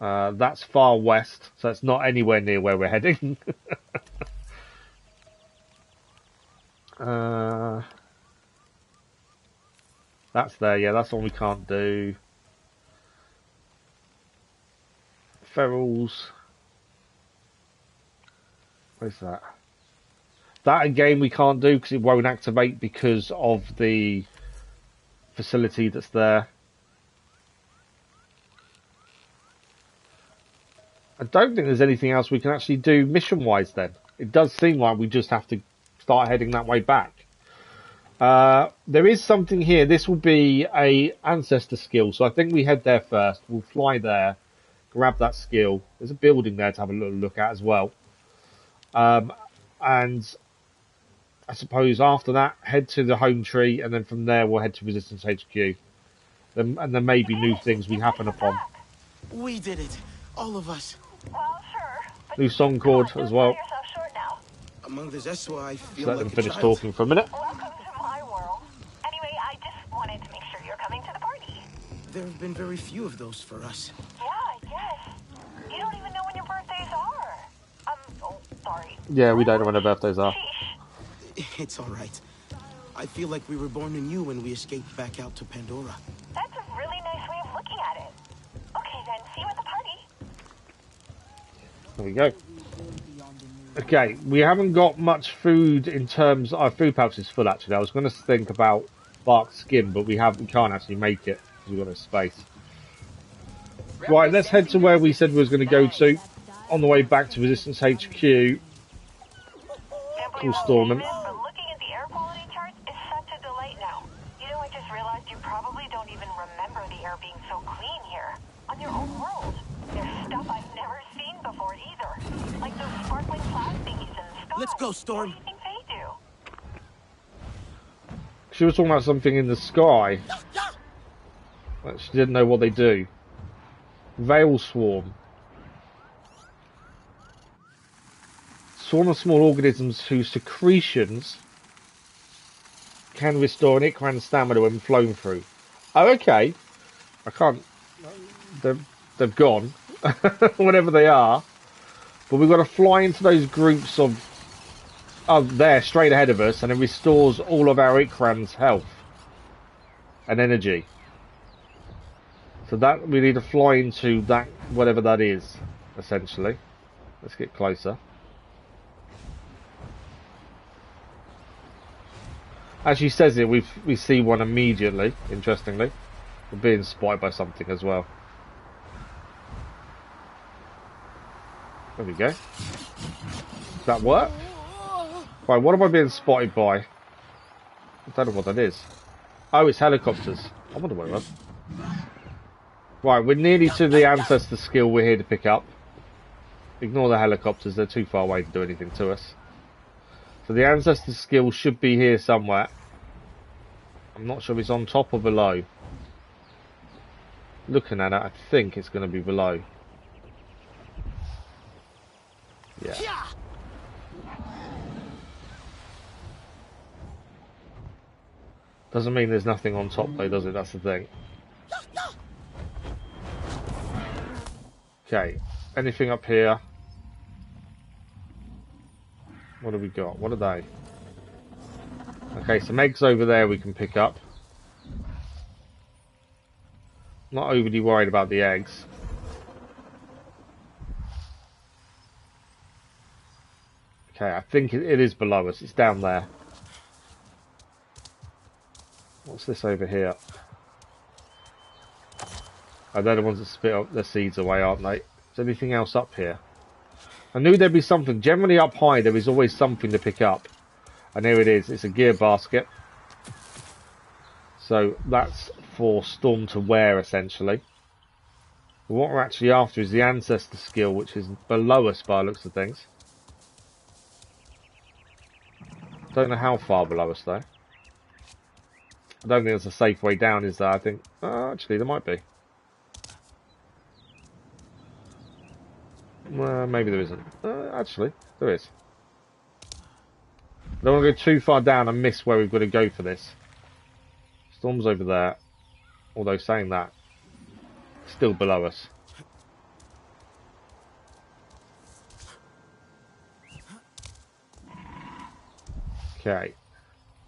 That's far west, so it's not anywhere near where we're heading. That's there, yeah, that's one we can't do. Ferals. Where's that? That again we can't do because it won't activate because of the facility that's there. I don't think there's anything else we can actually do mission-wise then. It does seem like we just have to start heading that way back. There is something here. This will be a ancestor skill, so I think we head there first. We'll fly there, grab that skill. There's a building there to have a little look at as well. And I suppose after that, head to the home tree, and then from there we'll head to Resistance HQ. And there may be new things we happen upon. We did it. All of us. Well, sure. New song chord as well. Among the Zeswa, I feel Let like them a finish child. talking for a minute. Welcome to my world. Anyway, I just wanted to make sure you're coming to the party. There have been very few of those for us. Yeah, I guess. You don't even know when your birthdays are. Oh, sorry. Yeah, we don't know when their birthdays are. It's all right. I feel like we were born anew when we escaped back out to Pandora. That's a really nice way of looking at it. Okay, then, see you at the party. There we go. Okay, we haven't got much food in terms... Our food pouch is full, actually. I was going to think about bark skin, but we can't actually make it because we've got no space. Right, let's head to where we said we was going to go to. On the way back to Resistance HQ. Cool Storming. But looking at the air quality charts is such a delight now. You know, I just realized you probably don't even remember the air being so clean here. On your own world. There's stuff I've never seen before either. Like those sparkling cloud thingies in the sky. Let's go, Storm. What do you think they do? She was talking about something in the sky. But she didn't know what they do. Veil Swarm. Swarm of small organisms whose secretions can restore an Ikran stamina when flown through. Oh, okay. I can't... They've gone. Whatever they are. But we've got to fly into those groups of there, straight ahead of us, and it restores all of our Ikran's health and energy. So that we need to fly into that, whatever that is, essentially. Let's get closer. As she says it, we see one immediately, interestingly. We're being spotted by something as well. There we go. Does that work? Right, what am I being spotted by? I don't know what that is. Oh, it's helicopters. I wonder what it was. Right, we're nearly to the ancestor skill we're here to pick up. Ignore the helicopters, they're too far away to do anything to us. So the ancestor skill should be here somewhere. I'm not sure if it's on top or below. Looking at it, I think it's going to be below. Yeah. Doesn't mean there's nothing on top though, does it? That's the thing. Okay, anything up here? What have we got? What are they? Okay, some eggs over there we can pick up. Not overly worried about the eggs. Okay, I think it is below us. It's down there. What's this over here? Oh, they're the ones that spit up their seeds away, aren't they? Is there anything else up here? I knew there'd be something. Generally up high there is always something to pick up. And here it is. It's a gear basket. So that's for Storm to wear, essentially. But what we're actually after is the ancestor skill, which is below us by the looks of things. Don't know how far below us though. I don't think there's a safe way down, is there? I think... actually, there might be. Well, maybe there isn't. Actually, there is. I don't want to go too far down and miss where we've got to go for this. Storm's over there. Although saying that, still below us. Okay.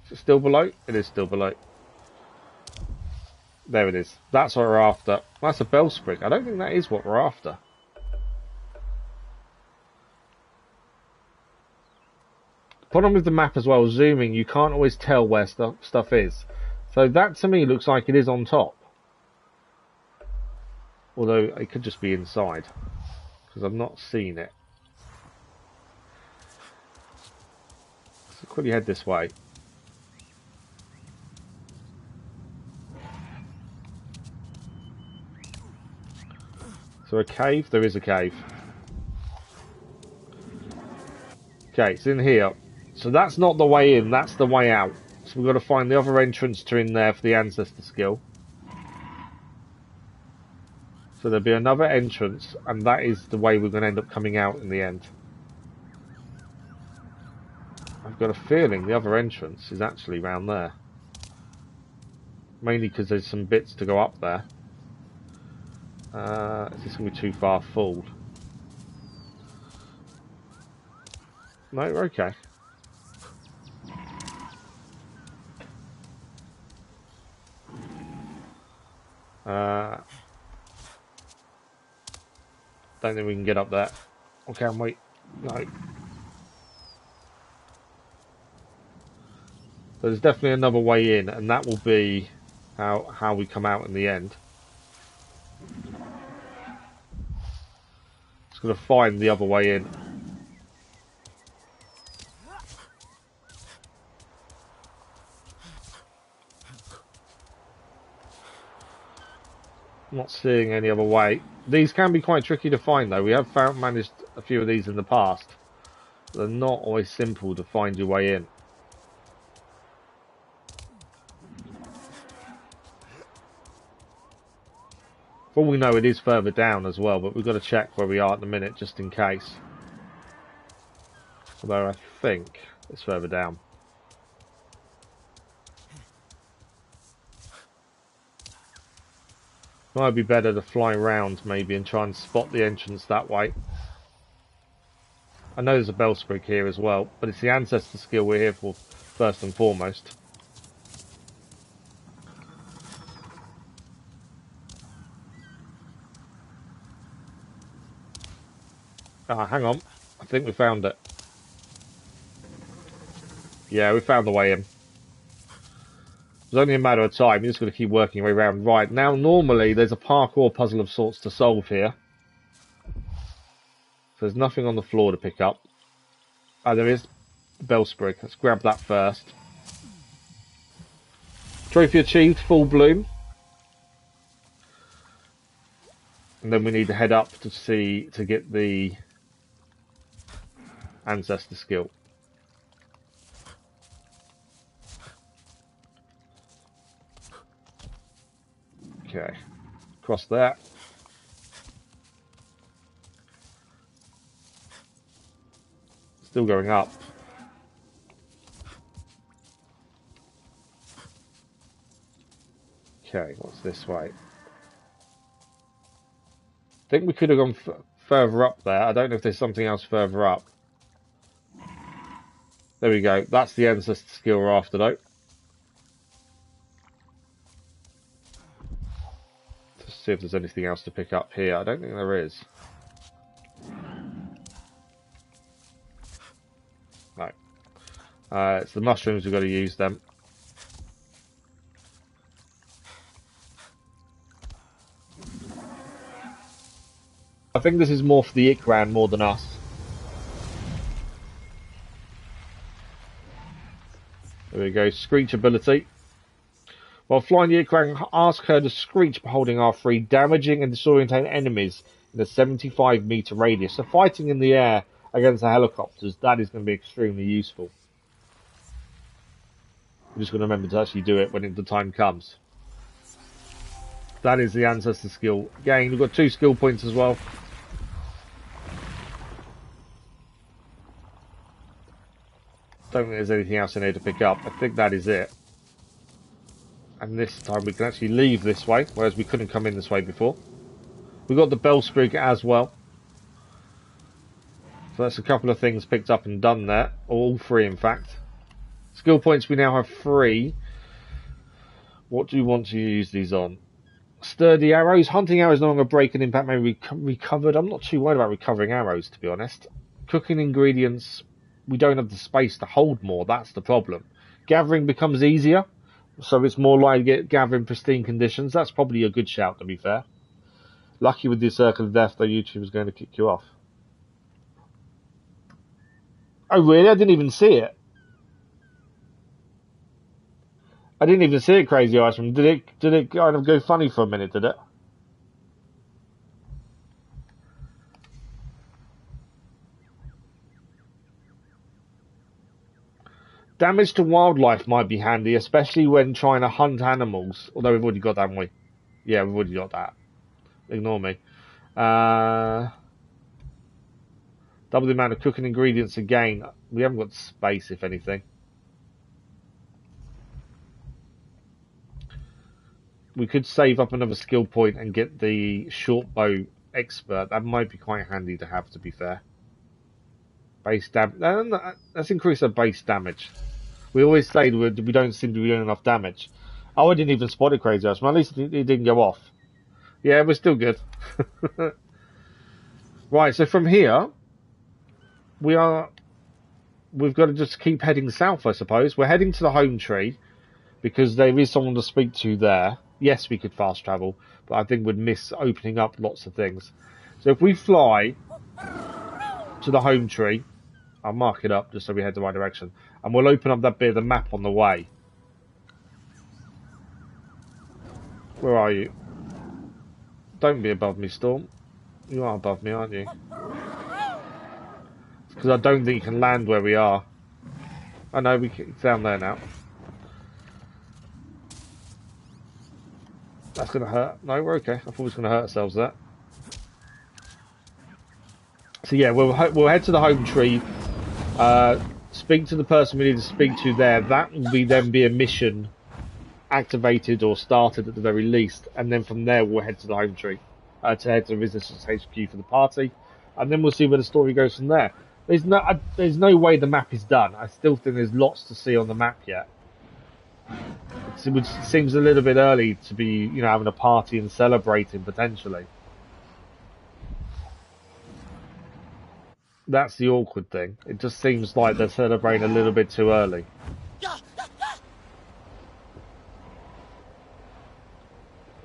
Is it still below? It is still below. There it is. That's what we're after. That's a Bellsprig. I don't think that is what we're after. Problem with the map as well, zooming, you can't always tell where stuff is. So that to me looks like it is on top. Although it could just be inside. because I've not seen it. So quickly head this way. So a cave? There is a cave. Okay, it's in here. So that's not the way in, that's the way out. So we've got to find the other entrance to in there for the ancestor skill. So there'll be another entrance, and that is the way we're going to end up coming out in the end. I've got a feeling the other entrance is actually round there. Mainly because there's some bits to go up there. Is this going to be too far full? No, we're okay. Don't think we can get up there. Or can we? No. There's definitely another way in, and that will be how we come out in the end. Just going to find the other way in. Not seeing any other way. These can be quite tricky to find though. We have managed a few of these in the past. They're not always simple to find your way in. For all we know, it is further down as well, but we've got to check where we are at the minute just in case. Although I think it's further down. Might be better to fly around maybe and try and spot the entrance that way. I know there's a Bellsprig here as well, but it's the ancestor skill we're here for first and foremost. Ah, hang on. I think we found it. Yeah, we found the way in. It's only a matter of time. You're just going to keep working your way around. Right, now normally there's a parkour puzzle of sorts to solve here. So there's nothing on the floor to pick up. Oh, there is Bellsprig. Let's grab that first. Trophy achieved, full bloom. And then we need to head up to get the ancestor skill. Okay, cross that. Still going up. Okay, what's this way? I think we could have gone further up there. I don't know if there's something else further up. There we go. That's the ancestor skill we're after, though. Let's see if there's anything else to pick up here. I don't think there is. No. It's the mushrooms we've got to use them. I think this is more for the Ikran more than us. There we go, Screech ability. While flying the Ikran, ask her to screech by holding R3, damaging and disorientating enemies in a 75-meter radius. So fighting in the air against the helicopters, that is going to be extremely useful. We're just going to remember to actually do it when the time comes. That is the ancestor skill. Again, we've got 2 skill points as well. Don't think there's anything else in here to pick up. I think that is it. And this time we can actually leave this way, whereas we couldn't come in this way before. We've got the Bellsprig as well. So that's a couple of things picked up and done there. All 3, in fact. Skill points, we now have 3. What do you want to use these on? Sturdy arrows. Hunting arrows no longer break and impact may be recovered. I'm not too worried about recovering arrows, to be honest. Cooking ingredients. We don't have the space to hold more. That's the problem. Gathering becomes easier. So it's more likely to get gather in pristine conditions. That's probably a good shout, to be fair. Lucky with the circle of death, though, YouTube is going to kick you off. Oh, really? I didn't even see it. I didn't even see it, Crazy Iceman. Did it kind of go funny for a minute, did it? Damage to wildlife might be handy, especially when trying to hunt animals. Although we've already got that, haven't we? Yeah, we've already got that. Ignore me. Double the amount of cooking ingredients again. We haven't got space, if anything. We could save up another skill point and get the short bow expert. That might be quite handy to have, to be fair. Base damage. Let's increase our base damage. We always say we don't seem to be doing enough damage. Oh, I didn't even spot it, Crazy House. Well, at least it didn't go off. Yeah, we're still good. Right, so from here, we've got to just keep heading south, I suppose. We're heading to the home tree because there is someone to speak to there. Yes, we could fast travel, but I think we'd miss opening up lots of things. So if we fly to the home tree, I'll mark it up just so we head the right direction, and we'll open up that bit of the map on the way. Where are you? Don't be above me, Storm. You are above me, aren't you? Because I don't think you can land where we are. I know, it's down there now. That's going to hurt. No, we're okay. I thought we was going to hurt ourselves there. So yeah, we'll head to the home tree. Speak to the person we need to speak to there. That will then be a mission activated or started at the very least. And then from there, we'll head to the home tree. To head to the Resistance HQ for the party. And then we'll see where the story goes from there. There's no way the map is done. I still think there's lots to see on the map yet. Which seems a little bit early to be, having a party and celebrating potentially. That's the awkward thing. It just seems like they're celebrating a little bit too early.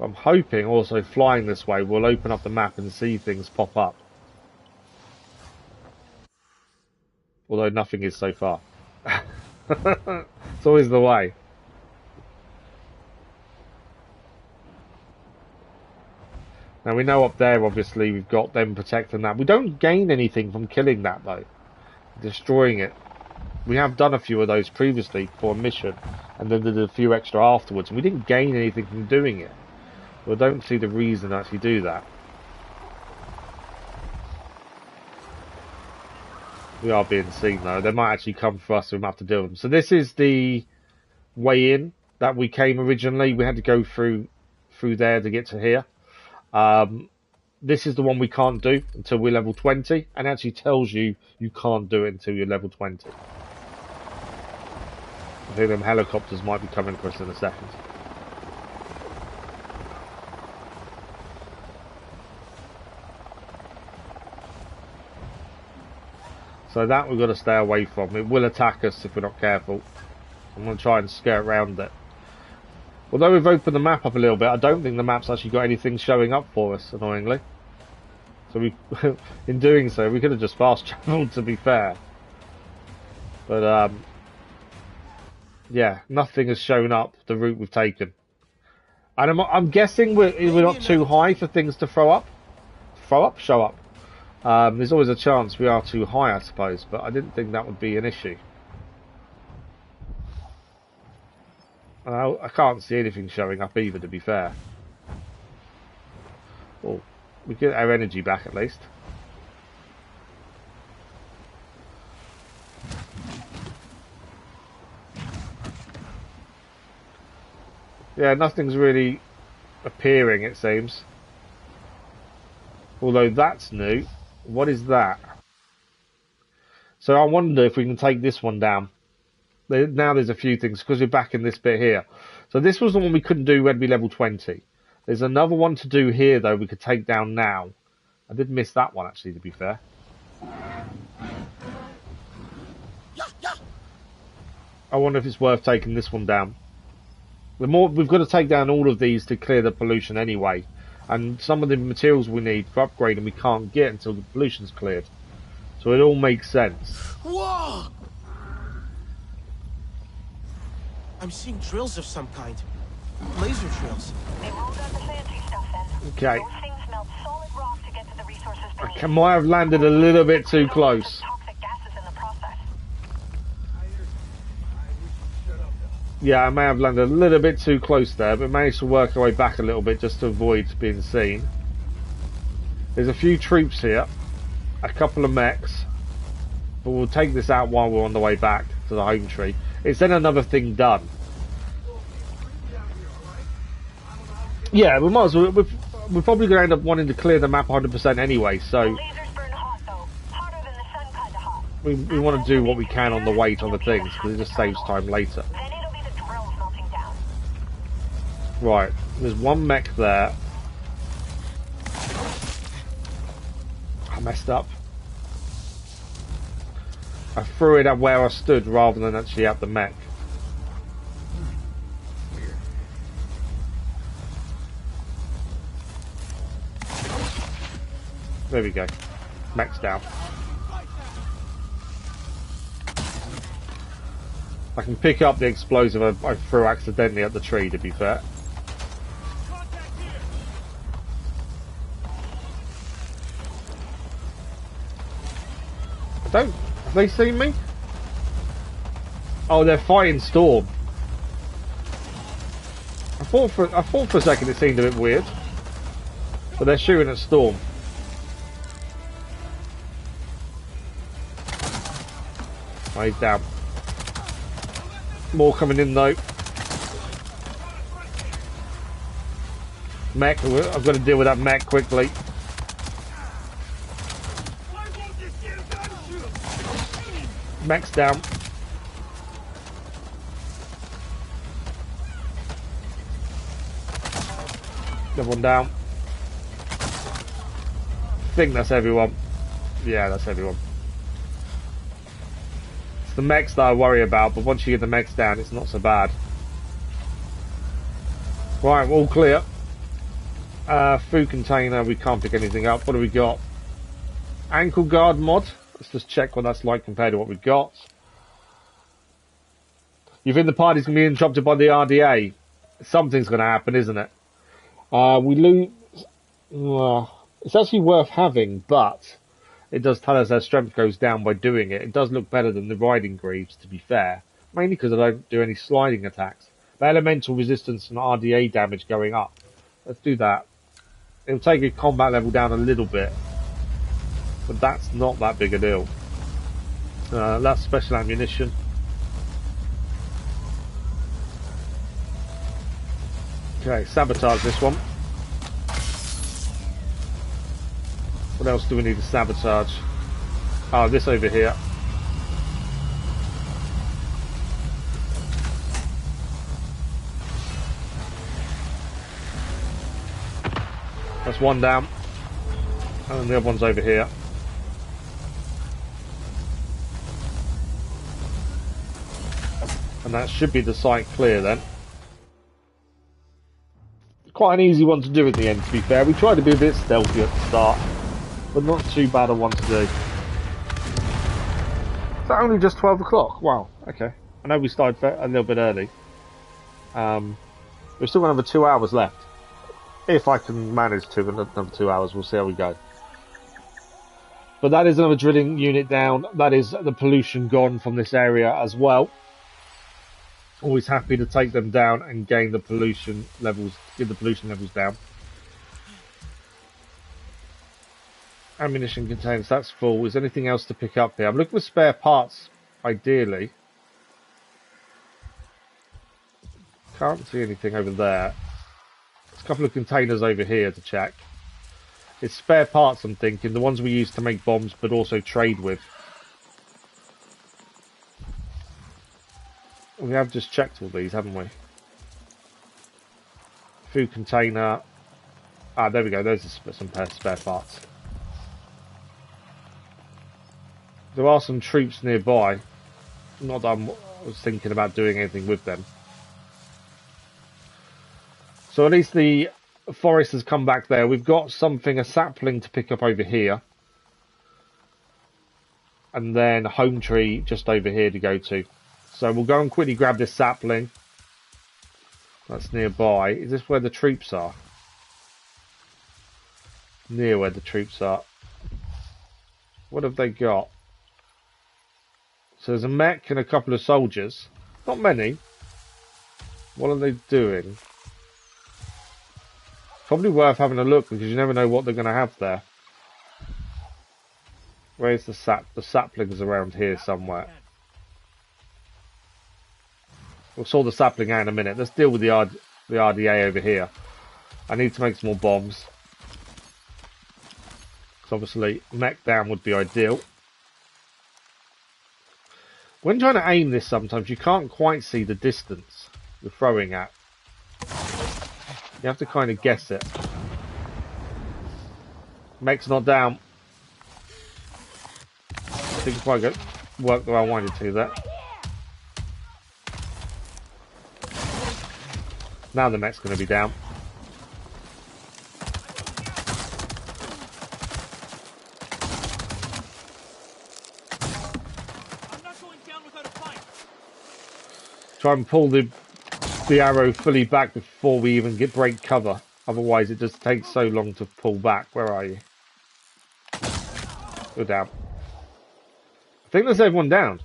I'm hoping also flying this way will open up the map and see things pop up. Although nothing is so far. It's always the way. Now we know up there, obviously, we've got them protecting that. We don't gain anything from killing that, though. Destroying it. We have done a few of those previously for a mission, and then did a few extra afterwards. And we didn't gain anything from doing it. So I don't see the reason to actually do that. We are being seen, though. They might actually come for us, and we might have to deal with them. So this is the way in that we came originally. We had to go through there to get to here. This is the one we can't do until we're level 20, and actually tells you can't do it until you're level 20. I think them helicopters might be coming for us in a second. So that we've got to stay away from. It will attack us if we're not careful. I'm going to try and skirt around it. Although we've opened the map up a little bit, I don't think the map's actually got anything showing up for us, annoyingly. So in doing so, we could have just fast travelled, to be fair. But, yeah, nothing has shown up the route we've taken. And I'm guessing we're not too high for things to throw up. Show up. There's always a chance we are too high, I suppose, but I didn't think that would be an issue. I can't see anything showing up either, to be fair. Well, we get our energy back at least. Yeah, nothing's really appearing, it seems. Although that's new. What is that? So I wonder if we can take this one down. Now there's a few things, because we're back in this bit here. So this was the one we couldn't do when we level 20. There's another one to do here, though, we could take down now. I did miss that one, actually, to be fair. I wonder if it's worth taking this one down. We've got to take down all of these to clear the pollution anyway. And some of the materials we need for upgrading we can't get until the pollution's cleared. So it all makes sense. Whoa! I'm seeing drills of some kind. Laser drills. They rolled out the fancy stuff then. Okay. Those things melt solid rock to get to the resources beneath. I might have landed a little bit too close. Toxic gases in the process. Yeah, I may have landed a little bit too close there, but managed to work our way back a little bit just to avoid being seen. There's a few troops here, a couple of mechs, but we'll take this out while we're on the way back to the home tree. It's then another thing done. Yeah, we might as well. We're probably going to end up wanting to clear the map 100% anyway, so we want to do what we can on the way to other things because it just saves time later. Right, there's one mech there. I messed up. I threw it at where I stood rather than actually at the mech. There we go. Mech's down. I can pick up the explosive I threw accidentally at the tree, to be fair. Have they seen me? Oh, they're fighting Storm. I thought for a second it seemed a bit weird, but they're shooting at Storm. Oh, he's down. More coming in though. Mech, I've got to deal with that mech quickly. Mech's down. Another one down. I think that's everyone. Yeah, that's everyone. It's the mechs that I worry about, but once you get the mechs down, it's not so bad. Right, we're all clear. Food container, we can't pick anything up. What do we got? Ankle guard mod. Let's just check what that's like compared to what we've got. You think the party's going to be interrupted by the RDA? Something's going to happen, isn't it? We lose... it's actually worth having, but it does tell us our strength goes down by doing it. It does look better than the riding greaves, to be fair. Mainly because I don't do any sliding attacks. The elemental resistance and RDA damage going up. Let's do that. It'll take your combat level down a little bit. But that's not that big a deal. That's special ammunition. Okay, sabotage this one. What else do we need to sabotage? Oh, this over here. That's one down. And the other one's over here. And that should be the site clear then. Quite an easy one to do at the end, to be fair. We tried to be a bit stealthy at the start, but not too bad a one to do. Is that only just 12 o'clock? Wow, okay. I know we started a little bit early. We've still got another 2 hours left. If I can manage to, another 2 hours, we'll see how we go. But that is another drilling unit down. That is the pollution gone from this area as well. Always happy to take them down and gain the pollution levels, get the pollution levels down. Ammunition containers, that's full. Is there anything else to pick up here? I'm looking for spare parts, ideally. Can't see anything over there. There's a couple of containers over here to check. It's spare parts, I'm thinking, the ones we use to make bombs, but also trade with. We have just checked all these, haven't we? Food container. Ah, there we go. There's some spare parts. There are some troops nearby. Not that I was thinking about doing anything with them. So at least the forest has come back there. We've got a sapling to pick up over here. And then a home tree just over here to go to. So we'll go and quickly grab this sapling. That's nearby. Is this where the troops are? Near where the troops are. What have they got? So there's a mech and a couple of soldiers. Not many. What are they doing? Probably worth having a look because you never know what they're going to have there. Where's the sap? The sapling's around here somewhere. We'll sort the sapling out in a minute. Let's deal with the RDA over here. I need to make some more bombs. So obviously, mech down would be ideal. When trying to aim this, sometimes you can't quite see the distance you're throwing at. You have to kind of guess it. Mech's not down. Didn't quite work the way I wanted to there. Now the mech's going to be down. I'm not going down without a fight. Try and pull the arrow fully back before we even break cover. Otherwise it just takes so long to pull back. Where are you? You're down. I think that's everyone down.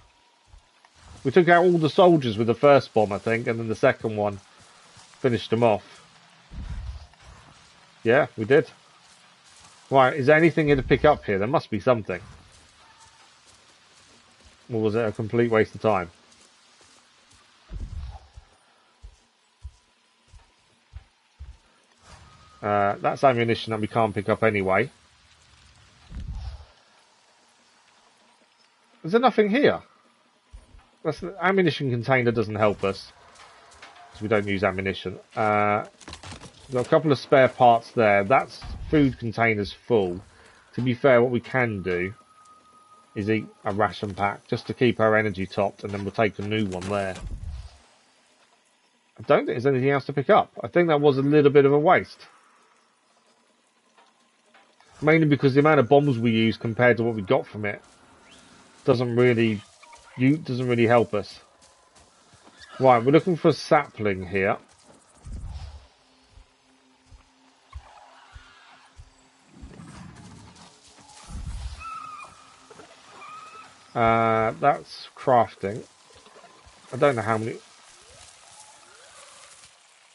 We took out all the soldiers with the first bomb, I think, and then the second one finished them off. Yeah, we did. Right, is there anything here to pick up here? There must be something. Or was it a complete waste of time? That's ammunition that we can't pick up anyway. Is there nothing here? That's the ammunition container doesn't help us because we don't use ammunition. We've got a couple of spare parts there. That's food containers full. To be fair, what we can do is eat a ration pack just to keep our energy topped, and then we'll take a new one there. I don't think there's anything else to pick up. I think that was a little bit of a waste. Mainly because the amount of bombs we use compared to what we got from it doesn't really help us. Right, we're looking for a sapling here. That's crafting. I don't know how many.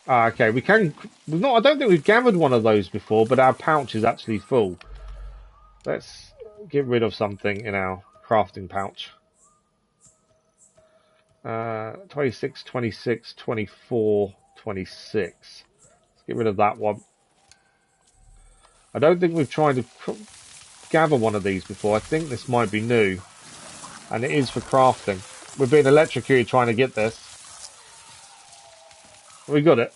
Okay, we can. I don't think we've gathered one of those before, but our pouch is actually full. Let's get rid of something in our crafting pouch. 26, 26, 24, 26. Let's get rid of that one. I don't think we've tried to gather one of these before. I think this might be new. And it is for crafting. We've been electrocuted trying to get this. We got it.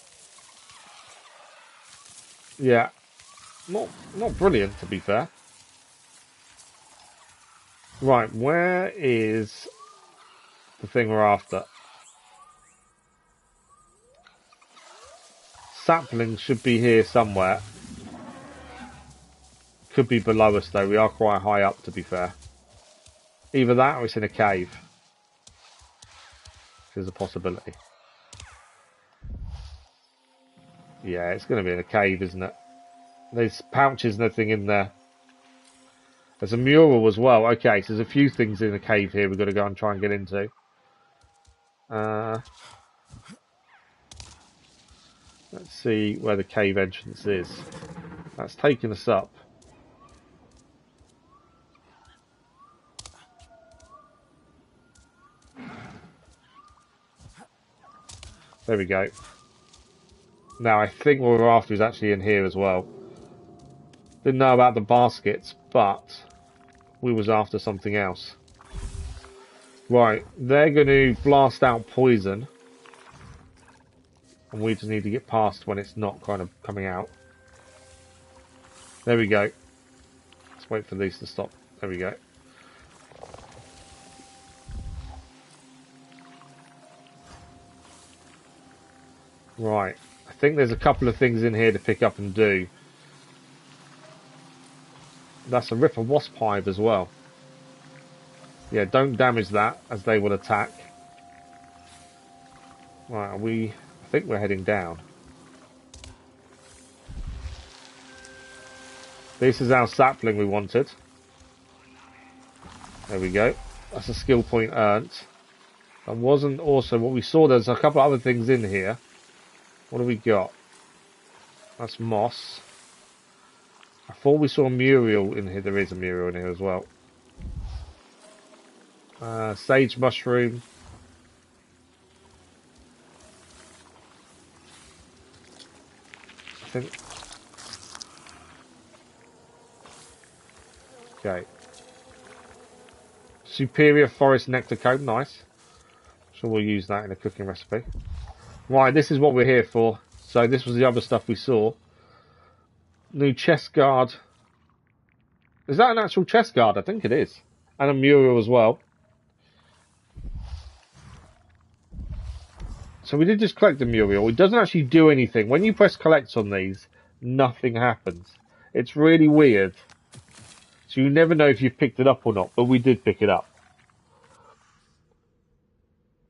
Yeah. Not brilliant, to be fair. Right, where is the thing we're after? Saplings should be here somewhere. Could be below us though, we are quite high up to be fair. Either that or it's in a cave. There's a possibility. Yeah, it's going to be in a cave, isn't it? There's pouches and everything in there. There's a mural as well. Okay, so there's a few things in the cave here we've got to go and try and get into. Let's see where the cave entrance is. That's taking us up. There we go. Now I think what we're after is actually in here as well. Didn't know about the baskets, but we was after something else. Right, they're going to blast out poison. And we just need to get past when it's not kind of coming out. There we go. Let's wait for these to stop. There we go. Right. I think there's a couple of things in here to pick up and do. That's a Ripper Wasp hive as well. Yeah, don't damage that as they will attack. Right, I think we're heading down. This is our sapling we wanted. There we go. That's a skill point earned. That wasn't also what we saw. There's a couple of other things in here. What do we got? That's moss. I thought we saw a Muriel in here. There is a Muriel in here as well. Sage mushroom. I think. Okay. Superior forest nectar comb. Nice. So we'll use that in a cooking recipe. Right, this is what we're here for. So this was the other stuff we saw. New chest guard. Is that an actual chest guard? I think it is. And a Muriel as well. So we did just collect the Muriel. It doesn't actually do anything. When you press collect on these, nothing happens. It's really weird. So you never know if you've picked it up or not, but we did pick it up.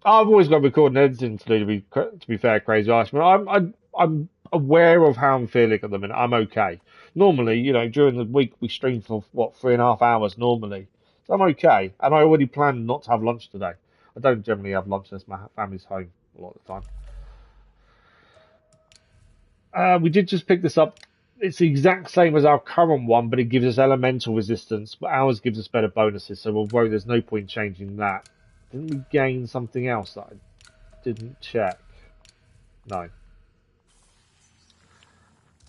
I've always got recording editing to do, to be fair, Crazy Irishman. I'm aware of how I'm feeling at the minute. I'm okay. Normally, you know, during the week we stream for, what, 3.5 hours normally. So I'm okay. And I already planned not to have lunch today. I don't generally have lunch unless my family's home a lot of the time. We did just pick this up. It's the exact same as our current one, but it gives us elemental resistance. But ours gives us better bonuses, so although there's no point changing that. Didn't we gain something else that I didn't check? No.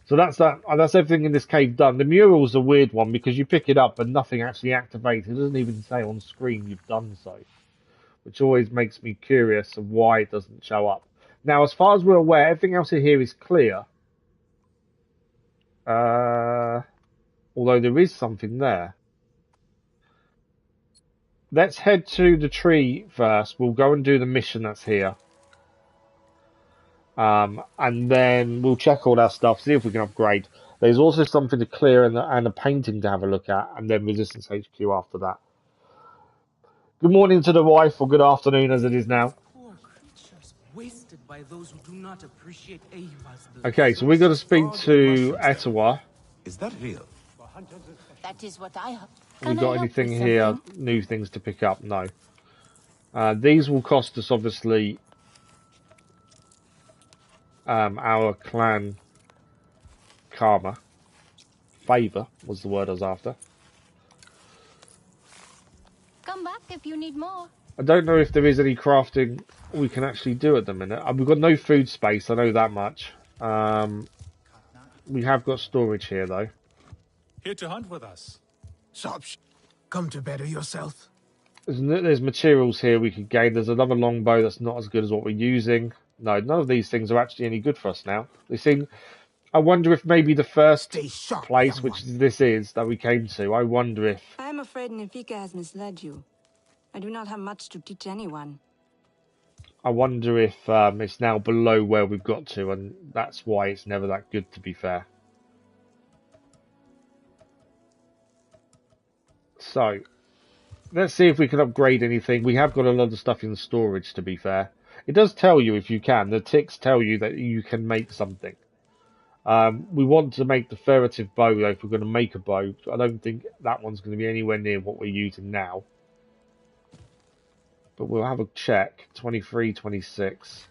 So that's that. That's everything in this cave done. The Muriel's a weird one because you pick it up and nothing actually activates. It doesn't even say on screen you've done so, which always makes me curious of why it doesn't show up. Now, as far as we're aware, everything else in here is clear. Although there is something there. Let's head to the tree first. We'll go and do the mission that's here. And then we'll check all our stuff, see if we can upgrade. There's also something to clear and a painting to have a look at, and then Resistance HQ after that. Good morning to the wife, or good afternoon as it is now. Poor creatures wasted by those who do not appreciate Ewa's. Okay, so we're going to speak to Etowah. Is that real? That is what I hope. We got anything here, new things to pick up? No. These will cost us, obviously, our clan karma. Favour was the word I was after. Come back if you need more. I don't know if there is any crafting we can actually do at the minute. We've got no food space, I know that much. We have got storage here, though. Here to hunt with us. Sobs, come to better yourself. There's materials here we could gain. There's another longbow that's not as good as what we're using. No, none of these things are actually any good for us now. They seem... I wonder if maybe the first place, which this is, that we came to, I wonder if... I am afraid Nefika has misled you. I do not have much to teach anyone. I wonder if it's now below where we've got to, and that's why it's never that good, to be fair. So, let's see if we can upgrade anything. We have got a lot of stuff in storage, to be fair. It does tell you if you can. The ticks tell you that you can make something. We want to make the ferrative bow, though, if we're going to make a bow. I don't think that one's going to be anywhere near what we're using now. But we'll have a check. 23, 26.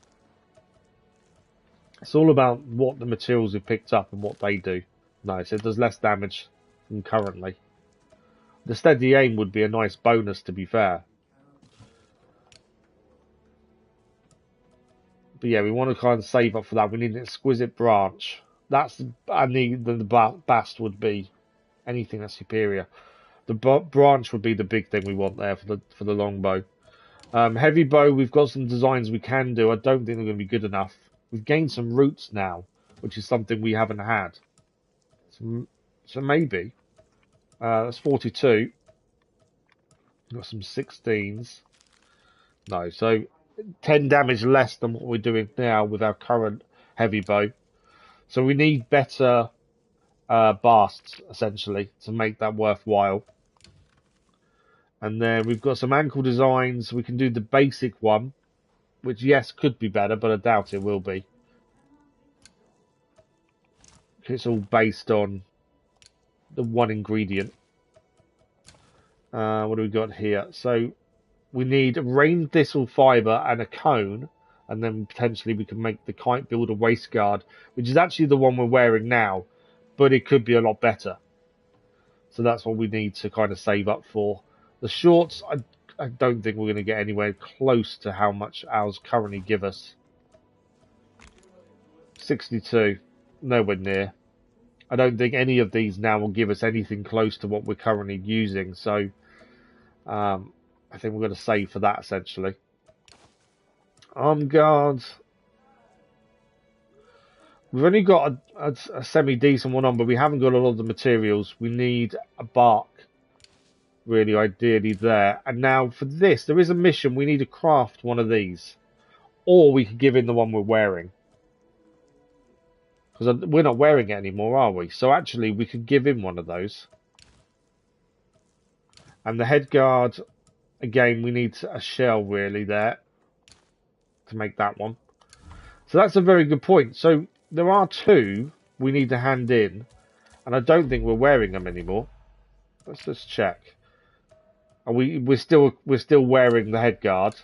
It's all about what the materials we've picked up and what they do. No, so it does less damage than currently. The steady aim would be a nice bonus, to be fair. But yeah, we want to kind of save up for that. We need an exquisite branch. That's and the bast would be anything that's superior. The branch would be the big thing we want there for the longbow. Heavy bow, we've got some designs we can do. I don't think they're going to be good enough. We've gained some roots now, which is something we haven't had. So maybe. That's 42. We've got some 16s. No, so 10 damage less than what we're doing now with our current heavy bow. So we need better basts, essentially, to make that worthwhile. And then we've got some ankle designs. We can do the basic one, which, yes, could be better, but I doubt it will be. It's all based on the one ingredient. What do we got here? So we need rain thistle fibre and a cone, and then potentially we can make the kite builder waist guard, which is actually the one we're wearing now, but it could be a lot better. So that's what we need to kind of save up for. The shorts, I don't think we're going to get anywhere close to how much ours currently give us. 62, nowhere near. I don't think any of these now will give us anything close to what we're currently using. So I think we're going to save for that, essentially. Arm guards. We've only got a semi-decent one on, but we haven't got a lot of the materials. We need a bark, really, ideally there. And now for this, there is a mission. We need to craft one of these. Or we could give in the one we're wearing. Because we're not wearing it anymore, are we? So actually, we could give in one of those. And the head guard, again, we need a shell, really, there. To make that one. So that's a very good point. So there are two we need to hand in, and I don't think we're wearing them anymore. Let's just check. Are we're still wearing the head guard.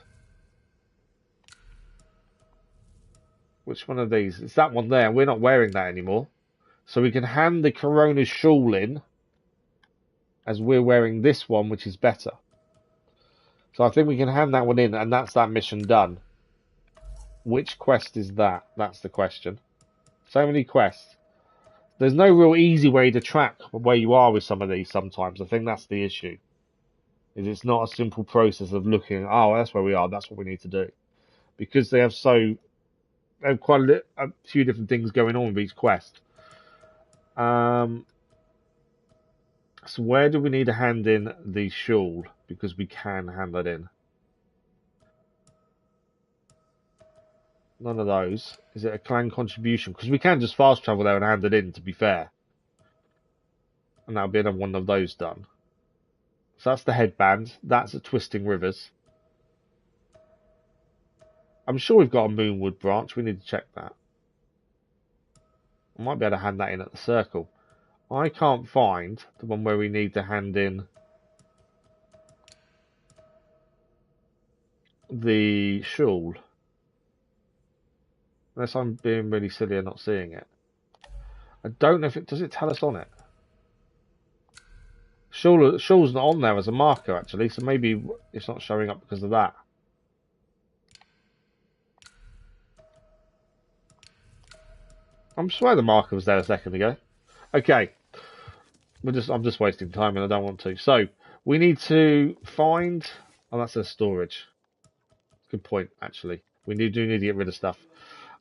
Which one of these? It's that one there. We're not wearing that anymore. So we can hand the Corona shawl in, as we're wearing this one, which is better. So I think we can hand that one in, and that's that mission done. Which quest is that? That's the question. So many quests. There's no real easy way to track where you are with some of these sometimes. I think that's the issue. It's not a simple process of looking, oh, that's where we are, that's what we need to do. Because they have quite a few different things going on with each quest. So where do we need to hand in the shawl? Because we can hand that in. None of those. Is it a clan contribution? Because we can just fast travel there and hand it in, to be fair. And that'll be another one of those done. So that's the headband. That's at Twisting Rivers. I'm sure we've got a Moonwood branch. We need to check that. I might be able to hand that in at the circle. I can't find the one where we need to hand in the shawl. Unless I'm being really silly and not seeing it. I don't know if it... Does it tell us on it? Shawl's not on there as a marker, actually. So maybe it's not showing up because of that. I'm sure the marker was there a second ago. Okay. I'm just wasting time and I don't want to. So, we need to find... Oh, that's a storage. Good point, actually. We do need to get rid of stuff.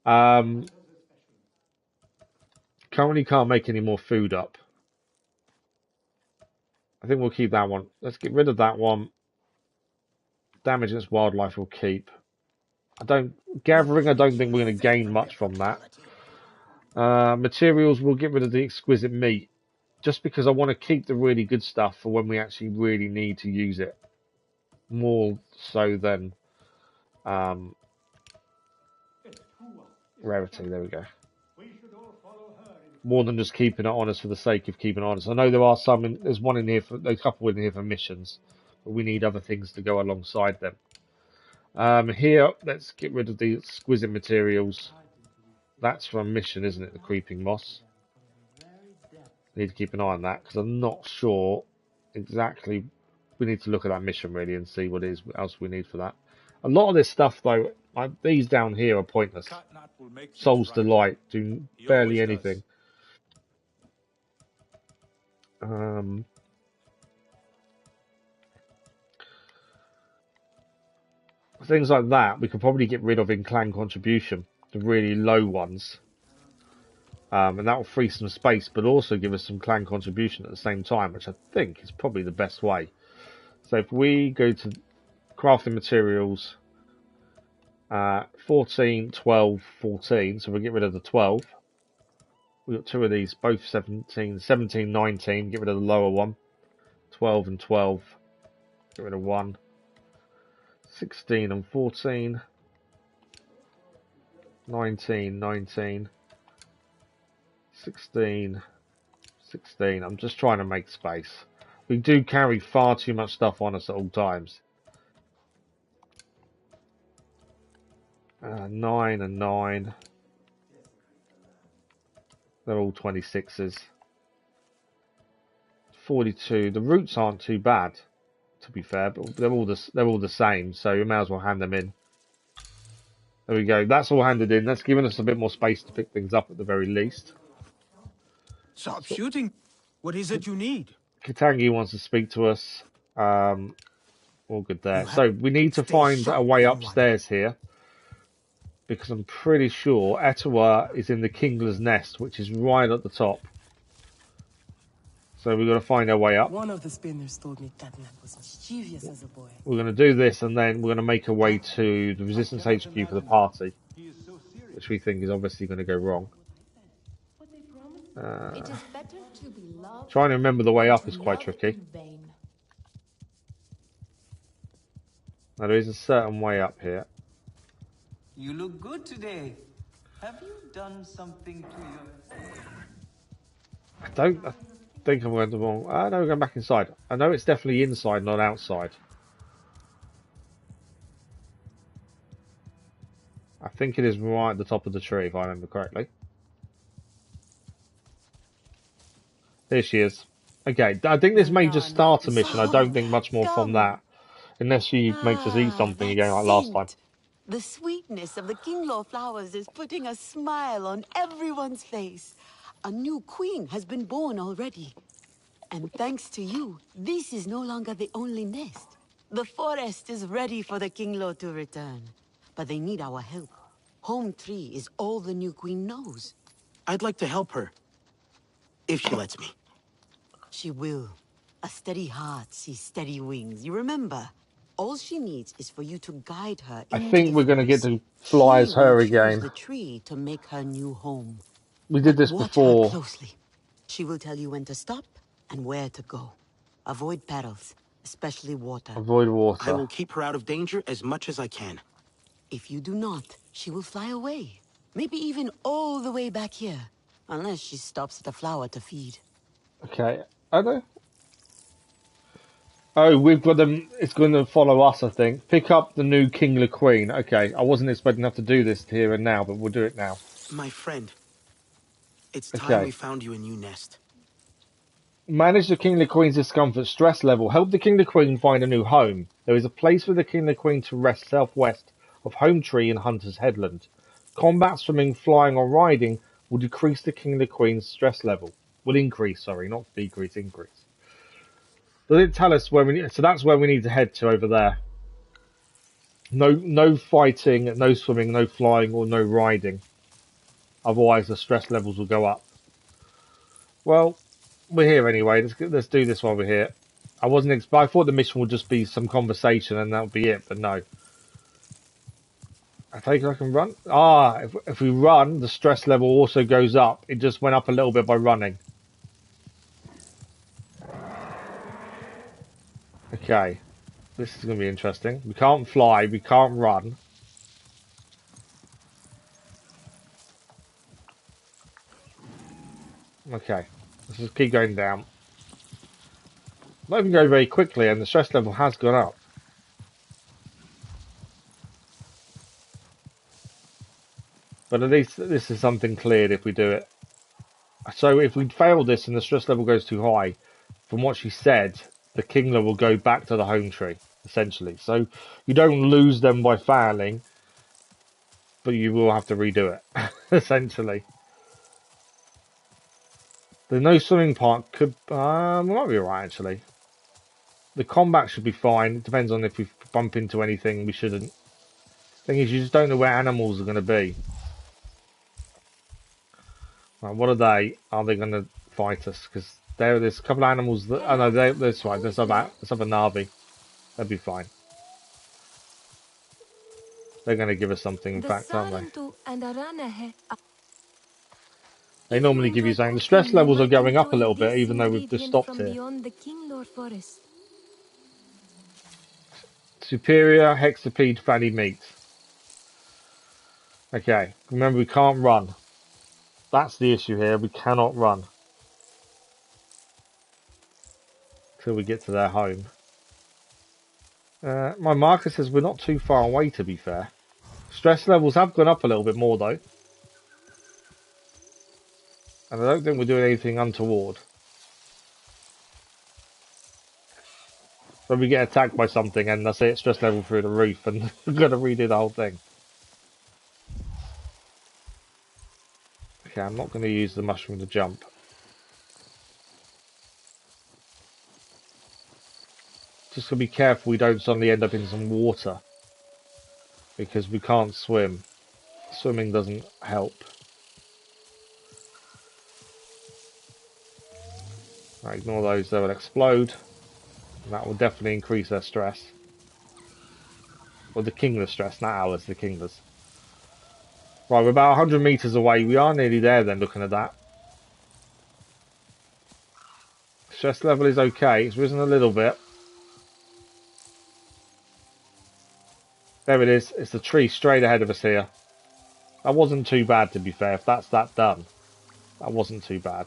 Currently can't make any more food up. I think we'll keep that one. Let's get rid of that one. Damage against wildlife we'll keep. Gathering, I don't think we're going to gain much from that. Materials, we'll get rid of the exquisite meat. Just because I want to keep the really good stuff for when we actually really need to use it. More so than rarity, there we go. More than just keeping it honest for the sake of keeping it honest. I know there are some, there's one in here, a couple in here for missions, but we need other things to go alongside them. Here, let's get rid of the exquisite materials. That's for a mission, isn't it? The creeping moss. I need to keep an eye on that because I'm not sure exactly. We need to look at that mission really and see what else we need for that. A lot of this stuff though, these down here are pointless. Soul's Delight do barely anything. Things like that we could probably get rid of in clan contribution, the really low ones, and that will free some space but also give us some clan contribution at the same time, which I think is probably the best way. So if we go to crafting materials, 14, 12, 14. So we'll get rid of the 12. We've got two of these, both 17, 17, 19. Get rid of the lower one. 12 and 12. Get rid of 1. 16 and 14. 19, 19. 16, 16. I'm just trying to make space. We do carry far too much stuff on us at all times. 9 and 9. They're all 26s. 42. The routes aren't too bad, to be fair, but they're all the same, so you may as well hand them in. There we go. That's all handed in. That's given us a bit more space to pick things up at the very least. Stop shooting. What is it you need? Katangi wants to speak to us. All good there. So we need to find a way upstairs here, because I'm pretty sure Etowah is in the Kingler's Nest, which is right at the top. So we've got to find our way up. One of the spinners told me Catnap was mischievous as a boy. We're going to do this, and then we're going to make our way to the Resistance HQ for the party, which we think is obviously going to go wrong. Trying to remember the way up is quite tricky. Now there is a certain way up here. You look good today. Have you done something to your... I think I'm going the wrong... no, we're going back inside. I know it's definitely inside, not outside. I think it is right at the top of the tree, if I remember correctly. There she is. Okay, I think this may just start a mission. I don't think much more from that. Unless she makes us eat something again like last time. The sweetness of the Kinglaw flowers is putting a smile on everyone's face. A new queen has been born already. And thanks to you, this is no longer the only nest. The forest is ready for the Kinglaw to return. But they need our help. Home tree is all the new queen knows. I'd like to help her. If she lets me. She will. A steady heart sees steady wings. You remember? All she needs is for you to guide her. I think we're going to get to fly as her again. The tree to make her new home. We did this before. Watch her closely. She will tell you when to stop and where to go. Avoid perils, especially water. Avoid water. I will keep her out of danger as much as I can. If you do not, she will fly away. Maybe even all the way back here. Unless she stops at a flower to feed. Okay. I don't... Oh, we've got them. It's going to follow us, I think. Pick up the new Kingler Queen. Okay, I wasn't expecting to have to do this here and now, but we'll do it now. My friend, it's time we found you a new nest. Manage the Kingler Queen's discomfort stress level. Help the Kingler Queen find a new home. There is a place for the Kingler Queen to rest southwest of Home Tree and Hunter's Headland. Combat, swimming, flying, or riding will decrease the Kingler Queen's stress level. Will increase, sorry, not decrease, increase. Does it tell us where we need? So that's where we need to head to over there. No fighting, no swimming, no flying, or no riding. Otherwise, the stress levels will go up. Well, we're here anyway. Let's do this while we're here. I thought the mission would just be some conversation and that would be it, but no. I take it I can run. If we run, the stress level also goes up. It just went up a little bit by running. Okay, this is going to be interesting. We can't fly, we can't run. Okay, let's just keep going down. Not even go very quickly, and the stress level has gone up. But at least this is something cleared if we do it. So if we fail this and the stress level goes too high, from what she said, the Kingler will go back to the home tree, essentially. So you don't lose them by failing, but you will have to redo it, essentially. The no swimming part could... might be alright, actually. The combat should be fine. It depends on if we bump into anything we shouldn't. Thing is, you just don't know where animals are going to be. Right, what are they? Are they going to fight us? Because there's a couple of animals that... Oh no, that's right. Let's have a Navi. That'd be fine. They're going to give us something, in fact, aren't they? They normally give you something. The stress levels are going up a little bit, even though we've just stopped here. Superior hexapede fatty meat. Okay, remember we can't run. That's the issue here. We cannot run till we get to their home. My marker says we're not too far away, to be fair. Stress levels have gone up a little bit more, though. And I don't think we're doing anything untoward. So we get attacked by something and I say it's stress level through the roof and we've got to redo the whole thing. Okay, I'm not going to use the mushroom to jump. Just going to be careful we don't suddenly end up in some water. Because we can't swim. Swimming doesn't help. Right, ignore those, they will explode. And that will definitely increase their stress. Well, the Kingler's stress, not ours, the Kingler's. Right, we're about 100 meters away. We are nearly there then, looking at that. Stress level is okay. It's risen a little bit. There it is. It's the tree straight ahead of us here. That wasn't too bad, to be fair. If that's that done, that wasn't too bad.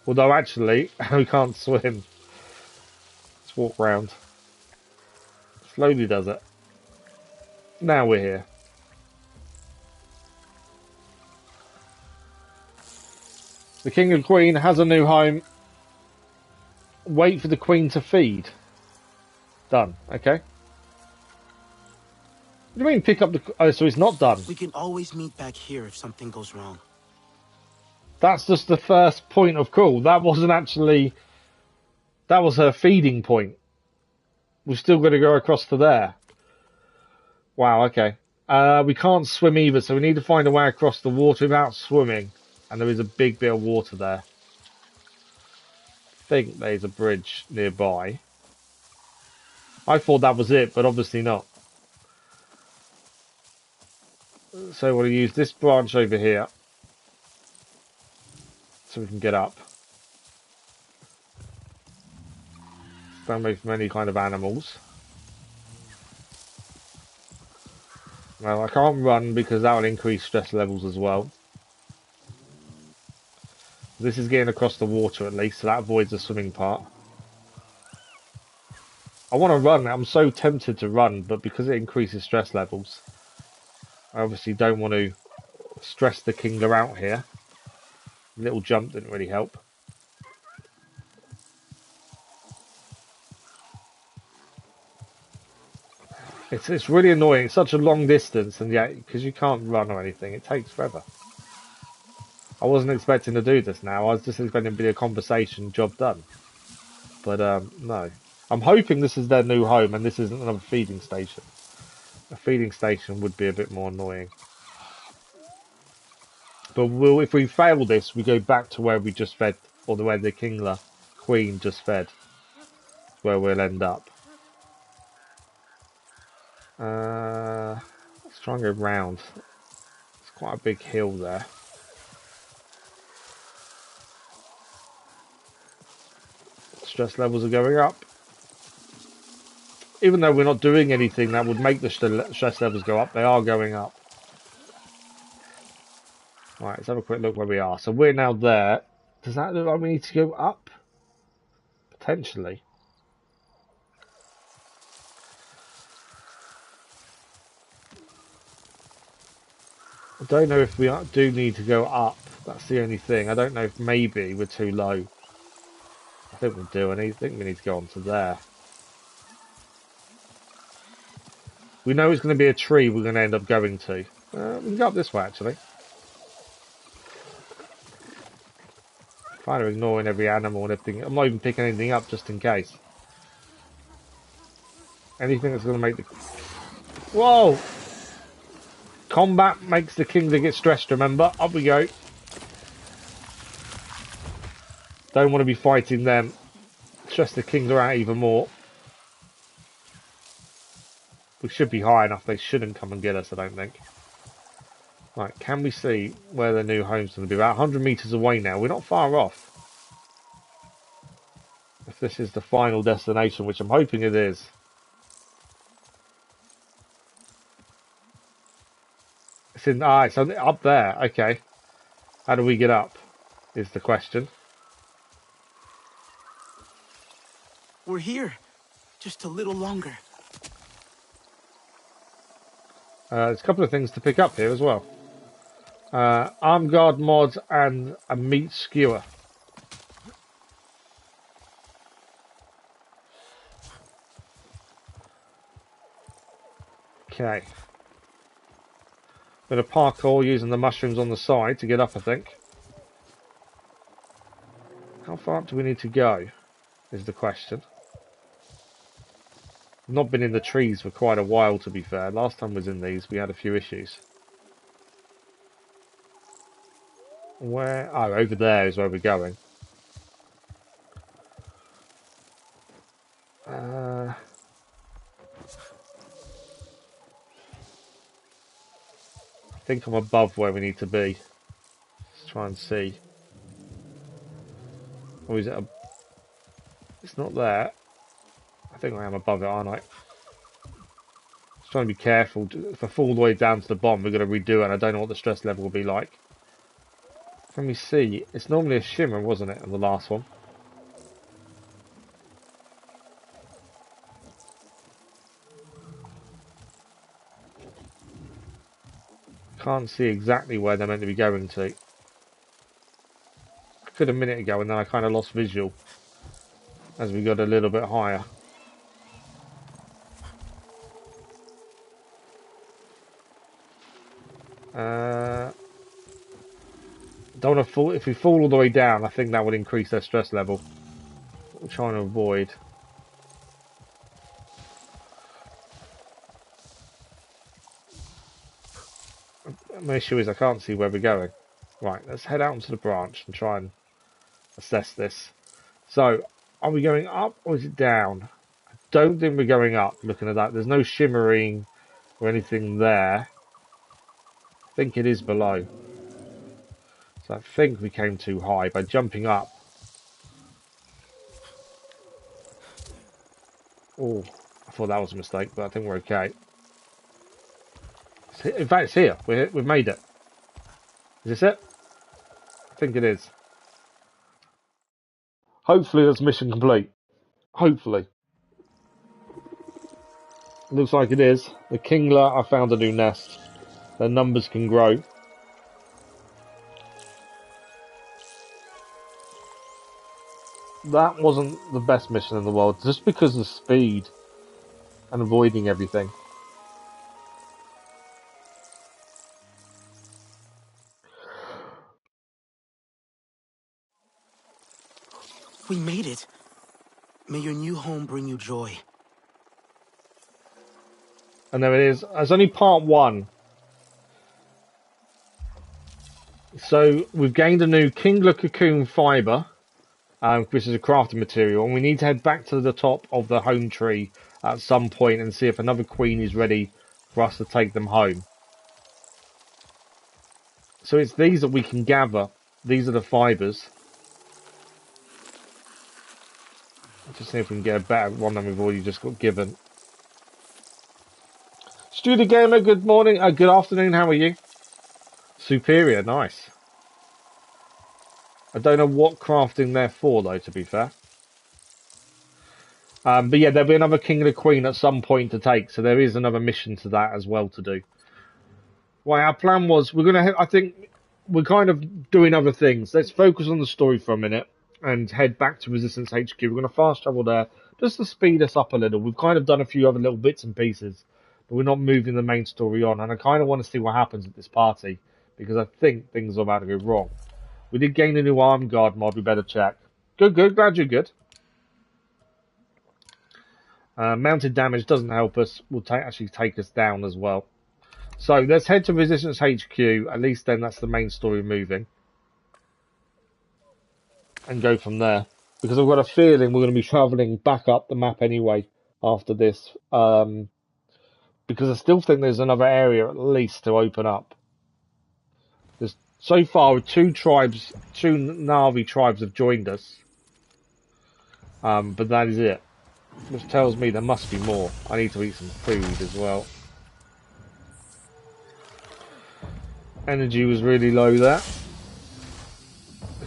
Although, actually, we can't swim. Let's walk round. Slowly does it. Now we're here. The King and Queen has a new home. Wait for the Queen to feed. Done. Okay. What do you mean pick up the... Oh, so it's not done. We can always meet back here if something goes wrong. That's just the first point of call. That wasn't actually... That was her feeding point. We've still got to go across to there. Wow, okay. We can't swim either, so we need to find a way across the water without swimming. And there is a big bit of water there. I think there's a bridge nearby. I thought that was it, but obviously not. So we'll use this branch over here. So we can get up. Stay away from any kind of animals. Well, I can't run because that will increase stress levels as well. This is getting across the water at least, so that avoids the swimming part. I want to run. I'm so tempted to run, but because it increases stress levels, I obviously don't want to stress the Kingler out here. A little jump didn't really help. It's really annoying. It's such a long distance, and yet because you can't run or anything, it takes forever. I wasn't expecting to do this now. I was just expecting it to be a conversation, job done. But no. I'm hoping this is their new home and this isn't another feeding station. A feeding station would be a bit more annoying. But if we fail this, we go back to where we just fed, or where the Kingler Queen just fed. That's where we'll end up. Let's try and go round. It's quite a big hill there. Stress levels are going up. Even though we're not doing anything that would make the stress levels go up, they are going up. Right, let's have a quick look where we are. So we're now there. Does that look like we need to go up? Potentially. I don't know if we do need to go up. That's the only thing. I don't know if maybe we're too low. I think we do. I think we need to go on to there. We know it's going to be a tree we're going to end up going to. We can go up this way, actually. Kind of ignoring every animal and everything. I'm not even picking anything up just in case. Anything that's going to make the... Whoa! Combat makes the Kingler get stressed, remember? Up we go. Don't want to be fighting them. Stress the Kingler out even more. We should be high enough. They shouldn't come and get us, I don't think. Right, can we see where the new home's going to be? About 100 meters away now. We're not far off. If this is the final destination, which I'm hoping it is. It's in, it's up there. Okay. How do we get up? Is the question. We're here. Just a little longer. There's a couple of things to pick up here as well. Arm guard mod and a meat skewer. Okay. Bit of parkour using the mushrooms on the side to get up, I think. How far up do we need to go? Is the question. I've not been in the trees for quite a while, to be fair. Last time I was in these, we had a few issues. Where? Oh, over there is where we're going. I think I'm above where we need to be. Let's try and see. Or is it a... It's not there. I think I am above it, aren't I? Just trying to be careful. If I fall all the way down to the bottom, we're going to redo it, and I don't know what the stress level will be like. Can we see? It's normally a shimmer, wasn't it, on the last one? Can't see exactly where they're meant to be going to. I could a minute ago, and then I kind of lost visual as we got a little bit higher. Don't want to fall. If we fall all the way down, I think that would increase their stress level. What we're trying to avoid. My issue is I can't see where we're going. Right, let's head out onto the branch and try and assess this. So, are we going up or is it down? I don't think we're going up, looking at that. There's no shimmering or anything there. I think it is below. So I think we came too high by jumping up. Oh, I thought that was a mistake, but I think we're okay. In fact, it's here. We've made it. Is this it? I think it is. Hopefully that's mission complete. Hopefully. Looks like it is. The Kingler, I found a new nest. Their numbers can grow. That wasn't the best mission in the world, just because of speed and avoiding everything. We made it. May your new home bring you joy. And there it is. It's only part one. So we've gained a new Kingler cocoon fibre, which is a crafting material, and we need to head back to the top of the home tree at some point and see if another queen is ready for us to take them home. So it's these that we can gather. These are the fibres. Let's just see if we can get a better one than we've already just got given. Studio Gamer, good morning, good afternoon, how are you? Superior, nice. I don't know what crafting they're for, though, to be fair. But yeah, there'll be another King and a Queen at some point to take, so there is another mission to that as well to do. Right, our plan was, I think, we're kind of doing other things. Let's focus on the story for a minute and head back to Resistance HQ. We're going to fast travel there just to speed us up a little. We've kind of done a few other little bits and pieces, but we're not moving the main story on, and I kind of want to see what happens at this party, because I think things are about to go wrong. We did gain a new arm guard mod, we better check. Good, glad you're good. Mounted damage doesn't help us, will actually take us down as well. So let's head to Resistance HQ, at least then that's the main story moving. And go from there. Because I've got a feeling we're going to be travelling back up the map anyway after this. because I still think there's another area at least to open up. There's so far two Na'vi tribes have joined us, but that is it, which tells me there must be more. I need to eat some food as well. Energy was really low there.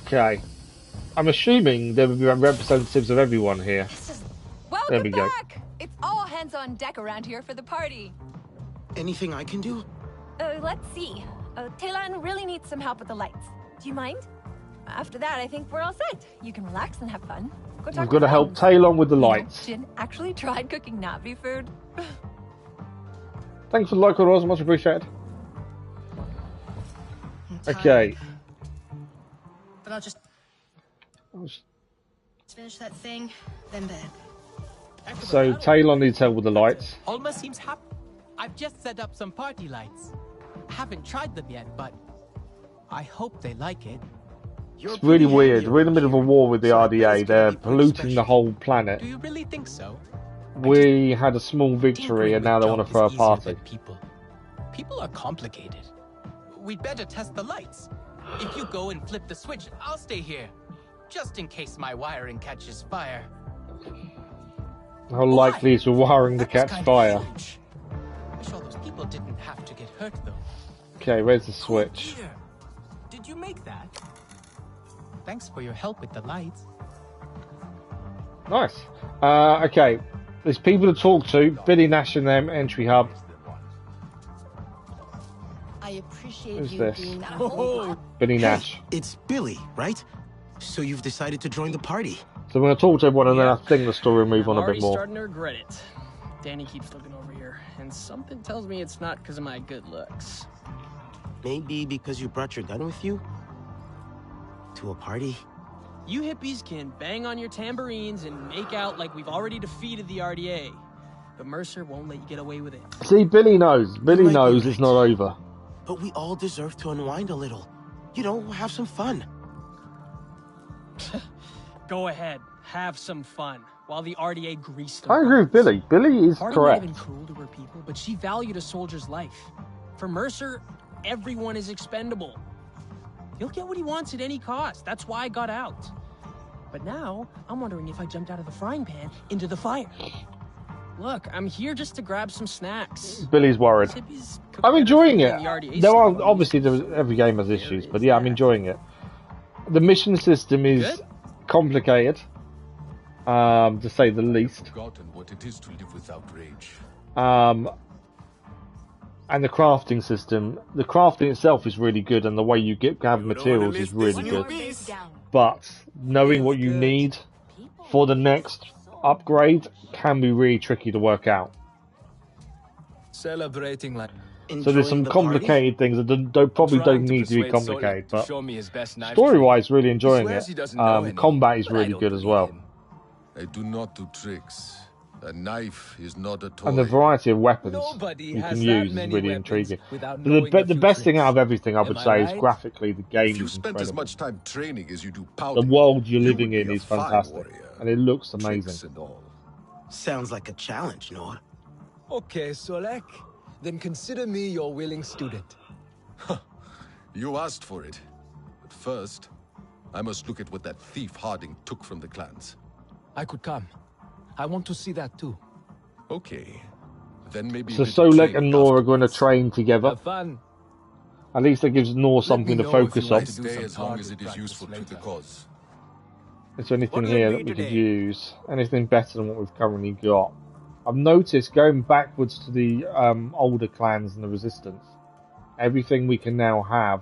Okay. I'm assuming there will be representatives of everyone here. There we go. Back! It's all hands on deck around here for the party. Anything I can do? Let's see. Talon really needs some help with the lights. Do you mind? After that, I think we're all set. You can relax and have fun. Go talk We've got to help Talon with the lights. Jin actually tried cooking Na'vi food. Thanks for the like, Rose. Much appreciated. Okay. But I'll just finish that thing, then bed. So Talon needs help with the lights. Alma seems happy. I've just set up some party lights. Haven't tried them yet, but I hope they like it. It's really weird. We're in the middle of a war with the RDA. They're polluting the whole planet. Do you really think so? We had a small victory and now they want to throw a party. People are complicated. We'd better test the lights. If you go and flip the switch, I'll stay here. Just in case my wiring catches fire. How likely is your wiring to catch fire? Wish all those people didn't have to get hurt though. Okay, where's the switch? Here. Did you make that? Thanks for your help with the lights. Nice. Okay, there's people to talk to. Billy Nash and them, entry hub. I appreciate Who's you this? being Billy Nash. It's Billy, right? So you've decided to join the party. So we're going to talk to everyone and then I think the story will move on a bit more. I'm starting to regret it. Danny keeps looking over here, and something tells me it's not because of my good looks. Maybe because you brought your gun with you? To a party? You hippies can bang on your tambourines and make out like we've already defeated the RDA. But Mercer won't let you get away with it. See, Billy knows. Billy knows it's not over. But we all deserve to unwind a little. You know, have some fun. Go ahead, have some fun, while the RDA grease them. I agree with Billy. Billy is Hardy correct. might have been cruel to her people, but she valued a soldier's life. For Mercer, everyone is expendable. He'll get what he wants at any cost. That's why I got out. But now, I'm wondering if I jumped out of the frying pan into the fire. Look, I'm here just to grab some snacks. Billy's worried. I'm enjoying it. There are obviously every game has issues, but yeah, I'm enjoying it. The mission system is complicated, to say the least. What it is to live without rage. And the crafting system, the crafting itself is really good, and the way you gather materials is really good. But knowing what you need for the next upgrade can be really tricky to work out. Celebrating like. So there's some complicated things that probably don't need to be complicated, but story-wise, really enjoying it. Combat is really good as well. I do not do tricks. A knife is not a toy. And the variety of weapons you can use is really intriguing. The best thing out of everything, I would say, is graphically the game is incredible. You spent as much time training as you do pouting. The world you're living in is fantastic, and it looks amazing. Sounds like a challenge, Noah. Okay, Solek. Then consider me your willing student. You asked for it. But first, I must look at what that thief Harding took from the clans. I could come. I want to see that too. Okay. Then maybe. So Solek and Nor are going to train together. Have fun. At least that gives Nor something to focus on. Stay as long as it is useful to the cause. Is there anything here that we could use? Anything better than what we've currently got? I've noticed going backwards to the older clans and the resistance, everything we can now have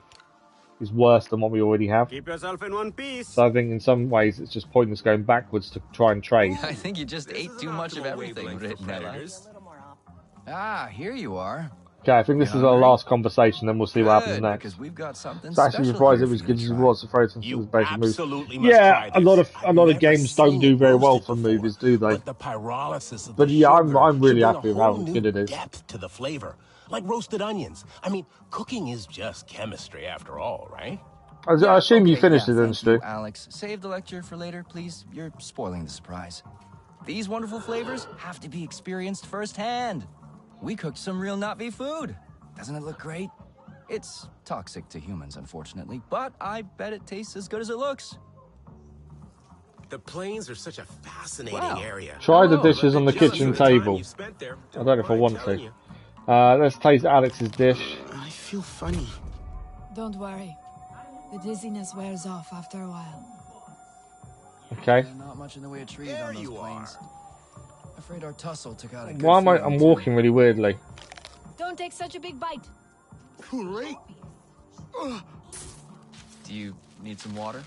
is worse than what we already have. Keep yourself in one piece. So I think in some ways it's just pointless going backwards to try and trade. I think you just ate too much of everything, Ah, here you are. Okay, I think this is our last conversation, then we'll see what happens next. Because we've got something So actually surprised it was good as it was afraid of You basic moves. absolutely must Yeah, try a lot this. of games don't do very well for movies, do they? But the pyrolysis of But the yeah, sugar I'm really should bring happy a with how whole new good it is. depth to the flavor, like roasted onions. I mean, cooking is just chemistry after all, right? I assume you finished it then, Stu. Alex, save the lecture for later, please. You're spoiling the surprise. These wonderful flavors have to be experienced firsthand. We cooked some real Na'vi food. Doesn't it look great? It's toxic to humans, unfortunately, but I bet it tastes as good as it looks. The plains are such a fascinating area. Try the dishes on the kitchen table. I don't know if I want to. Let's taste Alex's dish. I feel funny. Don't worry. The dizziness wears off after a while. Okay. Not much in the way of trees on those plains. Afraid our tussle took out a good Why am few I'm walking really weirdly? Don't take such a big bite. Too late. Do you need some water?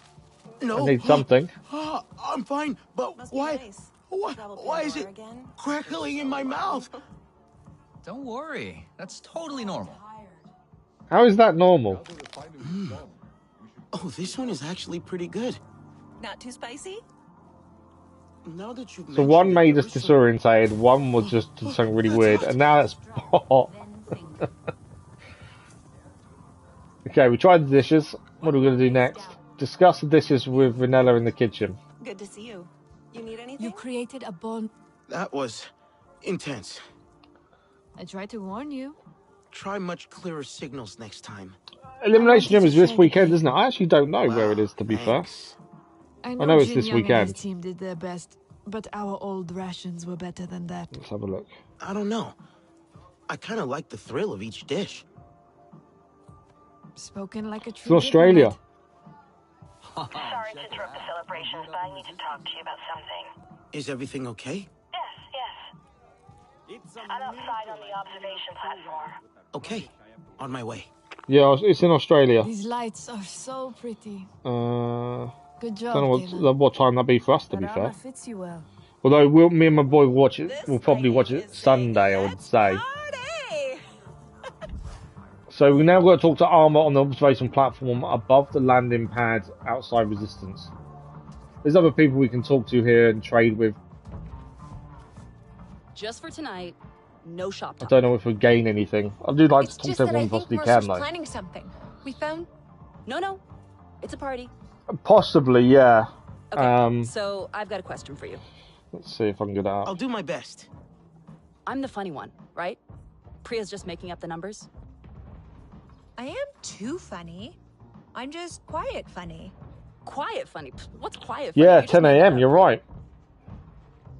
No. I need something. I'm fine, but why? Why is it crackling in my mouth? Don't worry. That's totally normal. How is that normal? Oh, this one is actually pretty good. Not too spicy? Now that you've So one made us disorientated, one was just something really weird, and now it's hot. Okay, we tried the dishes. What are we going to do next? Discuss the dishes with Vanilla in the kitchen. Good to see you. You need anything? You created a bond. That was intense. I tried to warn you. Try much clearer signals next time. Elimination Gym is this weekend, isn't it? I actually don't know where it is, to be fair. I know it's Jin this Young and weekend. his team did their best, but our old rations were better than that. Let's have a look. I don't know. I kind of like the thrill of each dish. Spoken like a It's true Australia. Sorry to interrupt the celebrations, but I need to talk to you about something. Is everything okay? Yes. I'm outside on the observation platform. Okay, on my way. Yeah, it's in Australia. These lights are so pretty. Good job, Don't know what time that'd be for us, to be That fair. armor fits you well. Although me and my boy watch it, we'll probably watch it Sunday, I would say. So we now got to talk to Armour on the observation platform above the landing pad outside Resistance. There's other people we can talk to here and trade with. Just for tonight, no shop I talk. don't know if we gain anything. I do like to talk Just to that everyone I we think possibly Mercer's can, though. planning something. We found... No, it's a party. Possibly, yeah. Okay, so I've got a question for you. Let's see if I can get out. I'll do my best. I'm the funny one, right? Priya's just making up the numbers. I am too funny. I'm just quiet funny. Quiet funny? What's quiet funny? Yeah, You're just 10 making a.m. up. You're right.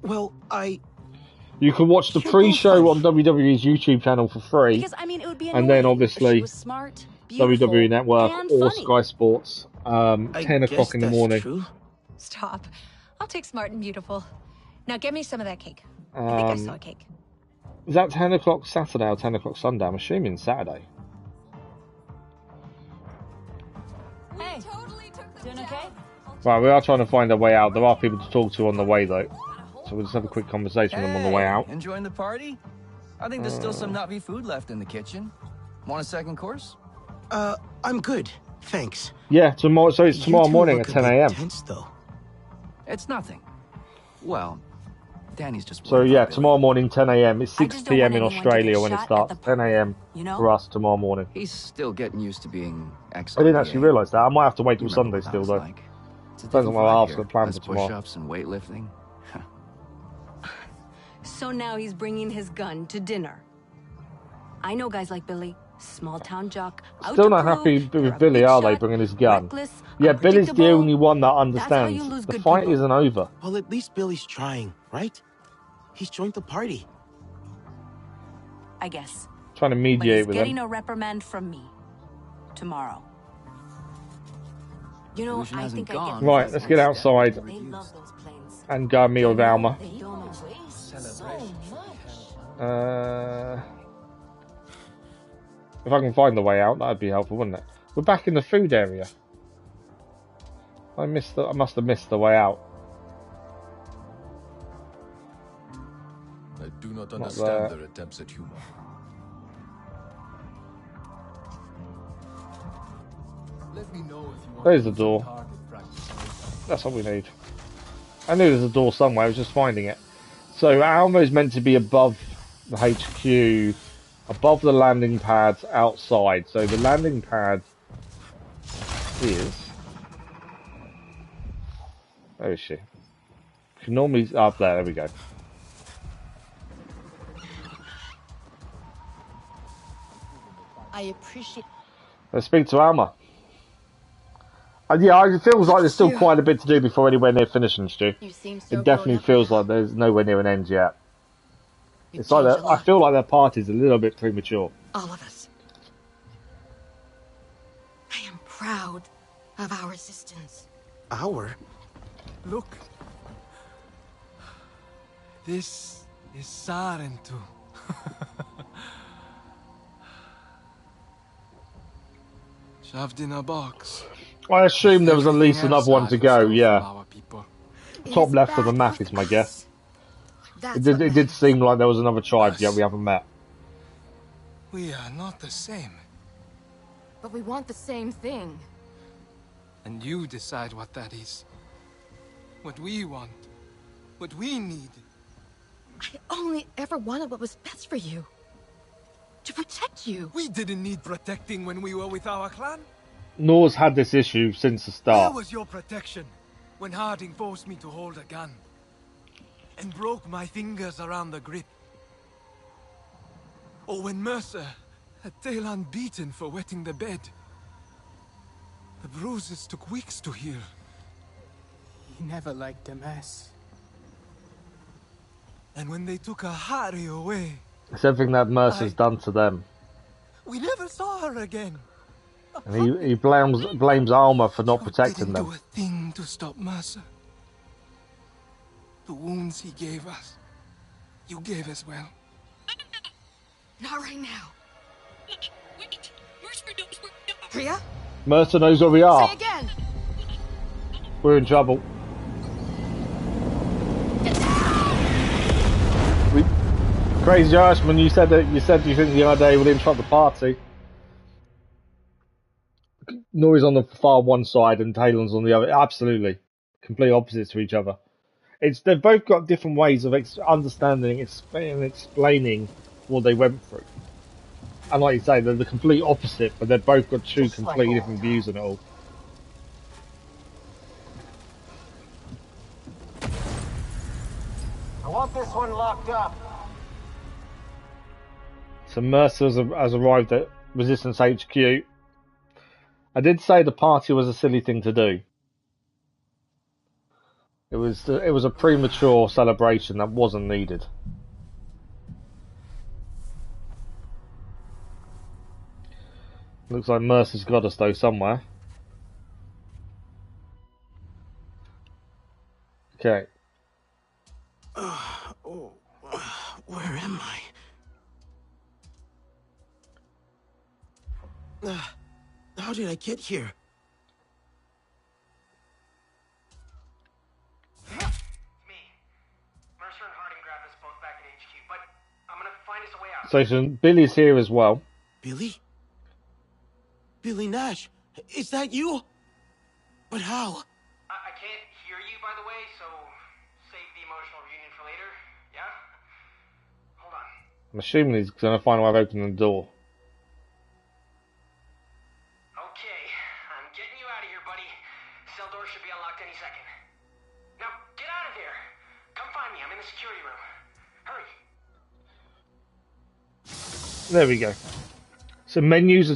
Well, You can watch the pre-show on WWE's YouTube channel for free. Because, I mean, it would be and then annoying if obviously she was smart, beautiful, WWE Network and or funny. Sky Sports, 10 o'clock in the morning. True. Stop. I'll take smart and beautiful. Now get me some of that cake. I think I saw a cake. Is that 10 o'clock Saturday or 10 o'clock Sunday? I'm assuming Saturday. Hey, doing okay? Right, we are trying to find a way out. There are people to talk to on the way, though. So we'll just have a quick conversation with them on the way out. Enjoying the party? I think there's still some Na'vi food left in the kitchen. Want a second course? I'm good. Thanks. Yeah, tomorrow. So it's tomorrow You two morning look at a 10 bit a.m. tense, though. It's nothing. Well, Danny's just... So yeah, tomorrow morning 10 a.m. It's 6 just don't p.m. want in anyone to Australia get when it shot starts. at 10 a.m. you know? for us tomorrow morning. He's still getting used to being I didn't actually realise that. I might have to wait till You Sunday remember what that still, was though. like. It's a Depends on different what vibe I ask here. for the plan Less for tomorrow. push-ups and weightlifting. So now he's bringing his gun to dinner. I know guys like Billy, small town jock. out Still to not prove happy they're with a Billy, big are they, shot, bringing his gun? reckless, Yeah, Billy's the unpredictable. only one that That's how understands. you lose The good fight people. isn't over. Well, at least Billy's trying, right? He's joined the party. I guess. Trying to But mediate he's with getting them. a reprimand from me. Tomorrow. You know, Illusion I hasn't think I gone. get Right, let's get outside They love those planes. and go and meet with Alma. They don't waste so much. If I can find the way out, that'd be helpful, wouldn't it? We're back in the food area. I must have missed the way out. I do not there. understand their attempts at humor. Let me know if you want There's to the do some door. target practice. That's what we need. I knew there's a door somewhere, I was just finding it. So Alma is meant to be above the HQ, above the landing pad outside. So the landing pad is... Where is she? She normally... Up there we go. I appreciate... Let's speak to Alma. Yeah, it feels like there's still quite a bit to do before anywhere near finishing, Stu. You seem so It definitely grown up feels now. like there's nowhere near an end yet. You've It's like changed that, a I lot. feel like their party's a little bit premature. All of us. I am proud of our resistance. Our? Look. This is Sarentu. Shoved in a box. I assume there was at least another one to go, yeah. Top left of the map is my guess. It did seem like there was another tribe yet we haven't met. We are not the same. But we want the same thing. And you decide what that is. What we want. What we need. I only ever wanted what was best for you. To protect you. We didn't need protecting when we were with our clan. Nor's had this issue since the Where start. was your protection when Harding forced me to hold a gun? And broke my fingers around the grip? Or when Mercer had Talon beaten for wetting the bed? The bruises took weeks to heal. He never liked a mess. And when they took Ahari away, It's everything that Mercer's done to them. we never saw her again. And he blames Alma for not protecting Didn't do them. a thing to stop Mercer. The wounds he gave us, you gave as well. Not right now. Wait. Mercer knows we're not. Priya? Mercer knows where we are. Say again. We're in trouble. Crazy Irishman, you said you think the other day would interrupt the party. Nori's on the far one side and Talon's on the other. Absolutely, complete opposites to each other. They've both got different ways of understanding and explaining what they went through. And like you say, they're the complete opposite, but they've both got two completely different views on it all. I want this one locked up. So Mercer has arrived at Resistance HQ. I did say the party was a silly thing to do. It was a premature celebration that wasn't needed. Looks like Mercer's got us though somewhere. Okay. Where am I? How did I get here? So Billy's here as well. Billy? Billy Nash, is that you? But how? I can't hear you, by the way, so save the emotional reunion for later, yeah? Hold on. I'm assuming he's going to find a way of opening the door. Okay, I'm getting you out of here, buddy. Cell door should be unlocked any second. Now, get out of here! Come find me, I'm in the security room. Hurry! There we go. So menus are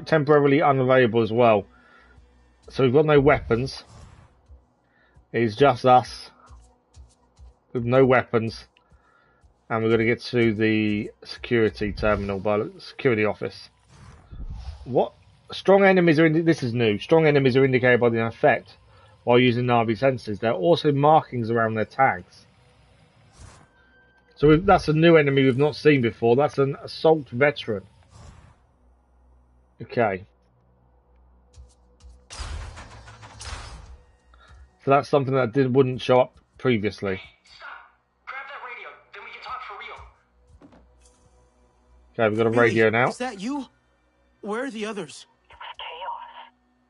temporarily unavailable as well. So we've got no weapons. It's just us with no weapons, and we're going to get to the security terminal by the security office. What? Strong enemies are this is new. Strong enemies are indicated by the effect while using Navi senses. There are also markings around their tags. So that's a new enemy we've not seen before. That's an assault veteran. Okay. So that's something that wouldn't show up previously. Grab that radio, then we can talk for real. Okay, we've got a radio now. Is that you? Where are the others? It was chaos.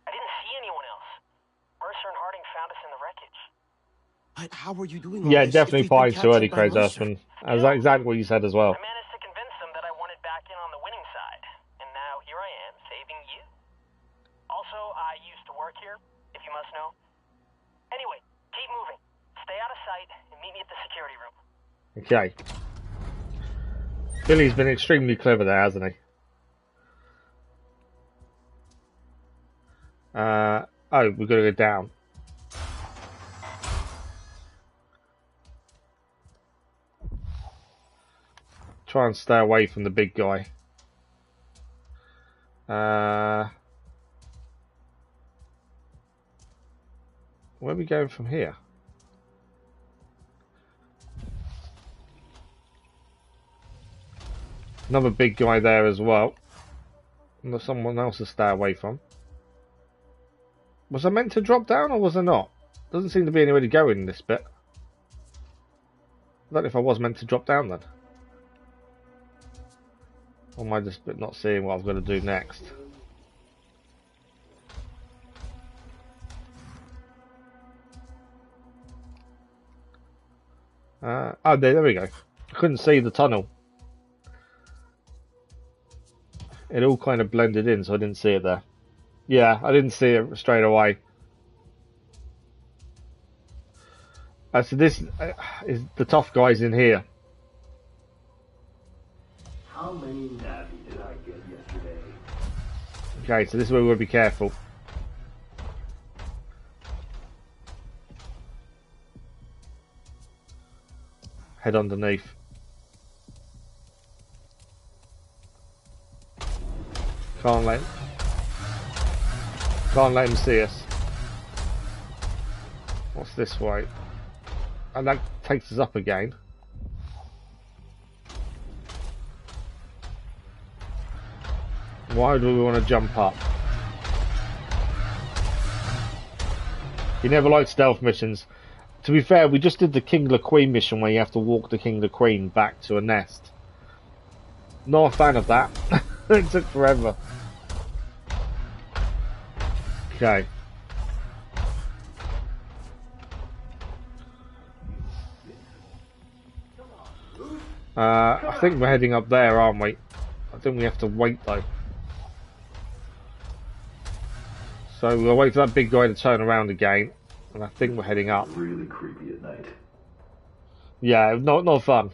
I didn't see anyone else. Mercer and Harding found us in the wreckage. But how were you doing all Yeah, this definitely if we've been probably too early, captured by Crazy Mercer? Irishman. That's exactly what you said as well. I managed to convince them that I wanted back in on the winning side. And now here I am, saving you. Also, I used to work here, if you must know. Anyway, keep moving. Stay out of sight and meet me at the security room. Okay. Billy's been extremely clever there, hasn't he? Oh, we've got to go down. Try and stay away from the big guy. Where are we going from here? Another big guy there as well. And there's someone else to stay away from. Was I meant to drop down or was I not? Doesn't seem to be anywhere to go in this bit. I don't know if I was meant to drop down then. Or am I just not seeing what I've got to do next? Oh, there we go. I couldn't see the tunnel. It all kind of blended in, so I didn't see it there. Yeah, I didn't see it straight away. So this is the tough guys in here. How many Navi did I get yesterday? Okay, so this is where we'll be careful. Head underneath. Can't let him see us. What's this way? And that takes us up again. Why do we want to jump up? You never liked stealth missions. To be fair, we just did the King La Queen mission where you have to walk the King La Queen back to a nest. Not a fan of that. It took forever. Okay. I think we're heading up there, aren't we? I think we have to wait though. So we'll wait for that big guy to turn around again, and I think we're heading up. Really creepy at night. Yeah, not fun.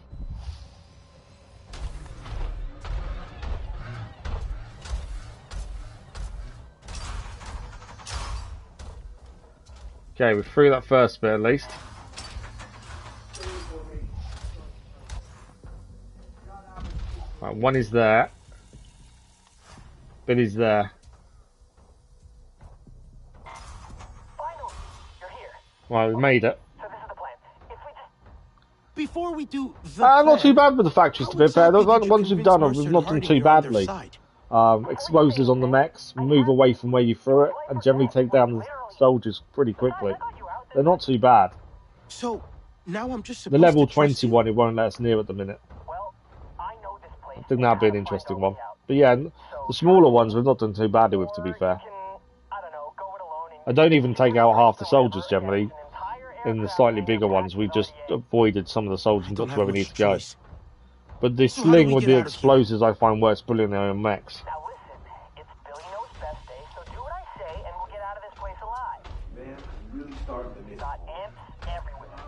Okay, we're through that first bit at least. Right, one is there. Billy's there. Finally, you're here. Right, we made it. So this is the plan. If we just... Before we do the not too bad with the factories, to be fair. Those ones we've done, we've not done too badly. Explosives on the mechs, move away from where you threw it, and generally take down the soldiers pretty quickly. They're not too bad. So now I'm just the level 21, it won't let us near at the minute. I think that'd be an interesting one. But yeah, the smaller ones we've not done too badly with, to be fair. I don't even take out half the soldiers generally. In the slightly bigger ones, we just avoided some of the soldiers and got to where we need to go. But the sling with the explosives I find works brilliantly on mechs. Now listen, it's Billy Knows Best Day, so do what I say and we'll get out of this place alive. Man, I'm really starting to miss. Got imps everywhere. I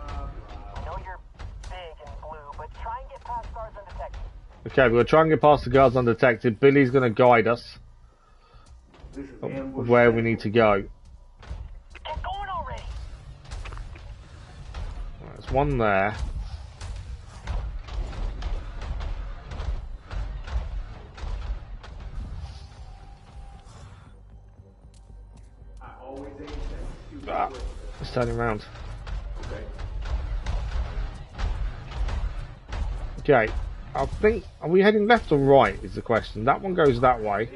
know you're big and blue, but try and get past guards undetected. Okay, we're going to try and get past the guards undetected. Billy's going to guide us where we need to go. Get going already. There's one there. Let's turn him around. Okay, I think, are we heading left or right is the question. That one goes that way.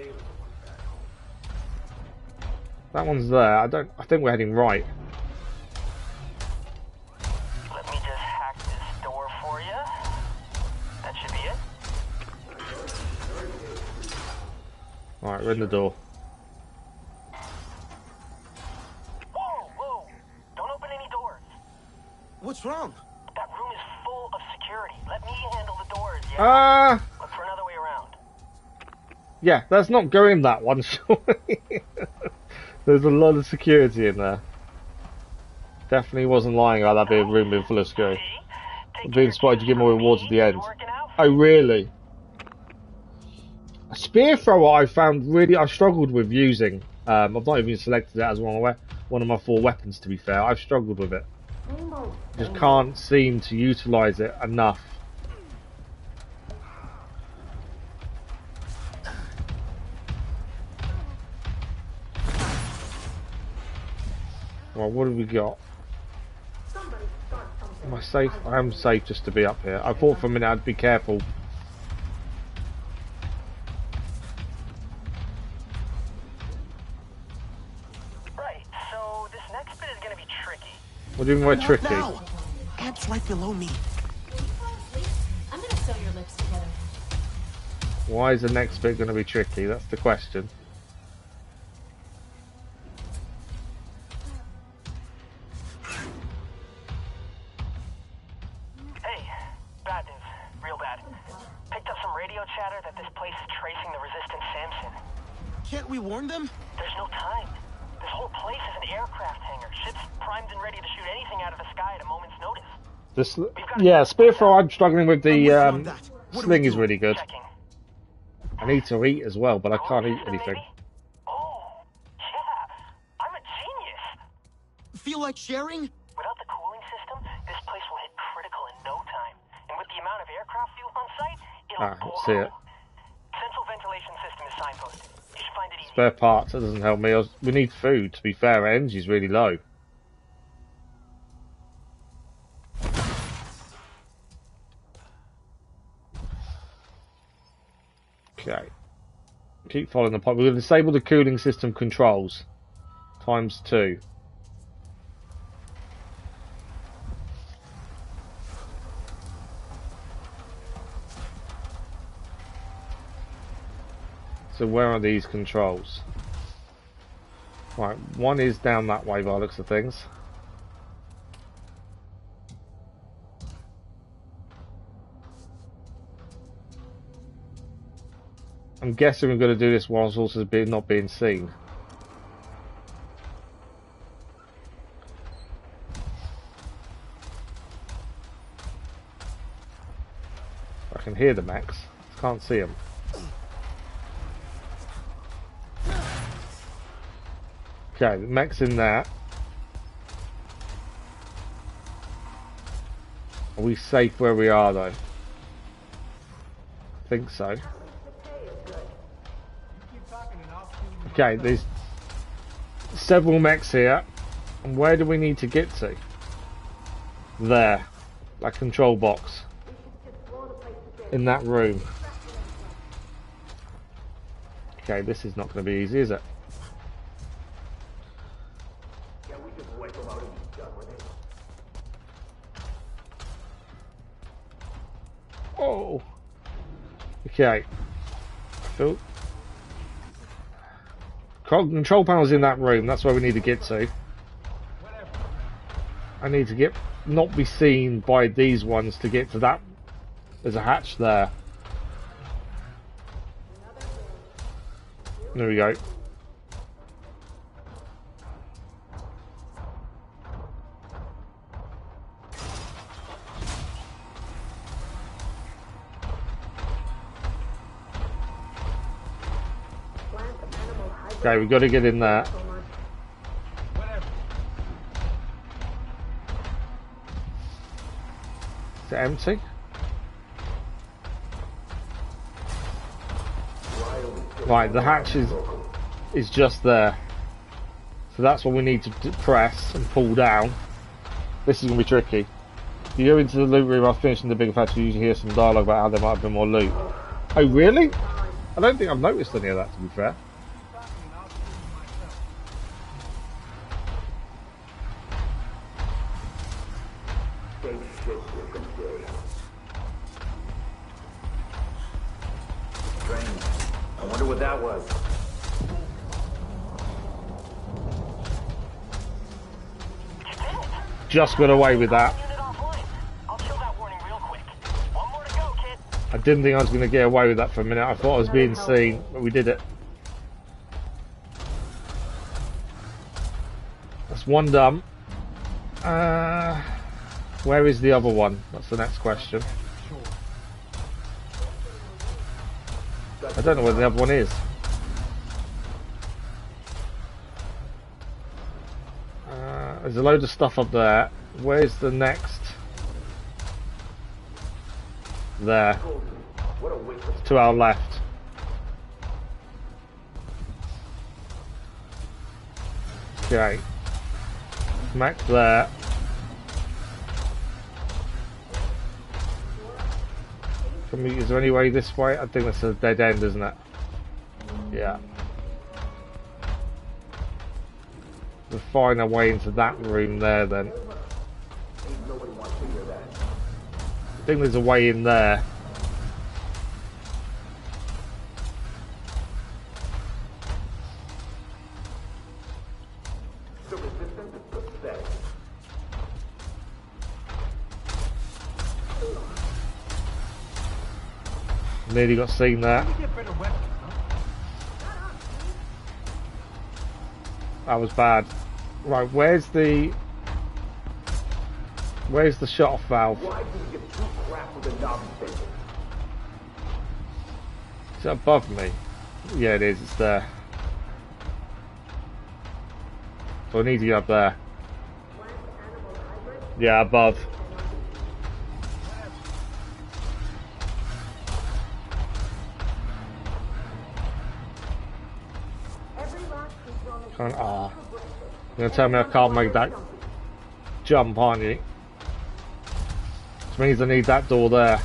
That one's there. I think we're heading right. Let me just hack this door for you. That should be it. Alright, we're in the door. Whoa! Don't open any doors. What's wrong? That room is full of security. Let me handle the doors, yeah? Look for another way around. Yeah, let's not go in that one, surely. There's a lot of security in there. Definitely wasn't lying about that being a room being full of security. Being spotted, you get more rewards at the end. Oh, really? A spear thrower I found really, I struggled with using. I've not even selected it as one of my 4 weapons, to be fair. I've struggled with it. Just can't seem to utilise it enough. Well, what have we got? Am I safe? I am safe just to be up here. I thought for a minute I'd be careful. Right, so this next bit is gonna be tricky. What do you mean by tricky? Now. Ant's right below me. I'm gonna sew your lips together. Why is the next bit going to be tricky? That's the question. Hey, bad news. Real bad. Picked up some radio chatter that this place is tracing the resistant Samson. Can't we warn them? There's no time. This whole place is an aircraft hangar. Ships primed and ready to shoot anything out of the sky at a moment's notice. This, yeah, Spearthrow, I'm struggling with the sling is really good. Checking. I need to eat as well, but I can't eat anything. Oh, yeah. I'm a genius. Feel like sharing? Without the cooling system, this place will hit critical in no time. And with the amount of aircraft fuel on site, it'll blow. See it. Central ventilation system is signposted. You should find it easy. Spare parts, that doesn't help me. We need food, to be fair. Our energy's really low. Okay. Keep following the pipe. We're going to disable the cooling system controls. ×2. So where are these controls? Right, one is down that way by the looks of things. I'm guessing we're going to do this whilst also not being seen. I can hear the mechs, can't see them. Okay, the mech's in there. Are we safe where we are though? I think so. Okay, there's several mechs here. And where do we need to get to? There. That control box. In that room. Okay, this is not going to be easy, is it? Oh. Okay. So, control panel's in that room. That's where we need to get to. I need to not be seen by these ones to get to that. There's a hatch there. There we go. Okay, we've got to get in there. Is it empty? Right, the hatch is just there. So that's what we need to press and pull down. This is going to be tricky. If you go into the loot room after finishing the bigger factory, you usually hear some dialogue about how there might have been more loot. Oh, really? I don't think I've noticed any of that, to be fair. I wonder what that was. Just got away with that. I didn't think I was going to get away with that for a minute. I thought I was being seen, but we did it. That's one done. Where is the other one? That's the next question. I don't know where the other one is. There's a load of stuff up there. Where's the next? There. To our left. Okay. Smack there. Is there any way this way? I think that's a dead end, isn't it? Yeah. We'll find our way into that room there then. I think there's a way in there. Nearly got seen there. That was bad. Right, where's the shut-off valve? Is it above me? Yeah, it is. It's there. So I need to get up there. Yeah, above. You're gonna tell me I can't make that jump, aren't you? Which means I need that door there.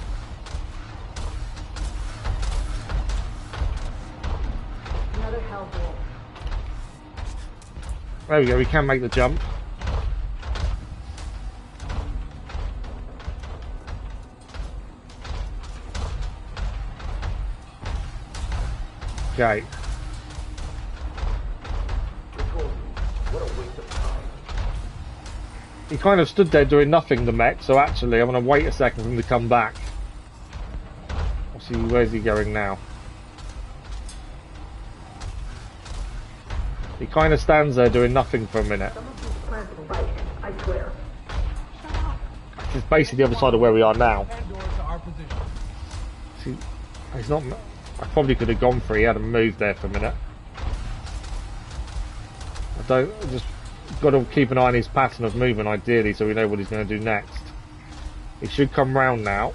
Another hellhole. There we go, we can make the jump. Okay. He kind of stood there doing nothing, the mech, so actually I'm going to wait a second for him to come back. I'll see, where's he going now? He kind of stands there doing nothing for a minute. It's basically the other side of where we are now. See, he's not... I probably could have gone for it, he hadn't moved there for a minute. I just got to keep an eye on his pattern of movement ideally so we know what he's going to do next. He should come round now.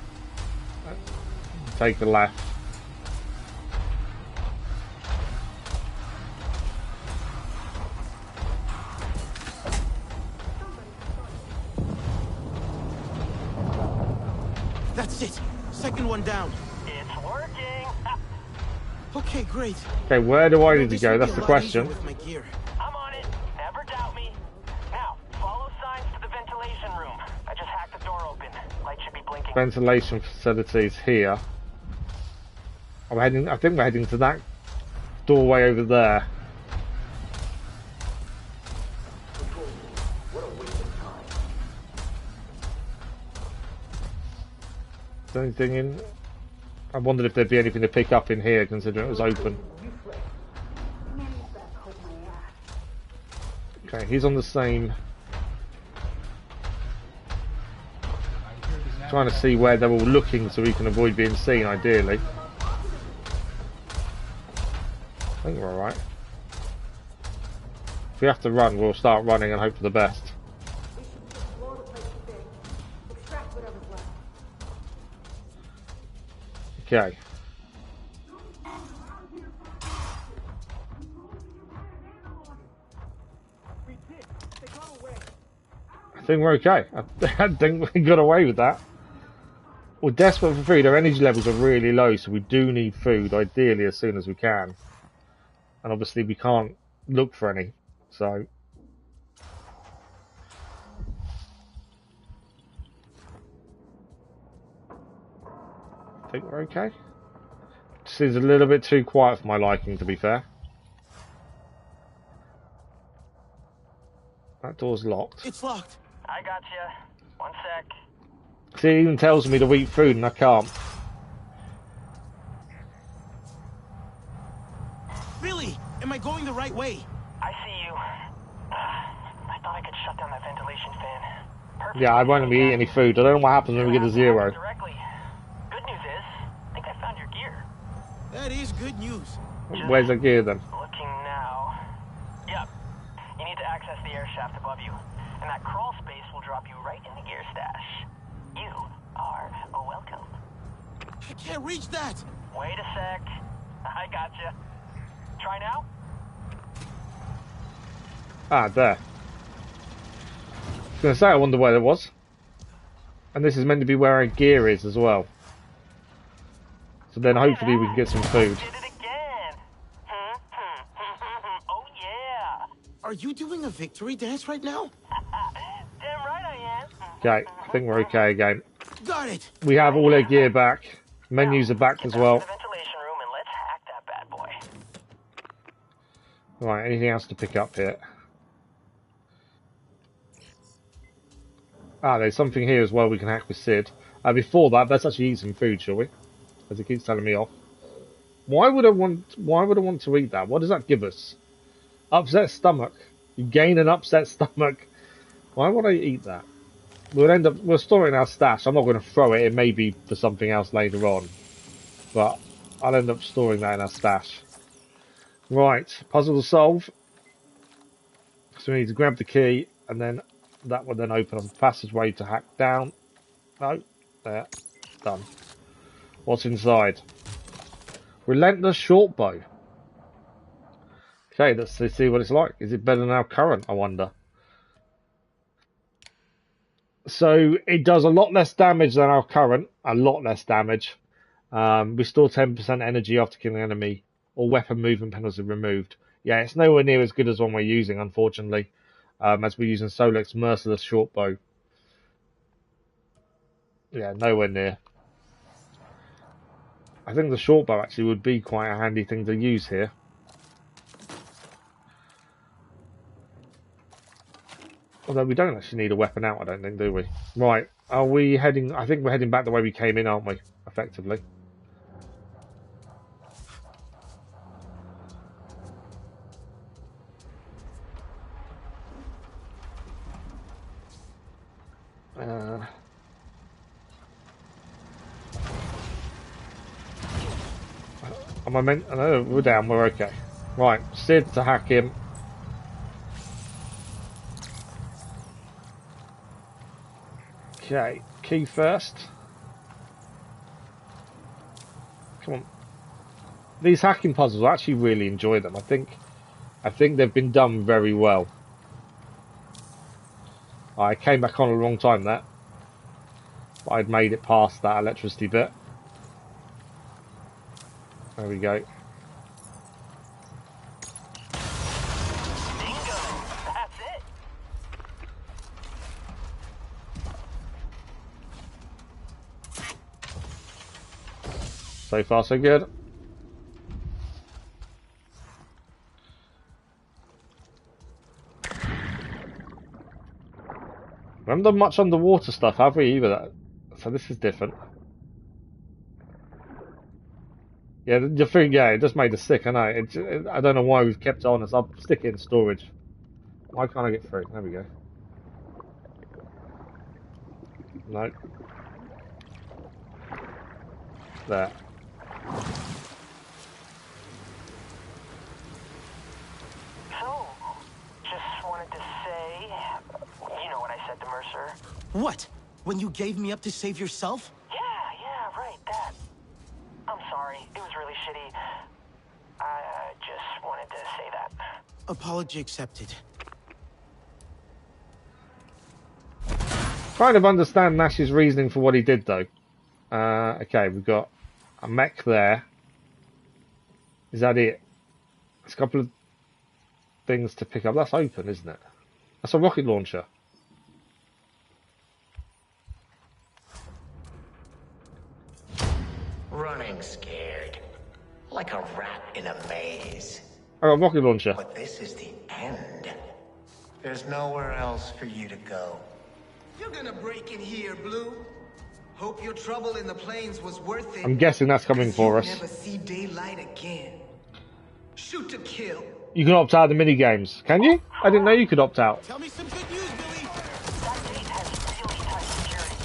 Take the left. That's it. Second one down. It's working. Okay, great. Okay, where do I need to go? That's the question. I'm on it. Never doubt me. Now, follow signs to the ventilation room. I just hacked the door open. Light should be blinking. Ventilation facilities here. I think we're heading to that doorway over there. Is there anything in? I wondered if there'd be anything to pick up in here, considering it was open. Okay, he's on the same. Trying to see where they're all looking so we can avoid being seen, ideally. I think we're alright. If we have to run, we'll start running and hope for the best. Okay. I think we're okay. I think we got away with that. We're desperate for food. Our energy levels are really low, so we do need food, ideally as soon as we can. And obviously we can't look for any, so... I think we're okay. This is a little bit too quiet for my liking, to be fair. That door's locked. It's locked. I got you. One sec. See, it even tells me to eat food and I can't. Billy, am I going the right way? I see you. I thought I could shut down that ventilation fan. Perfect. Yeah, I won't be eating any food. I don't know what happens when we get to 0. Directly. Good news is, I think I found your gear. That is good news. Where's the gear then? Looking now. Yep. You need to access the air shaft above you. And that crawl space will drop you right in the gear stash. You are welcome. I can't reach that! Wait a sec. I gotcha. Try now? Ah, there. I was going to say, I wonder where it was. And this is meant to be where our gear is as well. So then hopefully we can get some food. Did it again. Oh yeah. Are you doing a victory dance right now? Damn right I am. Okay, I think we're okay again. Got it. We have all our gear back. Menus are back as well. Ventilation room and let's hack that bad boy. Right, anything else to pick up here? Ah, there's something here as well we can hack with Sid. Before that, let's actually eat some food, shall we? As it keeps telling me off. Why would I want to eat that? What does that give us? Upset stomach. You gain an upset stomach. Why would I eat that? We'll store it in our stash. I'm not going to throw it. It may be for something else later on. But I'll end up storing that in our stash. Right, puzzle to solve. So we need to grab the key, and then that will then open up a passageway to hack down. No, there, done. What's inside? Relentless short bow. Okay, let's see what it's like. Is it better than our current, I wonder? So it does a lot less damage than our current. A lot less damage. Restore 10% energy after killing an enemy. Or weapon movement penalty removed. Yeah, it's nowhere near as good as one we're using, unfortunately. As we're using Solek's merciless short bow. Yeah, nowhere near. I think the short bow actually would be quite a handy thing to use here. Although we don't actually need a weapon out, I don't think, do we? Right, are we heading... I think we're heading back the way we came in, aren't we? Effectively. Am I meant... No, we're down, we're okay. Right, Sid to hack him. Okay, key first. Come on. These hacking puzzles, I actually really enjoy them. I think they've been done very well. I came back on a long time there. But I'd made it past that electricity bit. There we go. Bingo! That's it. So far, so good. We haven't done much underwater stuff, have we, either? So this is different. Yeah, the thing, yeah, it just made us sick, I know. I don't know why we've kept it on us. I'll stick it in storage. Why can't I get through? There we go. No. There. So, just wanted to say, you know what I said to Mercer? What? When you gave me up to save yourself? Yeah, right, that. I'm sorry, it was really shitty. I just wanted to say that. Apology accepted. Kind of understand Nash's reasoning for what he did, though. Okay, we've got a mech there. Is that it? There's a couple of things to pick up. That's open, isn't it? That's a rocket launcher. Running scared. Like a rat in a maze. I got a rocket launcher. But this is the end. There's nowhere else for you to go. You're gonna break in here, Blue. Hope your trouble in the plains was worth it. I'm guessing that's coming for us. Never see daylight again. Shoot to kill. You can opt out of the mini games, can you? I didn't know you could opt out. Tell me some good news, Billy. That gate has really tight security.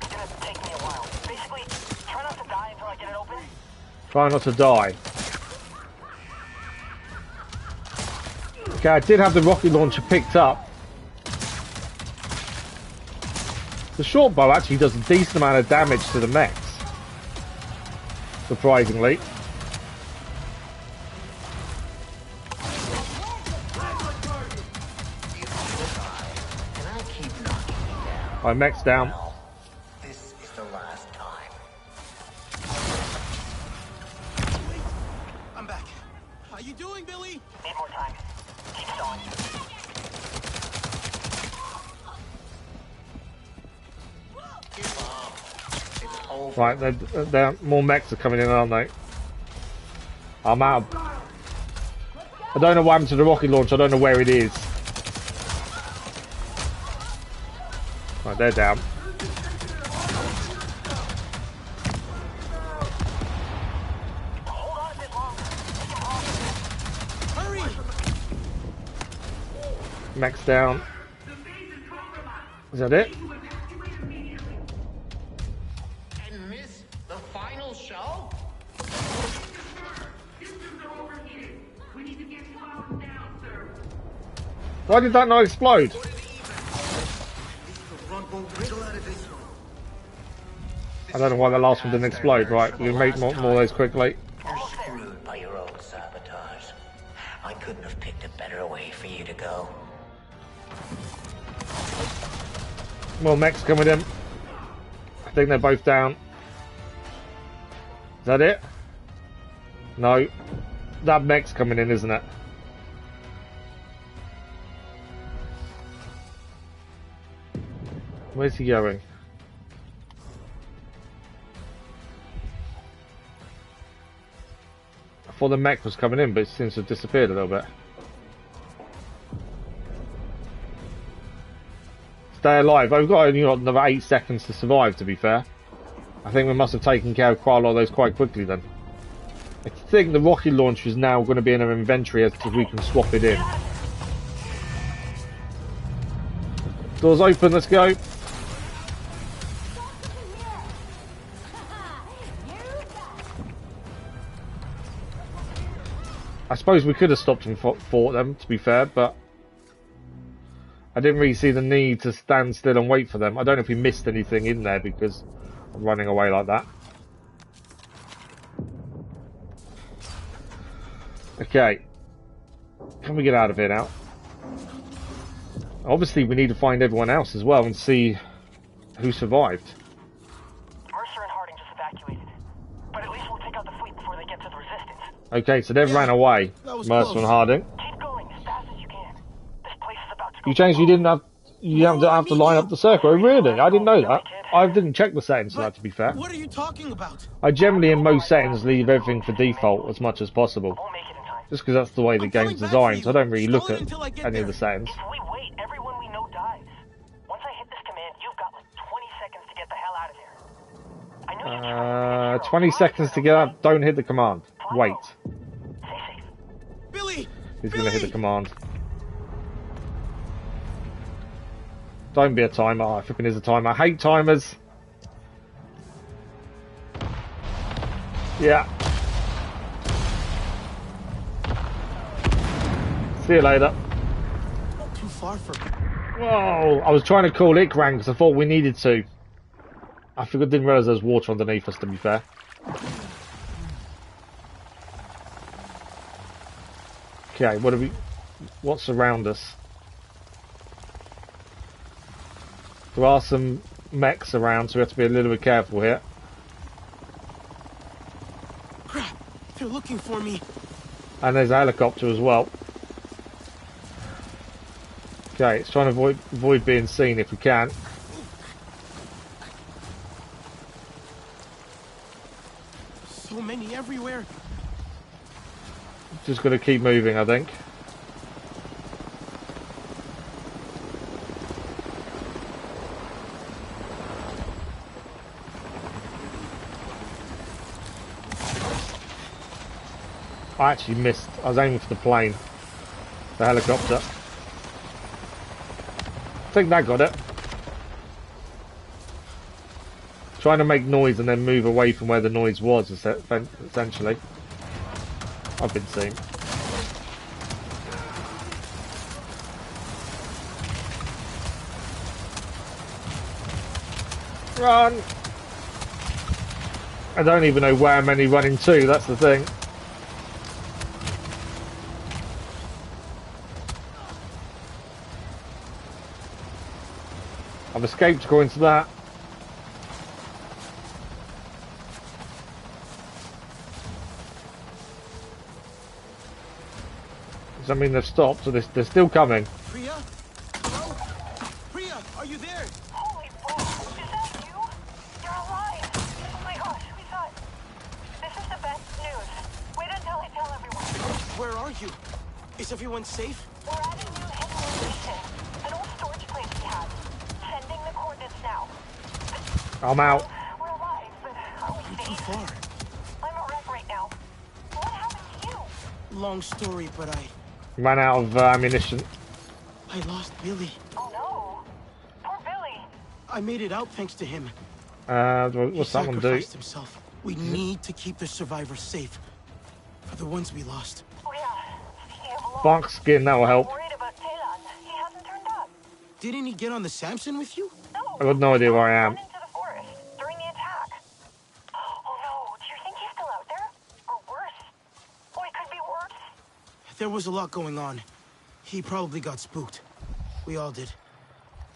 It's gonna take me a while. Basically, try not to die until I get it open. Try not to die. Okay, I did have the rocket launcher picked up. The short bow actually does a decent amount of damage to the mechs. Surprisingly. Alright, mech's down. This is the last time. I'm back. How you doing, Billy? Need more time. Keep stalling. Right, they're more mechs are coming in, aren't they? I'm out. I don't know what happened to the rocket launch. I don't know where it is. Right, they're down. Hurry! Mech's down. Is that it? And miss the final show? Why did that not explode? I don't know why the last one didn't explode. Right, we make more of those quickly. You're screwed by your own sabotage. I couldn't have picked a better way for you to go. More mechs coming in. I think they're both down. Is that it? No. That mech's coming in, isn't it? Where's he going? I thought the mech was coming in, but it seems to have disappeared a little bit. Stay alive. I've got only got another 8 seconds to survive, to be fair. I think we must have taken care of quite a lot of those quite quickly then. I think the rocket launcher is now going to be in our inventory as to we can swap it in. Doors open, let's go. I suppose we could have stopped and fought them, to be fair, but I didn't really see the need to stand still and wait for them. I don't know if we missed anything in there because I'm running away like that. Okay. Can we get out of here now? Obviously, we need to find everyone else as well and see who survived. Mercer and Harding just evacuated. But at least we'll take out the fleet before they get to the resistance. Okay, so they've ran away. Mercer and Harding. Keep going as fast as you can. This place is about to go. You changed. You didn't have. You have to line up the circle. Really? I didn't know that. I didn't check the settings for that, to be fair. What are you talking about? I generally, in most settings, leave everything for default as much as possible. Just because that's the way the game's designed, so I don't really look at any of the settings. If we wait, everyone we know dies. Once I hit this command, you've got like 20 seconds to get the hell out of here. I know 20 seconds to get out. Don't hit the command. Wait. Billy! He's going to hit the command. Don't be a timer. Oh, I flipping is a timer. I hate timers. Yeah. See you later. Not too far from. Whoa! I was trying to call Ikran because I thought we needed to. I didn't realise there was water underneath us, to be fair. Okay, what's around us? There are some mechs around, so we have to be a little bit careful here. Crap! They're looking for me. And there's a helicopter as well. Okay, it's trying to avoid being seen if we can. So many everywhere. Just got to keep moving, I think. I actually missed. I was aiming for the plane. The helicopter. I think that got it. Trying to make noise and then move away from where the noise was, essentially. I've been seen. Run! I don't even know where I'm only running to, that's the thing. I've escaped according to that. Does that mean they've stopped? So they're still coming. Priya? Hello? Priya, are you there? Holy fuck! Is that you? You're alive! Oh my gosh, we thought... This is the best news. Wait until I tell everyone. Where are you? Is everyone safe? We're at a new hidden location. An old storage place we had. Sending the coordinates now. I'm out. We're alive, but are we You're too safe? far. I'm a wreck right now. What happened to you? Long story, but I Ran out of ammunition. lost Billy. Oh no. Poor Billy. I made it out thanks to him. What's that one do? Sacrificed himself. We need to keep the survivors safe. For the ones we lost. Oh yeah. Speaking of lost, Bark skin, that will help. worried about Talon. He hasn't turned up. Didn't he get on the Samson with you? No. I've got no idea where I am. Into the forest during the attack. Oh no. Do you think he's still out there? Or worse? Oh, it could be worse. There was a lot going on. He probably got spooked. We all did.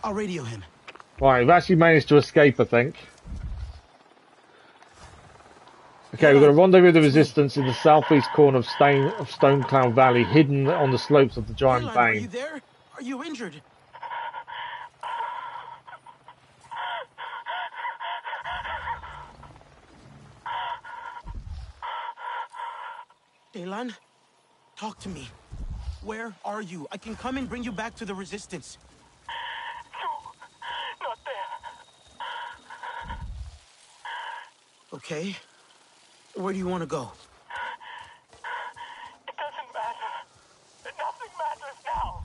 I'll radio him. Right, we've actually managed to escape, I think. Okay, we've got a rendezvous with the resistance in the southeast corner of Stone Cloud Valley, hidden on the slopes of the Giant Caroline, are you Bane. there? Are you injured? Delan, talk to me. Where are you? I can come and bring you back to the resistance. No, not there. Okay. Where do you want to go? It doesn't matter. Nothing matters now.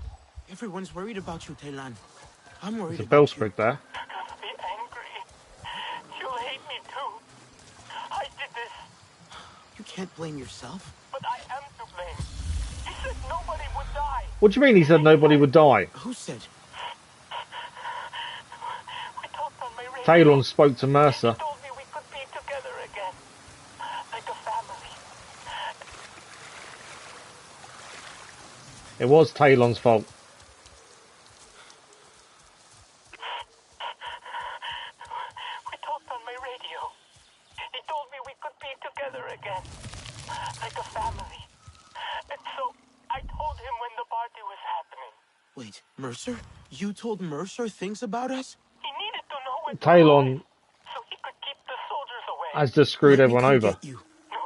Everyone's worried about you, Telan. I'm worried There's a about you. Bellsprig there. You're gonna be angry. You'll hate me too. I did this, You can't blame yourself. but I am to blame. He said nobody would die. What do you mean he said nobody would die? Who said? We talked on my radio. Talon spoke to Mercer. He told me we could be together again, like a family. It was Talon's fault. We talked on my radio. He told me we could be together again, like a family. And so I told him when the party was happening. Wait, Mercer? You told Mercer things about us? He needed to know when Talon so he could keep the soldiers away. has just screwed Let me everyone come over. get you. No,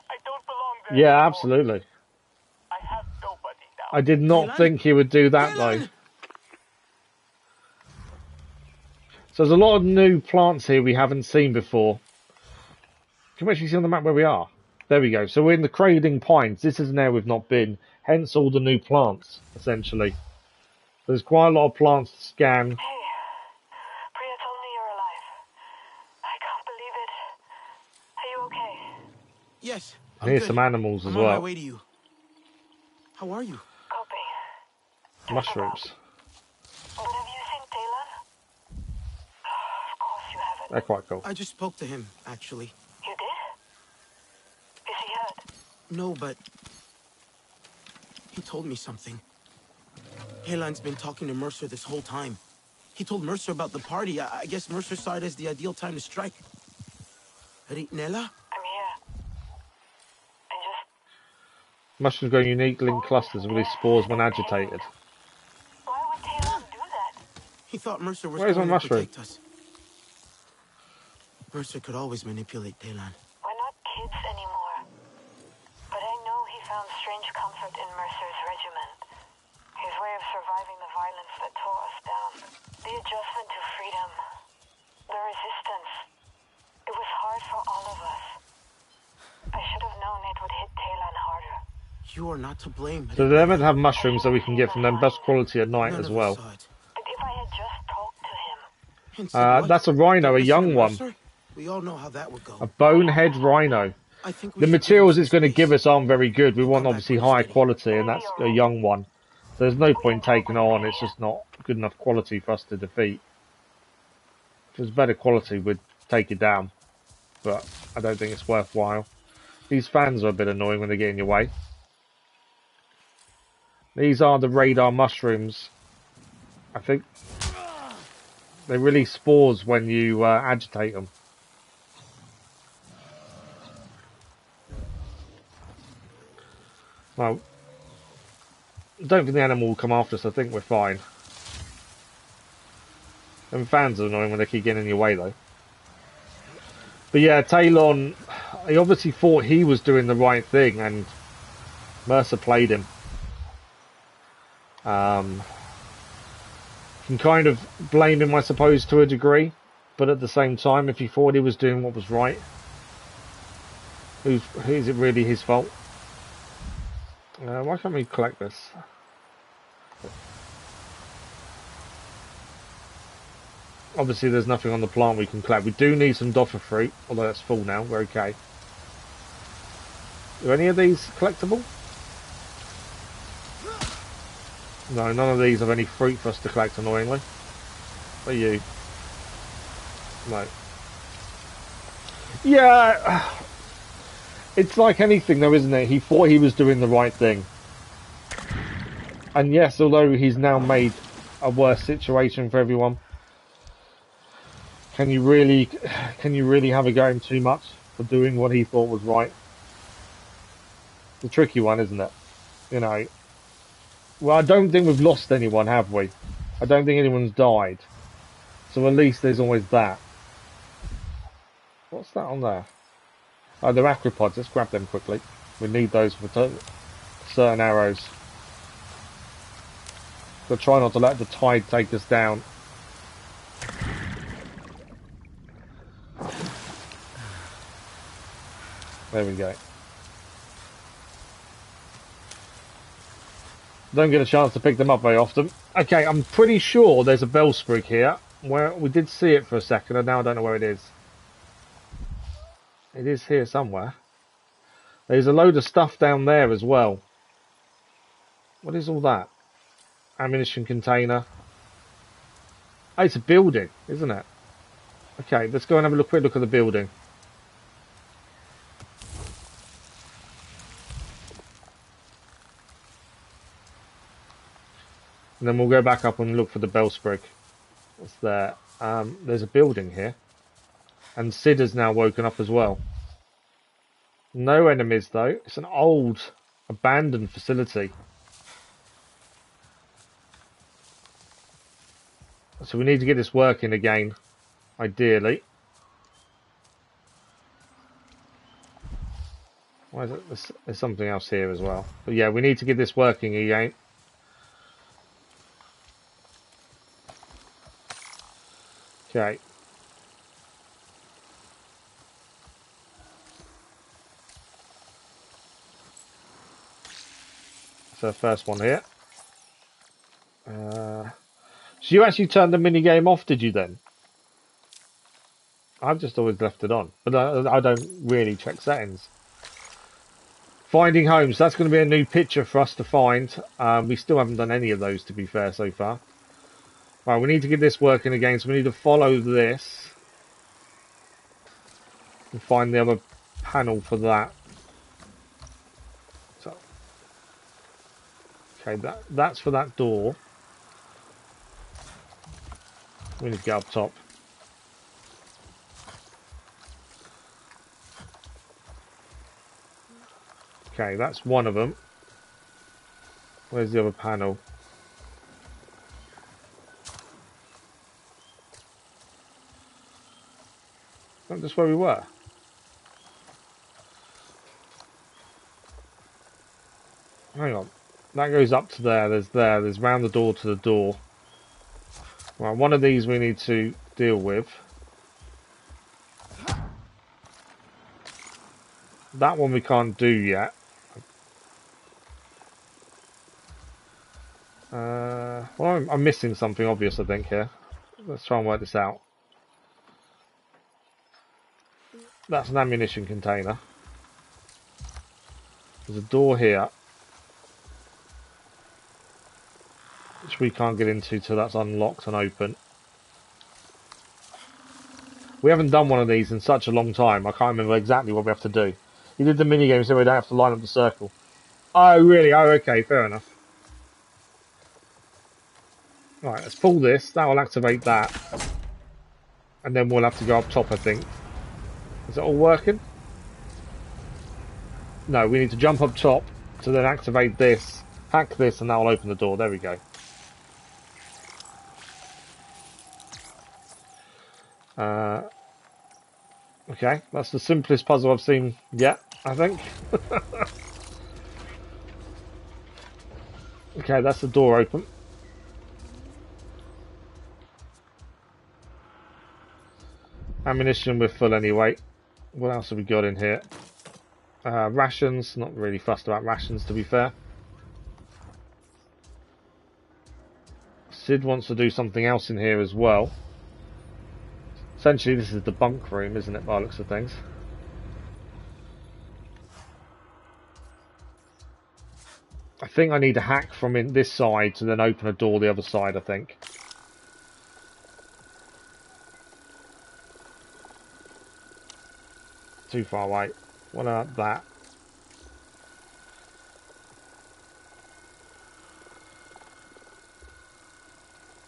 I don't belong there Yeah, anymore. absolutely. I have nobody now. I did not think he would do that, though. So there's a lot of new plants here we haven't seen before. Can we actually see on the map where we are? There we go. So we're in the Crading Pines. This is an area we've not been. Hence all the new plants, essentially. There's quite a lot of plants to scan. Hey, Priya told me you're alive. I can't believe it. Are you okay? Yes. And here's some animals as I'm on my well. way to you. How are you? Coping. Mushrooms. But have you seen Talon? Of course you haven't. They're quite cool. I just spoke to him, actually. You did? Is he hurt? No, but he told me something. Helan's been talking to Mercer this whole time. He told Mercer about the party. I guess Mercer saw it as the ideal time to strike. Nella? I'm here. And just... Mushrooms grow uniquely in clusters and release spores when agitated. Why would Talon do that? He thought Mercer was Where's going my to mushroom? protect us. Mercer could always manipulate Talon. We're not kids anymore. But I know he found strange comfort in Mercer's regiment. His way of surviving the violence that tore us down. The adjustment to freedom. The resistance. It was hard for all of us. I should have known it would hit Talon harder. You are not to blame. So they're meant to have mushrooms that we can get from them, best quality at night None as of well. us saw it. But if I had just talked to him... And said what? That's a rhino, a Listen young to one. Mercer? We all know how that would go. A bonehead rhino. I think we The should materials give it's going to space. give us aren't very good. We want Come back obviously when it's high ready. quality, and that's a young one. So there's no point taking on. It's just not good enough quality for us to defeat. If it was better quality, we'd take it down. But I don't think it's worthwhile. These fans are a bit annoying when they get in your way. These are the radar mushrooms. I think they release spores when you agitate them. Well, I don't think the animal will come after us. I think we're fine. And fans are annoying when they keep getting in your way, though. But yeah, Talon, he obviously thought he was doing the right thing, and Mercer played him. Can kind of blame him, I suppose, to a degree, but at the same time, if he thought he was doing what was right, is it really his fault? Why can't we collect this? Obviously, there's nothing on the plant we can collect. We do need some doffer fruit, although that's full now. We're okay. Are any of these collectible? No, none of these have any fruit for us to collect, annoyingly. What are you? No. Yeah, it's like anything though, isn't it? He thought he was doing the right thing. And yes, although he's now made a worse situation for everyone, can you really have a go at him too much for doing what he thought was right? It's a tricky one, isn't it? You know. Well, I don't think we've lost anyone, have we? I don't think anyone's died. So at least there's always that. What's that on there? Oh, they're acropods. Let's grab them quickly. We need those for certain arrows. So try not to let the tide take us down. There we go. Don't get a chance to pick them up very often. Okay, I'm pretty sure there's a Bellsprig here. Where we did see it for a second, and now I don't know where it is. It is here somewhere. There's a load of stuff down there as well. What is all that? Ammunition container. Oh, it's a building, isn't it? Okay, let's go and have a quick look at the building. And then we'll go back up and look for the Bellsprig. What's there? There's a building here. And Sid has now woken up as well. No enemies though. It's an old, abandoned facility. So we need to get this working again, ideally. Why is it? There's something else here as well. But yeah, we need to get this working again. Okay. So first one here. So you actually turned the minigame off, did you then? I've just always left it on. But I don't really check settings. Finding homes. That's going to be a new picture for us to find. We still haven't done any of those, to be fair, so far. Right, we need to get this working again, so we need to follow this. And find the other panel for that. So, okay, that's for that door. We need to get up top. Okay, that's one of them. Where's the other panel? Not just where we were. Hang on. That goes up to there. There's round the door to the door. Right, one of these we need to deal with. That one we can't do yet. Well, I'm missing something obvious, I think, here. Let's try and work this out. That's an ammunition container. There's a door here, which we can't get into till that's unlocked and open. We haven't done one of these in such a long time. I can't remember exactly what we have to do. You did the minigame so we don't have to line up the circle. Oh, really? Oh, okay, fair enough. Right, let's pull this. That will activate that. And then we'll have to go up top, I think. Is it all working? No, we need to jump up top to then activate this, hack this, and that will open the door. There we go. Okay, that's the simplest puzzle I've seen yet, I think. Okay, that's the door open. Ammunition, we're full anyway. What else have we got in here? Rations, not really fussed about rations, to be fair. Sid wants to do something else in here as well. Essentially, this is the bunk room, isn't it, by the looks of things? I think I need a hack from in this side to then open a door the other side, I think. Too far away. What about that?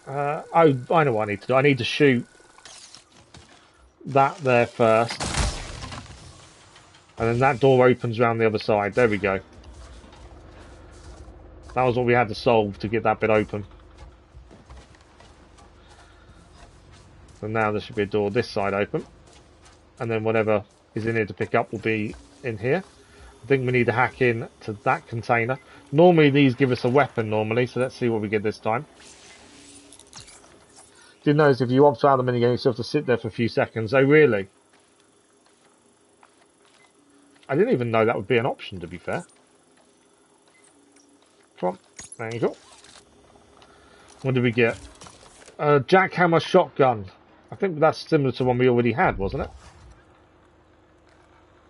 Oh, I know what I need to do. I need to shoot that there first. And then that door opens around the other side. There we go. That was what we had to solve to get that bit open. So now there should be a door this side open. And then whatever is in here to pick up will be in here. I think we need to hack in to that container. Normally these give us a weapon normally, so let's see what we get this time. Did notice if you opt out of the minigame, you still have to sit there for a few seconds. Oh, really? I didn't even know that would be an option, to be fair. Come on. There you go. What did we get? A jackhammer shotgun. I think that's similar to one we already had, wasn't it?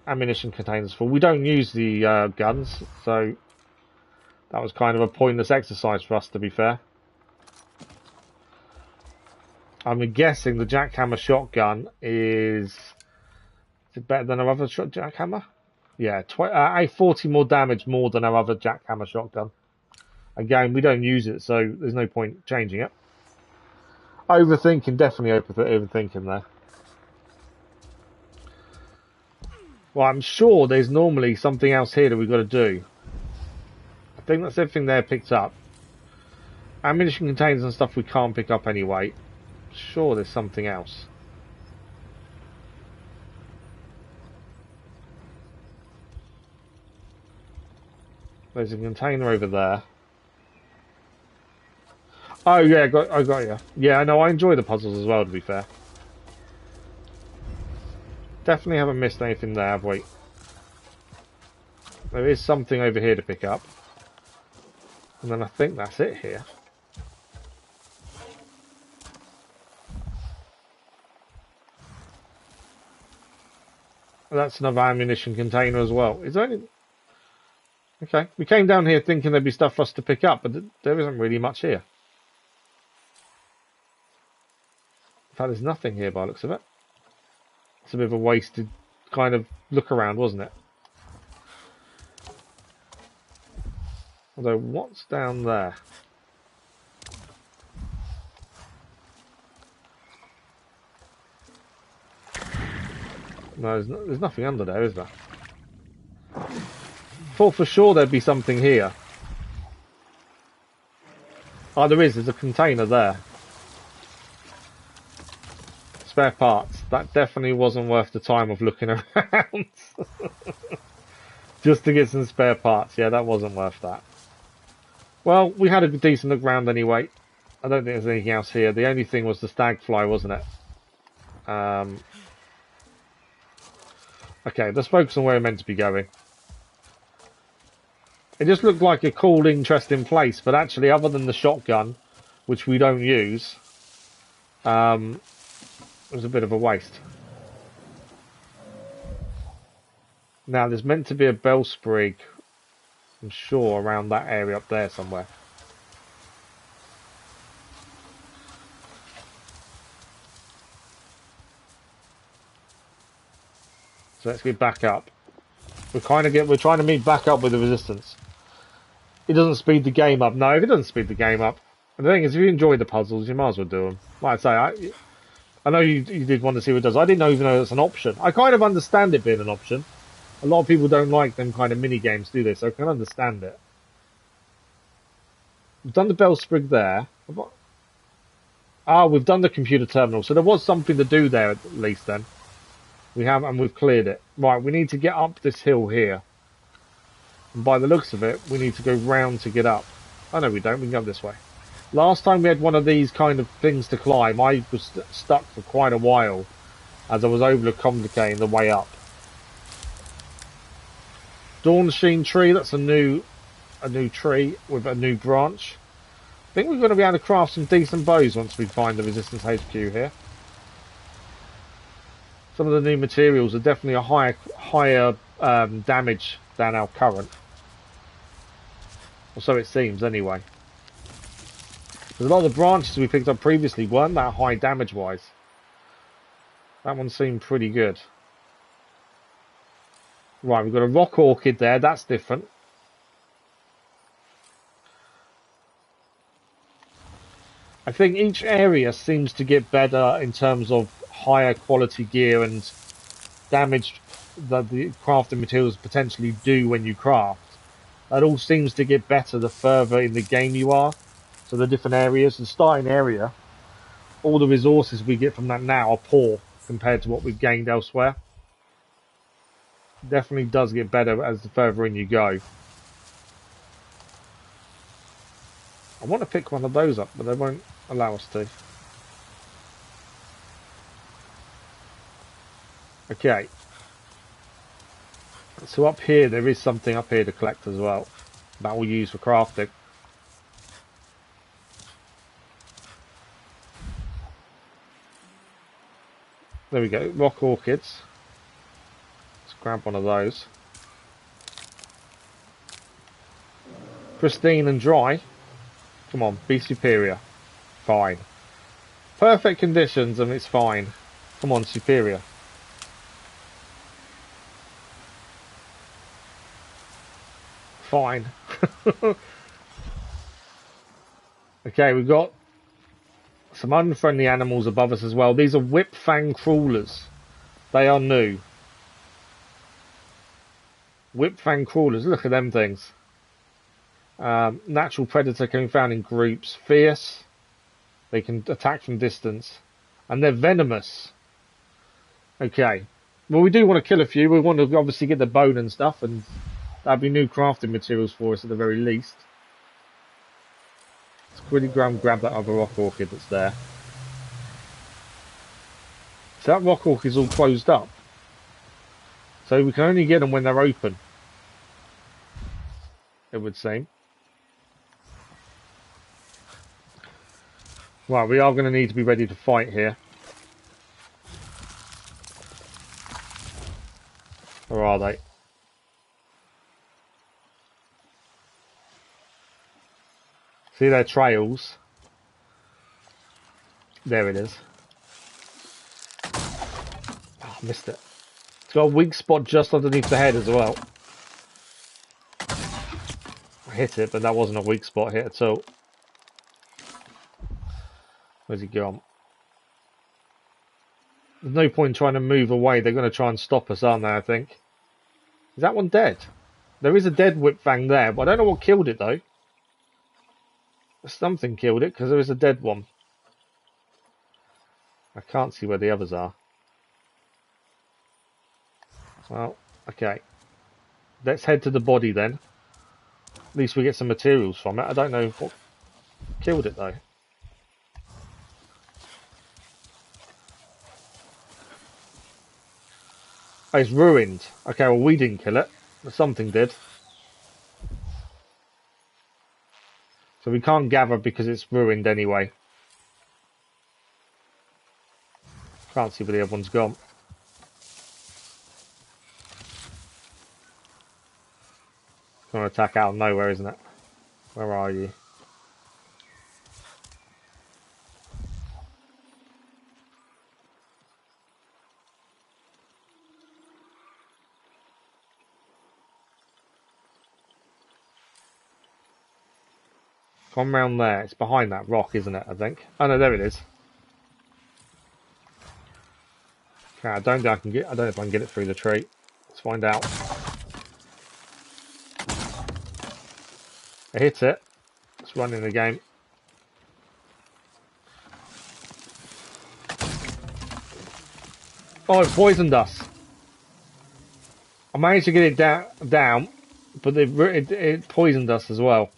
Ammunition containers full. We don't use the guns, so that was kind of a pointless exercise for us, to be fair. I'm guessing the jackhammer shotgun is it better than our other jackhammer? Yeah, 40 more damage more than our other jackhammer shotgun. Again, we don't use it, so there's no point changing it. Overthinking, definitely overthinking there. Well, I'm sure there's normally something else here that we've got to do. I think that's everything there picked up. Ammunition containers and stuff we can't pick up anyway. Sure, there's something else. There's a container over there. Oh yeah, I got you. Yeah, I know. I enjoy the puzzles as well, to be fair. Definitely haven't missed anything there, have we? There is something over here to pick up. And then I think that's it here. That's another ammunition container as well. Is there any... Okay, we came down here thinking there'd be stuff for us to pick up, but there isn't really much here. In fact, there's nothing here by the looks of it. It's a bit of a wasted kind of look around, wasn't it? Although, what's down there? No, there's nothing under there, is there? Thought for sure there'd be something here. Oh, there is. There's a container there. Spare parts. That definitely wasn't worth the time of looking around. Just to get some spare parts. Yeah, that wasn't worth that. Well, we had a decent look around anyway. I don't think there's anything else here. The only thing was the stag fly, wasn't it? Okay, let's focus on where we're meant to be going. It just looked like a cool, interesting place, but actually, other than the shotgun, which we don't use, it was a bit of a waste. Now, there's meant to be a Bellsprig, I'm sure, around that area up there somewhere. So let's get back up. We're trying to meet back up with the resistance. It doesn't speed the game up. No, it doesn't speed the game up. And the thing is, if you enjoy the puzzles, you might as well do them. Like I say, I know you did want to see what it does. I didn't even know it's an option. I kind of understand it being an option. A lot of people don't like them kind of mini games, do they? So I can understand it. We've done the Bellsprig there. We've done the computer terminal. So there was something to do there at least then. We have, and we've cleared it. Right, we need to get up this hill here. And by the looks of it, we need to go round to get up. Oh no, we don't. We can go this way. Last time we had one of these kind of things to climb, I was stuck for quite a while as I was overcomplicating the way up. Dawn Sheen tree, that's a new tree with a new branch. I think we're going to be able to craft some decent bows once we find the Resistance HQ here. Some of the new materials are definitely a higher damage than our current. Or so it seems, anyway. Because a lot of the branches we picked up previously weren't that high damage-wise. That one seemed pretty good. Right, we've got a rock orchid there. That's different. I think each area seems to get better in terms of higher quality gear and damage that the crafting materials potentially do when you craft. That all seems to get better the further in the game you are. So the different areas, the starting area, all the resources we get from that now are poor compared to what we've gained elsewhere. Definitely does get better as the further in you go. I want to pick one of those up, but they won't allow us to. Okay. So up here, there is something up here to collect as well. That we'll use for crafting. There we go, rock orchids. Let's grab one of those. Pristine and dry. Come on, be superior. Fine. Perfect conditions and it's fine. Come on, superior. Fine. Okay, we've got some unfriendly animals above us as well. These are whip fang crawlers. They are new. Whip fang crawlers, look at them things. Natural predator can be found in groups. Fierce. They can attack from distance. And they're venomous. Okay. Well, we do want to kill a few. We want to obviously get the bone and stuff. And that'd be new crafting materials for us at the very least. Let's quickly grab that other rock orchid that's there. So that rock orchid is all closed up. So we can only get them when they're open. It would seem. Right, we are going to need to be ready to fight here. Where are they? See their trails? There it is. Oh, I missed it. It's got a weak spot just underneath the head as well. I hit it, but that wasn't a weak spot hit at all. Where's he gone? There's no point trying to move away. They're going to try and stop us, aren't they, I think? Is that one dead? There is a dead whipfang there, but I don't know what killed it, though. Something killed it, because there is a dead one. I can't see where the others are. Well, okay. Let's head to the body, then. At least we get some materials from it. I don't know what killed it, though. Oh, it's ruined. Okay, well, we didn't kill it, but something did. So we can't gather because it's ruined anyway. Can't see where the other one's gone. It's going to attack out of nowhere, isn't it? Where are you? Come round there. It's behind that rock, isn't it, I think? Oh no, there it is. Okay, I don't know if I can get it through the tree. Let's find out. I hit it. It's running the game. Oh, it poisoned us. I managed to get it down, but it poisoned us as well.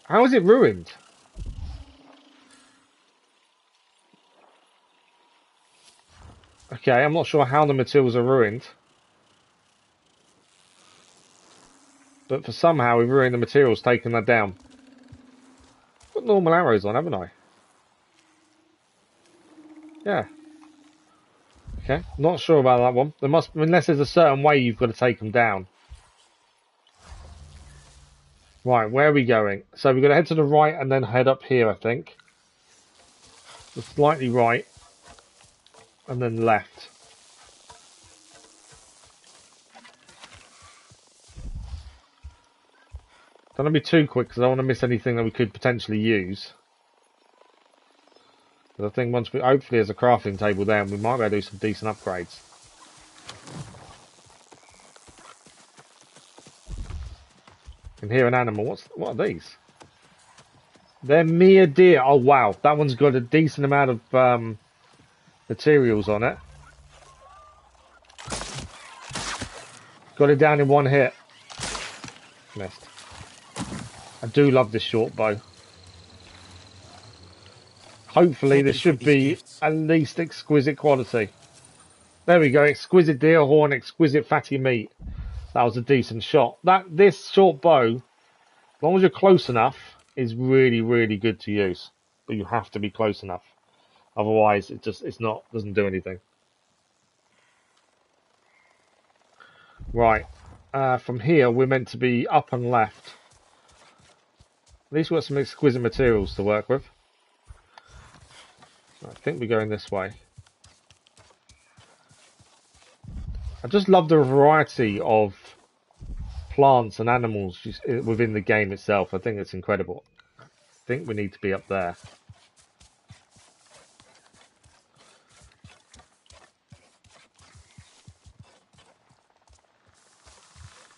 How is it ruined? Okay, I'm not sure how the materials are ruined. But for somehow we've ruined the materials, taking that down. Got normal arrows on, haven't I? Yeah. Okay, not sure about that one. There must, unless there's a certain way you've got to take them down. Right, where are we going? So we're going to head to the right and then head up here, I think. Just slightly right. And then left. Don't want to be too quick because I don't want to miss anything that we could potentially use. But I think once we, hopefully there's a crafting table there and we might be able to do some decent upgrades. Can hear an animal. What are these? They're mere deer. Oh wow, that one's got a decent amount of materials on it. Got it down in one hit. Missed. I do love this short bow. Hopefully this should be at least exquisite quality. There we go, exquisite deer horn, exquisite fatty meat. That was a decent shot. This short bow, as long as you're close enough, is really, really good to use. But you have to be close enough. Otherwise it doesn't do anything. Right. From here we're meant to be up and left. At least we've got some exquisite materials to work with. I think we're going this way. I just love the variety of plants and animals within the game itself. I think it's incredible. I think we need to be up there.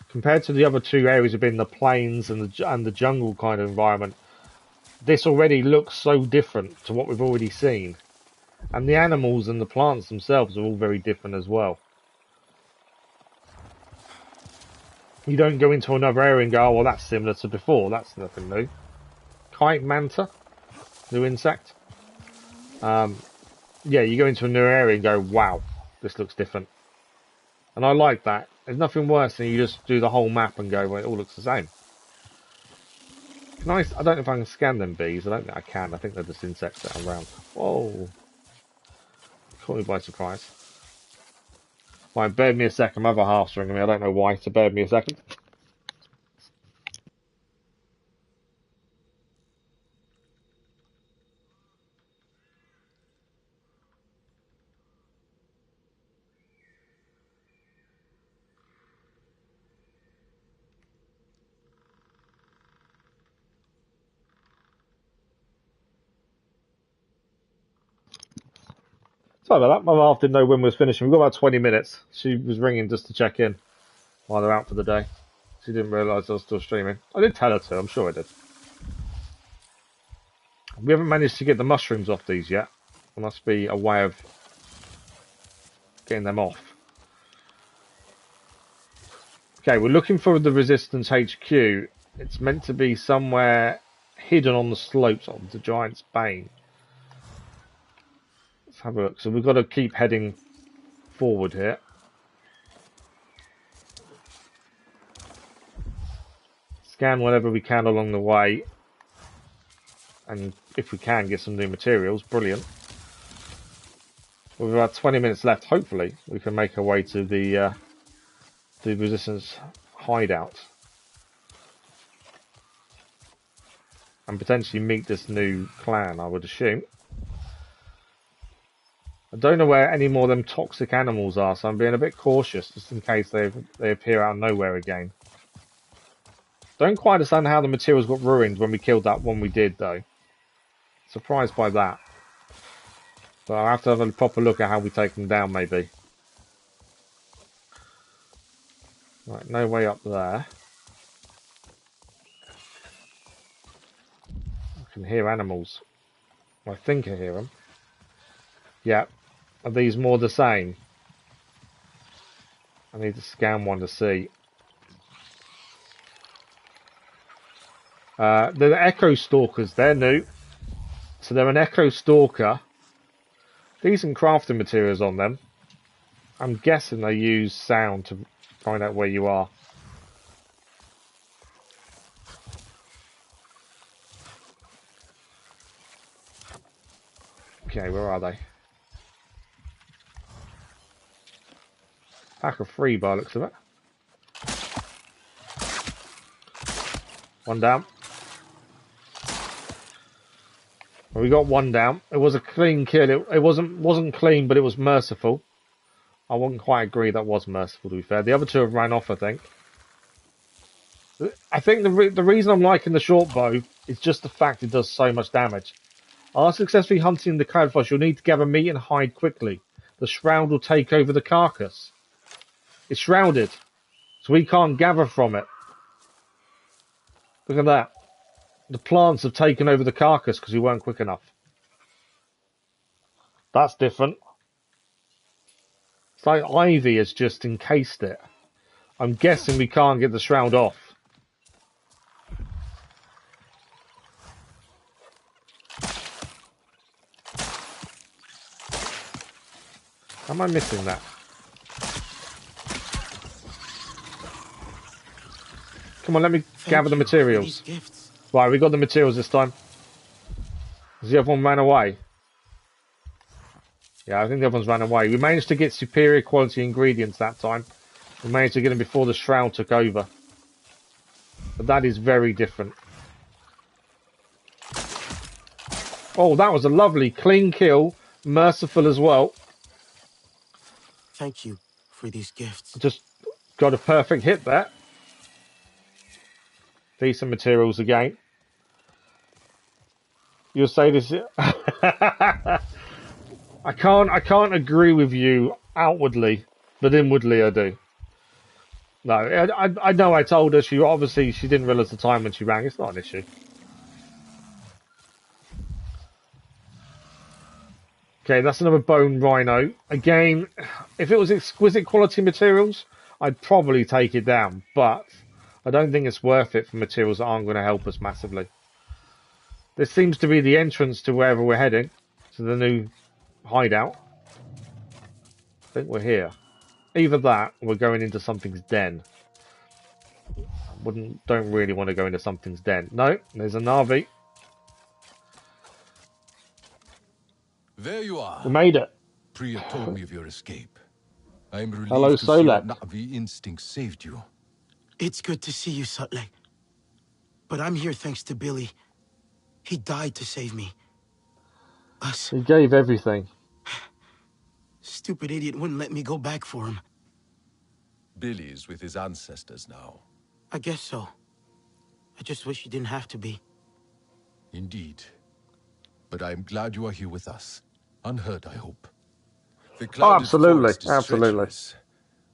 Compared to the other two areas within the plains and the jungle kind of environment, this already looks so different to what we've already seen. And the animals and the plants themselves are all very different as well. You don't go into another area and go, oh, well, that's similar to before. That's nothing new. Kite manta, new insect. Yeah, you go into a new area and go, wow, this looks different. And I like that. There's nothing worse than you just do the whole map and go, well, it all looks the same. Nice. I don't know if I can scan them bees. I don't think I can. I think they're just insects that are around. Whoa. Caught me by surprise. Right, bear me a second. My other half's ringing me. I don't know why, so bear me a second. Sorry about that. My half didn't know when we was finishing. We've got about 20 minutes. She was ringing just to check in while they're out for the day. She didn't realise I was still streaming. I did tell her to. I'm sure I did. We haven't managed to get the mushrooms off these yet. There must be a way of getting them off. Okay, we're looking for the Resistance HQ. It's meant to be somewhere hidden on the slopes of the Giant's Bane. Let's have a look. So we've got to keep heading forward here. Scan whatever we can along the way. And if we can get some new materials, brilliant. With about 20 minutes left, hopefully, we can make our way to the Resistance hideout. And potentially meet this new clan, I would assume. I don't know where any more of them toxic animals are, so I'm being a bit cautious, just in case they appear out of nowhere again. Don't quite understand how the materials got ruined when we killed that one we did, though. Surprised by that. But I'll have to have a proper look at how we take them down, maybe. Right, no way up there. I can hear animals. I think I hear them. Yeah. Are these more the same? I need to scan one to see. They're the Echo Stalkers. They're new. So they're an Echo Stalker. Decent crafting materials on them. I'm guessing they use sound to find out where you are. Okay, where are they? Pack of 3 by the looks of it. One down. Well, we got one down. It was a clean kill. It wasn't clean, but it was merciful. I wouldn't quite agree that was merciful, to be fair. The other 2 have ran off, I think. I think the reason I'm liking the short bow is just the fact it does so much damage. After successfully hunting the cloudflies, you'll need to gather meat and hide quickly. The shroud will take over the carcass. It's shrouded, so we can't gather from it. Look at that. The plants have taken over the carcass because we weren't quick enough. That's different. It's like ivy has just encased it. I'm guessing we can't get the shroud off. How am I missing that? Come on, let me gather the materials. Right, we got the materials this time. Has the other one ran away? Yeah, I think the other one's ran away. We managed to get superior quality ingredients that time. We managed to get them before the shroud took over. But that is very different. Oh, that was a lovely clean kill. Merciful as well. Thank you for these gifts. Just got a perfect hit there. Decent materials again. You'll say this. I can't agree with you outwardly, but inwardly I do. No, I know I told her. She didn't realise the time when she rang. It's not an issue. Okay, that's another bone rhino. Again, if it was exquisite quality materials, I'd probably take it down, but I don't think it's worth it for materials that aren't going to help us massively. This seems to be the entrance to wherever we're heading, to the new hideout. I think we're here. Either that, or we're going into something's den. Don't really want to go into something's den. No, there's a Navi. There you are. We made it. Priya told me of your escape. I am relieved Hello, to see that Solek. Na'vi instinct saved you. It's good to see you, Sutley. But I'm here thanks to Billy. He died to save me. Us. He gave everything. Stupid idiot wouldn't let me go back for him. Billy's with his ancestors now. I guess so. I just wish he didn't have to be. Indeed. But I am glad you are here with us. Unhurt, I hope. The clouded Absolutely. forest is treacherous.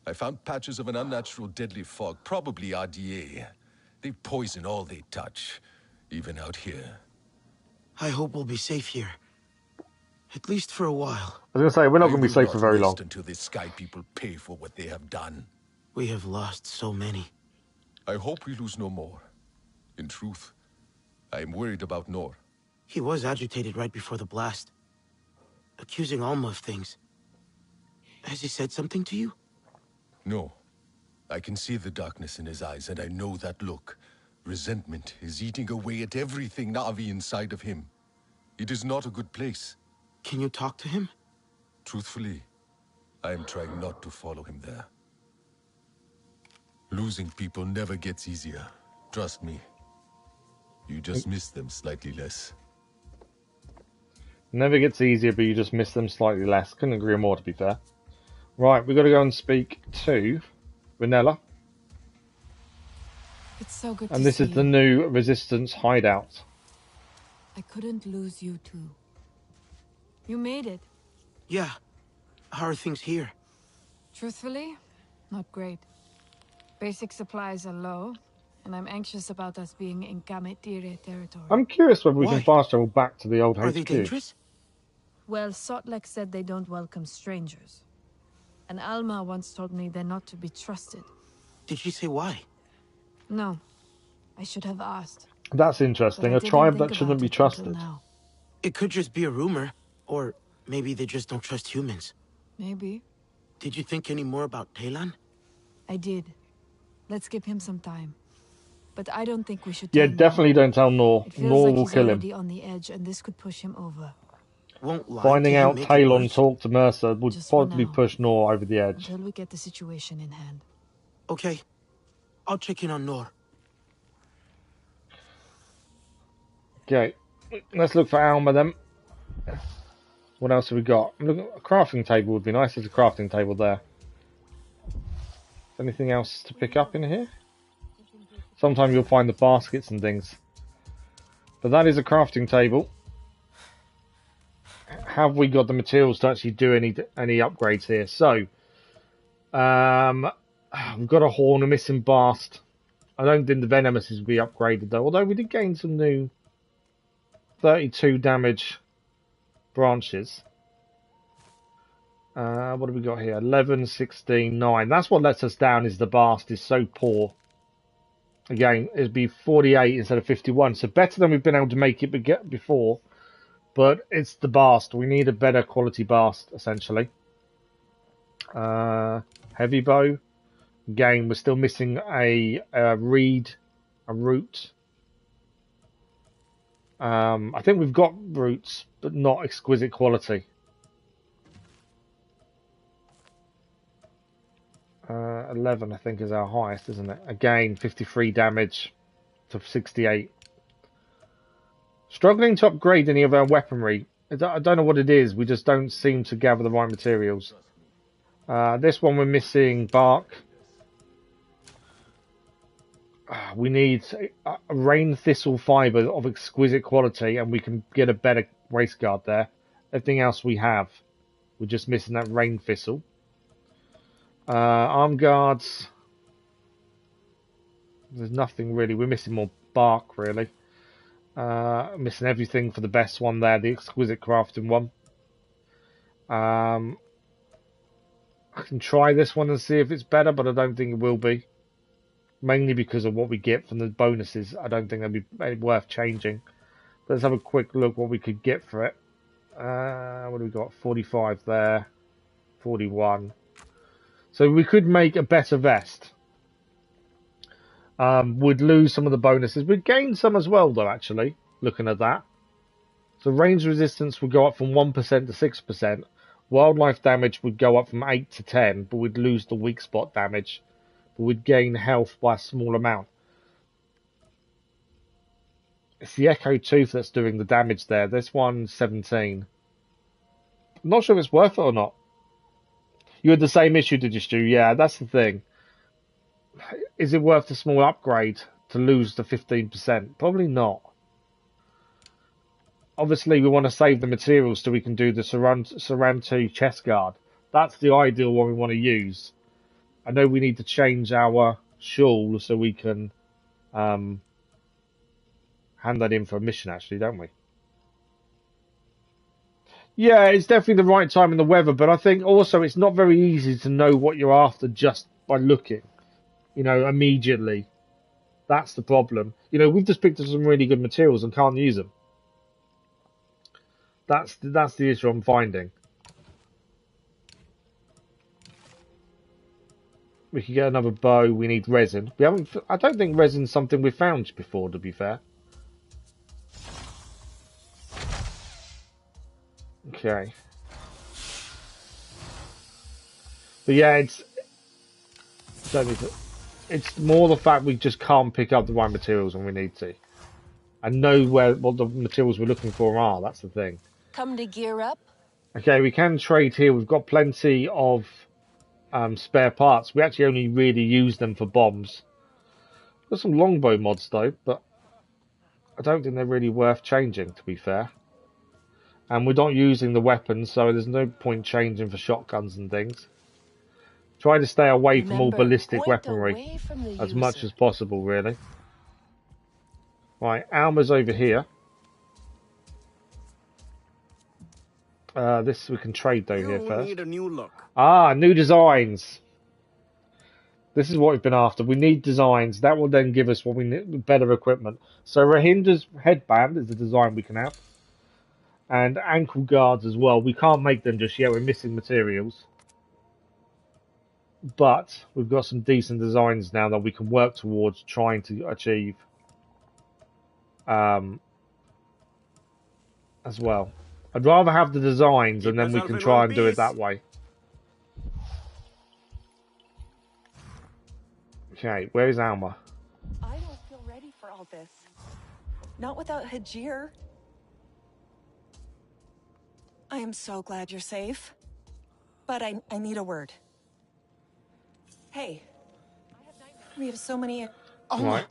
I found patches of an unnatural deadly fog, probably RDA. They poison all they touch, even out here. I hope we'll be safe here. At least for a while. I was going to say, we're not going to be safe for very long. Until the Sky People pay for what they have done. We have lost so many. I hope we lose no more. In truth, I am worried about Nor. He was agitated right before the blast. Accusing Alma of things. Has he said something to you? No. I can see the darkness in his eyes, and I know that look. Resentment is eating away at everything Na'vi inside of him. It is not a good place. Can you talk to him? Truthfully, I am trying not to follow him there. Losing people never gets easier. Trust me. You just miss them slightly less. Never gets easier, but you just miss them slightly less. Couldn't agree more, to be fair. Right, we've got to go and speak to Vanilla. It's so good And to this see is the you. new Resistance hideout. I couldn't lose you too. You made it. Yeah. How are things here? Truthfully, not great. Basic supplies are low, and I'm anxious about us being in Kametire territory. I'm curious whether we can Why? fast travel back to the old Are HQ. they dangerous? Well, Sotlek said they don't welcome strangers. And Alma once told me they're not to be trusted. Did she say why? No. I should have asked. That's But interesting. I A didn't tribe think that shouldn't about be it until trusted. now. It could just be a rumor. Or maybe they just don't trust humans. Maybe. Did you think any more about Talan? I did. Let's give him some time. But I don't think we should Yeah, tell definitely Nor. don't tell Nor. It feels Nor like will he's kill him. already on the edge, and this could push him over. Won't lie. Finding Can he out make it Talon worse? talk to Mercer would Just for probably now. push Nor over the edge. Until we get the situation in hand. Okay. I'll check in on Nor. Okay, let's look for Alma then. What else have we got? Look, a crafting table would be nice. There's a crafting table there. Anything else to pick up in here? Sometimes you'll find the baskets and things. But that is a crafting table. Have we got the materials to actually do any upgrades here? So, we've got a horn, a missing bast. I don't think the venomous will be upgraded though. Although we did gain some new 32 damage branches. What have we got here? 11, 16, 9. That's what lets us down, is the bast is so poor. Again, it'd be 48 instead of 51. So better than we've been able to make it before. But it's the bast. We need a better quality bast, essentially. Heavy bow. Again, we're still missing a reed, a root. I think we've got roots, but not exquisite quality. 11, I think, is our highest, isn't it? Again, 53 damage to 68. Struggling to upgrade any of our weaponry. I don't know what it is. We just don't seem to gather the right materials. This one we're missing bark. We need a rain thistle fibre of exquisite quality, and we can get a better waist guard there. Everything else we have. We're just missing that rain thistle. Arm guards. There's nothing really. We're missing more bark, really. Missing everything for the best one there, the exquisite crafting one. I can try this one and see if it's better, but I don't think it will be. Mainly because of what we get from the bonuses. I don't think that'd be worth changing. Let's have a quick look what we could get for it. What do we got? 45 there. 41. So we could make a better vest. Would lose some of the bonuses. We'd gain some as well, though, actually, looking at that. So range resistance would go up from 1% to 6%. Wildlife damage would go up from 8 to 10, but we'd lose the weak spot damage. But we'd gain health by a small amount. It's the Echo Tooth that's doing the damage there. This one's 17. I'm not sure if it's worth it or not. You had the same issue, did you, Stu? Yeah, that's the thing. Is it worth the small upgrade to lose the 15%? Probably not. Obviously, we want to save the materials so we can do the Sarantu chest guard. That's the ideal one we want to use. I know we need to change our shawl so we can hand that in for a mission, actually, don't we? Yeah, it's definitely the right time in the weather, but I think also it's not very easy to know what you're after just by looking, you know, immediately. That's the problem. You know, we've just picked up some really good materials and can't use them. That's the issue I'm finding. We could get another bow. We need resin. We haven't. I don't think resin's something we've found before, to be fair. Okay. But yeah, it's more the fact we just can't pick up the right materials when we need to. And know what the materials we're looking for are. That's the thing. Come to gear up? Okay, we can trade here. We've got plenty of spare parts. We actually only really use them for bombs. Got some longbow mods though, but I don't think they're really worth changing, to be fair. And we're not using the weapons, so there's no point changing for shotguns and things. Try to stay away from all ballistic weaponry as much as possible, really. Right, Alma's over here. This we can trade though here first. Need a new look. Ah, new designs. This is what we've been after. We need designs. That will then give us what we need, better equipment. So Rahinda's headband is the design we can have. And ankle guards as well. We can't make them just yet. We're missing materials. But we've got some decent designs now that we can work towards trying to achieve. As well. I'd rather have the designs and then we can try and do it that way. Okay, where is Alma? I don't feel ready for all this. Not without Hajir. I am so glad you're safe. But I need a word. Hey. We have so many... Alma,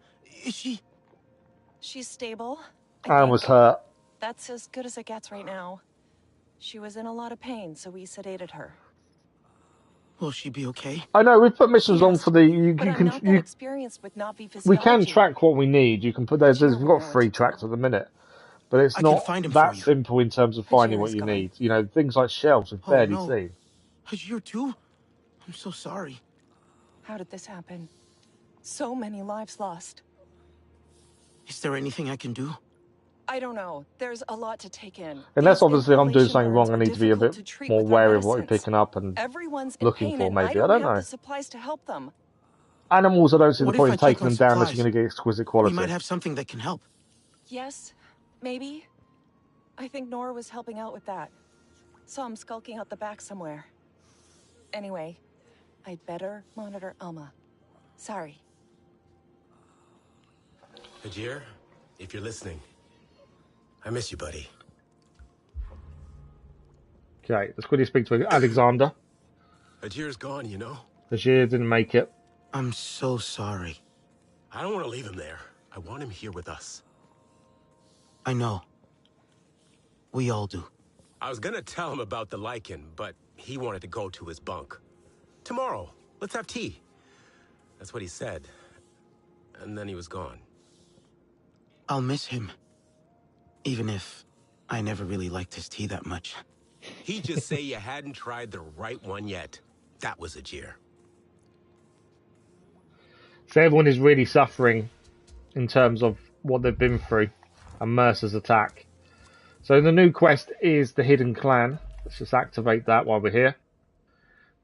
is she... She's stable. Alma's hurt. That's as good as it gets right now. She was in a lot of pain, so we sedated her. Will she be okay? I know we've put missions on for the. You I'm can. not that experienced with Na'vi We can physiology. track what we need. You can put there's we've got 3 tracks at the minute, but it's not that simple in terms of finding what you need. You know, things like shells we've barely seen. Hajir too? I'm so sorry. How did this happen? So many lives lost. Is there anything I can do? I don't know. There's a lot to take in. Unless obviously I'm doing something wrong, I need to be a bit more wary of what we're picking up and Everyone's looking for. Maybe I I don't have know. the supplies to help them. Animals, I don't see the What point if in I check taking on them down unless supplies? you're going to get exquisite quality. We might have something that can help. Yes, maybe. I think Nora was helping out with that. Saw him skulking out the back somewhere. Anyway, I'd better monitor Alma. Sorry. Hajir, if you're listening, I miss you, buddy. Okay, let's quickly speak to Alexander. Hajir's gone, you know? Hajir didn't make it. I'm so sorry. I don't want to leave him there. I want him here with us. I know. We all do. I was gonna tell him about the lichen, but he wanted to go to his bunk. Tomorrow, let's have tea. That's what he said. And then he was gone. I'll miss him. Even if I never really liked his tea that much. He'd just say you hadn't tried the right one yet. That was Hajir. So everyone is really suffering in terms of what they've been through and Mercer's attack. So the new quest is the Hidden Clan. Let's just activate that while we're here.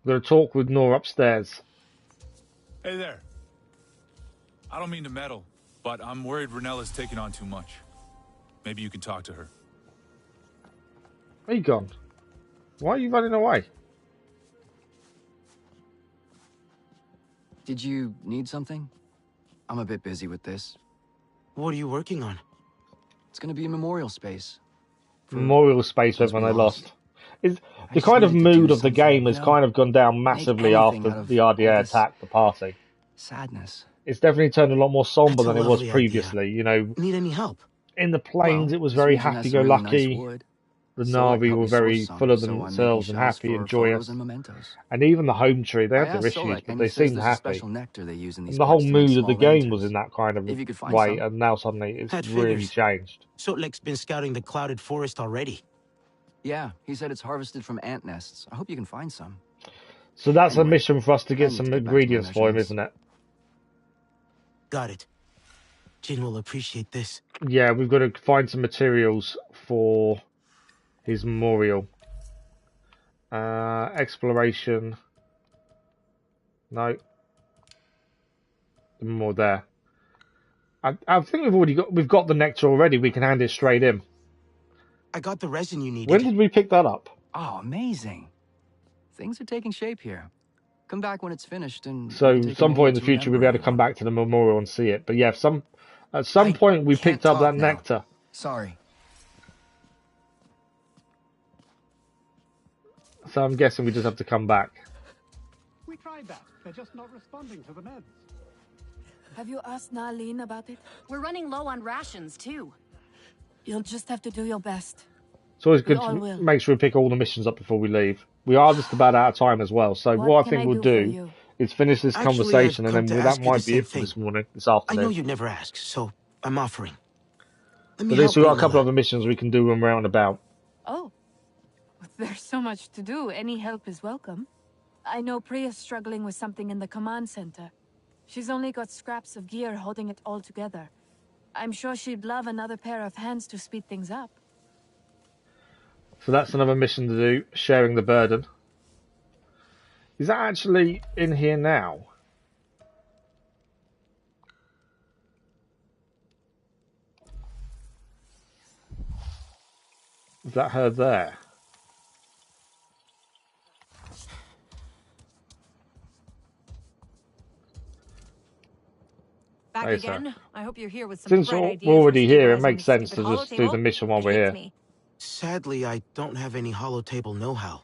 We're going to talk with Nora upstairs. Hey there. I don't mean to meddle, but I'm worried Renella's taking on too much. Maybe you can talk to her. Where you gone? Why are you running away? Did you need something? I'm a bit busy with this. What are you working on? It's gonna be a memorial space. Memorial space for everyone they lost. Is the kind of mood of the game has kind of gone down massively after the RDA attacked the party. Sadness. It's definitely turned a lot more somber That's a than it was lovely previously. idea. You know, Need any help? in the plains it was very happy-go-lucky. The Na'vi were very full of themselves and happy and joyous. And even the home tree, they had their issues, but they seemed happy. And the whole mood of the game was in that kind of way, and now suddenly it's really changed. Sotlek's been scouting the clouded forest already. Yeah, he said it's harvested from ant nests. I hope you can find some. So that's a mission for us to get some ingredients for him, isn't it? Got it. Jin will appreciate this. Yeah, we've got to find some materials for his memorial. Exploration. No. More there. I think we've got the nectar already. We can hand it straight in. I got the resin you needed. When did we pick that up? Oh, amazing. Things are taking shape here. Come back when it's finished and... So some point in the future we'll be able to come back to the memorial and see it. But yeah, at some point we picked up that nectar. Sorry. So I'm guessing we just have to come back. We tried that. They're just not responding to the meds. Have you asked Nalin about it? We're running low on rations, too. You'll just have to do your best. It's always good We all to will. make sure we pick all the missions up before we leave. We are just about out of time as well, so what I think we'll do is finish this Actually, conversation, I've and come then to that ask you might the be same it for thing. this morning, this I afternoon. know you'd never ask, so I'm offering. Let me But at least help we've got a Leila. couple other missions we can do when we're out and about. Oh. There's so much to do. Any help is welcome. I know Priya's struggling with something in the command center. She's only got scraps of gear holding it all together. I'm sure she'd love another pair of hands to speed things up. So that's another mission to do, sharing the burden. Is that actually in here now? Is that her there? Back Hey, sir. again? I hope you're here with some Since bright we're ideas for already here, it stabilizing makes this sense stupid to just do the holotable. mission while It we're hates here. me. Sadly, I don't have any holotable know-how.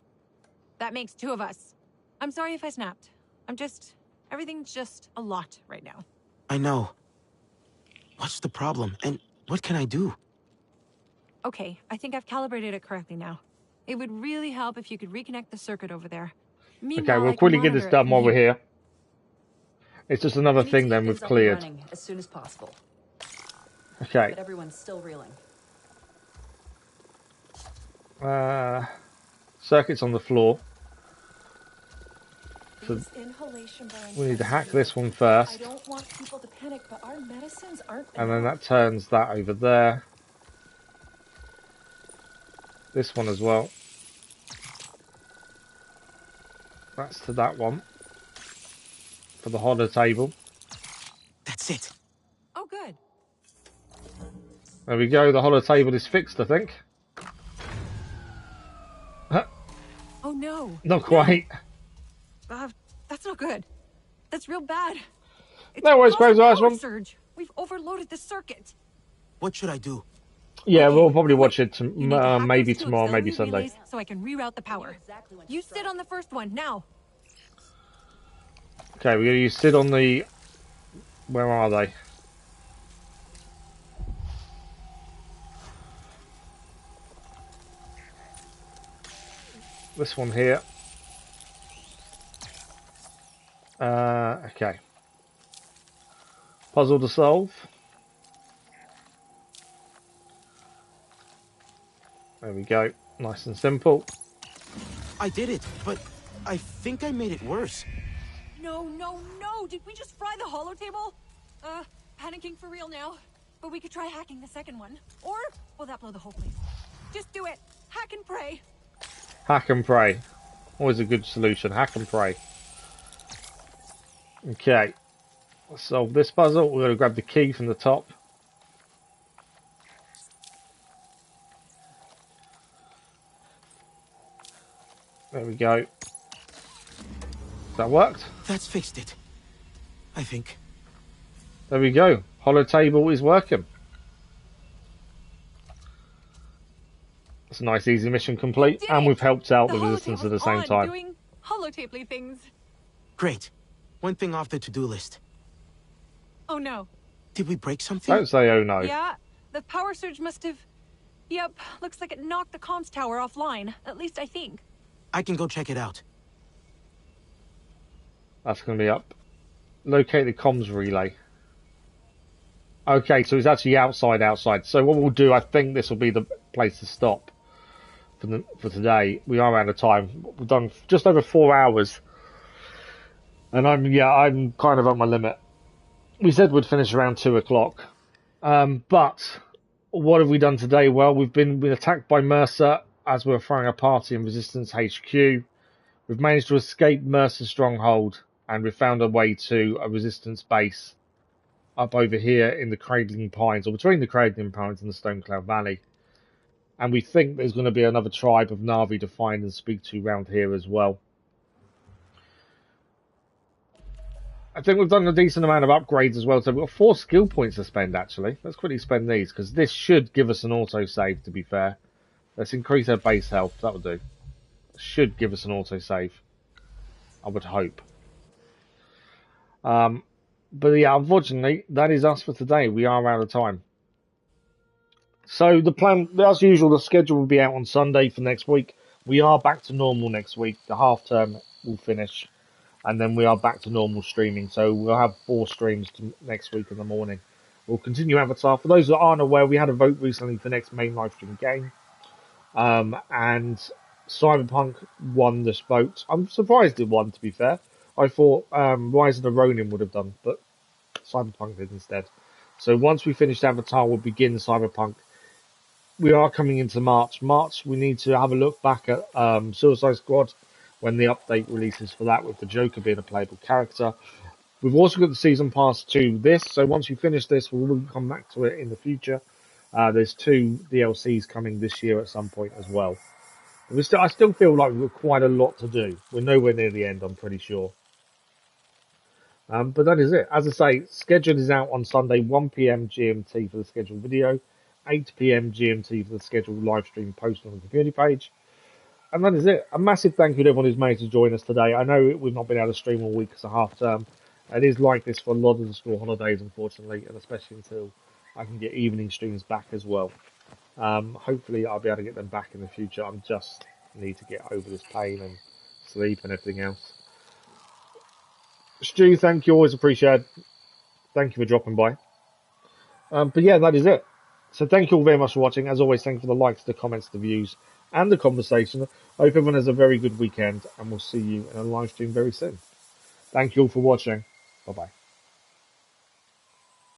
That makes two of us. I'm sorry if I snapped. Everything's just a lot right now. I know. What's the problem, and what can I do? Okay, I think I've calibrated it correctly now. It would really help if you could reconnect the circuit over there. Okay, we'll quickly get this done while we're here. It's just another thing then we've cleared. Running as soon as possible. Okay. But everyone's still reeling. Circuits on the floor. So These inhalation burns we need to are hack severe. this one first. I don't want people to panic, but our medicines aren't And then enough. that turns that over there. This one as well. That's to that one. For the hollow table. That's it. Oh, good. There we go. The hollow table is fixed, I think. Oh no. Not quite. That's not good. That's real bad. It's No worries, causing Graves, power one. surge. We've overloaded the circuit. What should I do? Yeah, we'll probably watch it You need to hack maybe those two tomorrow, maybe auxiliary Sunday. relays so I can reroute the power. You sit on the first one now. Okay, we're going to sit on the... Where are they? This one here. Okay. Puzzle to solve. There we go. Nice and simple. I did it, but I think I made it worse. No. Did we just fry the holotable? Panicking for real now. But we could try hacking the second one. Or will that blow the whole place? Just do it. Hack and pray. Hack and pray. Always a good solution. Hack and pray. Okay. Let's solve this puzzle. We're going to grab the key from the top. There we go. That worked? That's fixed it. I think. There we go. Hollow table is working. It's a nice easy mission complete. And we've helped out the resistance at the same time. Doing holotable things. Great. One thing off the to-do list. Oh no. Did we break something? Don't say oh no. Yeah, the power surge must have... Yep, looks like it knocked the comms tower offline. At least I think. I can go check it out. That's going to be up. Locate the comms relay. Okay, so it's actually outside. So what we'll do, I think this will be the place to stop for today. We are out of time. We've done just over 4 hours. And I'm kind of at my limit. We said we'd finish around 2 o'clock. But what have we done today? Well, we've been attacked by Mercer as we were throwing a party in Resistance HQ. We've managed to escape Mercer's stronghold, and we've found a way to a Resistance base up over here in the Cradling Pines, or between the Cradling Pines and the Stonecloud Valley. And we think there's going to be another tribe of Na'vi to find and speak to around here as well. I think we've done a decent amount of upgrades as well. So we've got 4 skill points to spend, actually. Let's quickly spend these, because this should give us an autosave, to be fair. Let's increase our base health. That'll do. Should give us an autosave. I would hope. But yeah, unfortunately, that is us for today. We are out of time. So the plan, as usual, the schedule will be out on Sunday for next week. We are back to normal next week. The half term will finish, and then we are back to normal streaming. So we'll have 4 streams next week in the morning. We'll continue Avatar. For those that aren't aware, we had a vote recently for next main live stream game, and Cyberpunk won this vote. I'm surprised it won, to be fair. I thought Rise of the Ronin would have done, but Cyberpunk did instead. So once we finish Avatar, we'll begin Cyberpunk. We are coming into March. March, we need to have a look back at Suicide Squad when the update releases for that, with the Joker being a playable character. We've also got the season pass to this, so once we finish this, we'll come back to it in the future. There's 2 DLCs coming this year at some point as well. I still feel like we've got quite a lot to do. We're nowhere near the end, I'm pretty sure. But that is it. As I say, schedule is out on Sunday, 1 p.m. GMT for the scheduled video, 8 p.m. GMT for the scheduled live stream posted on the community page. And that is it. A massive thank you to everyone who's managed to join us today. I know we've not been able to stream all week as a half term. It is like this for a lot of the school holidays, unfortunately, and especially until I can get evening streams back as well. Hopefully I'll be able to get them back in the future. I just need to get over this pain and sleep and everything else. Stu, thank you, always appreciated. Thank you for dropping by. But yeah, that is it. So thank you all very much for watching. As always, thank you for the likes, the comments, the views, and the conversation. I hope everyone has a very good weekend, and we'll see you in a live stream very soon. Thank you all for watching. Bye-bye.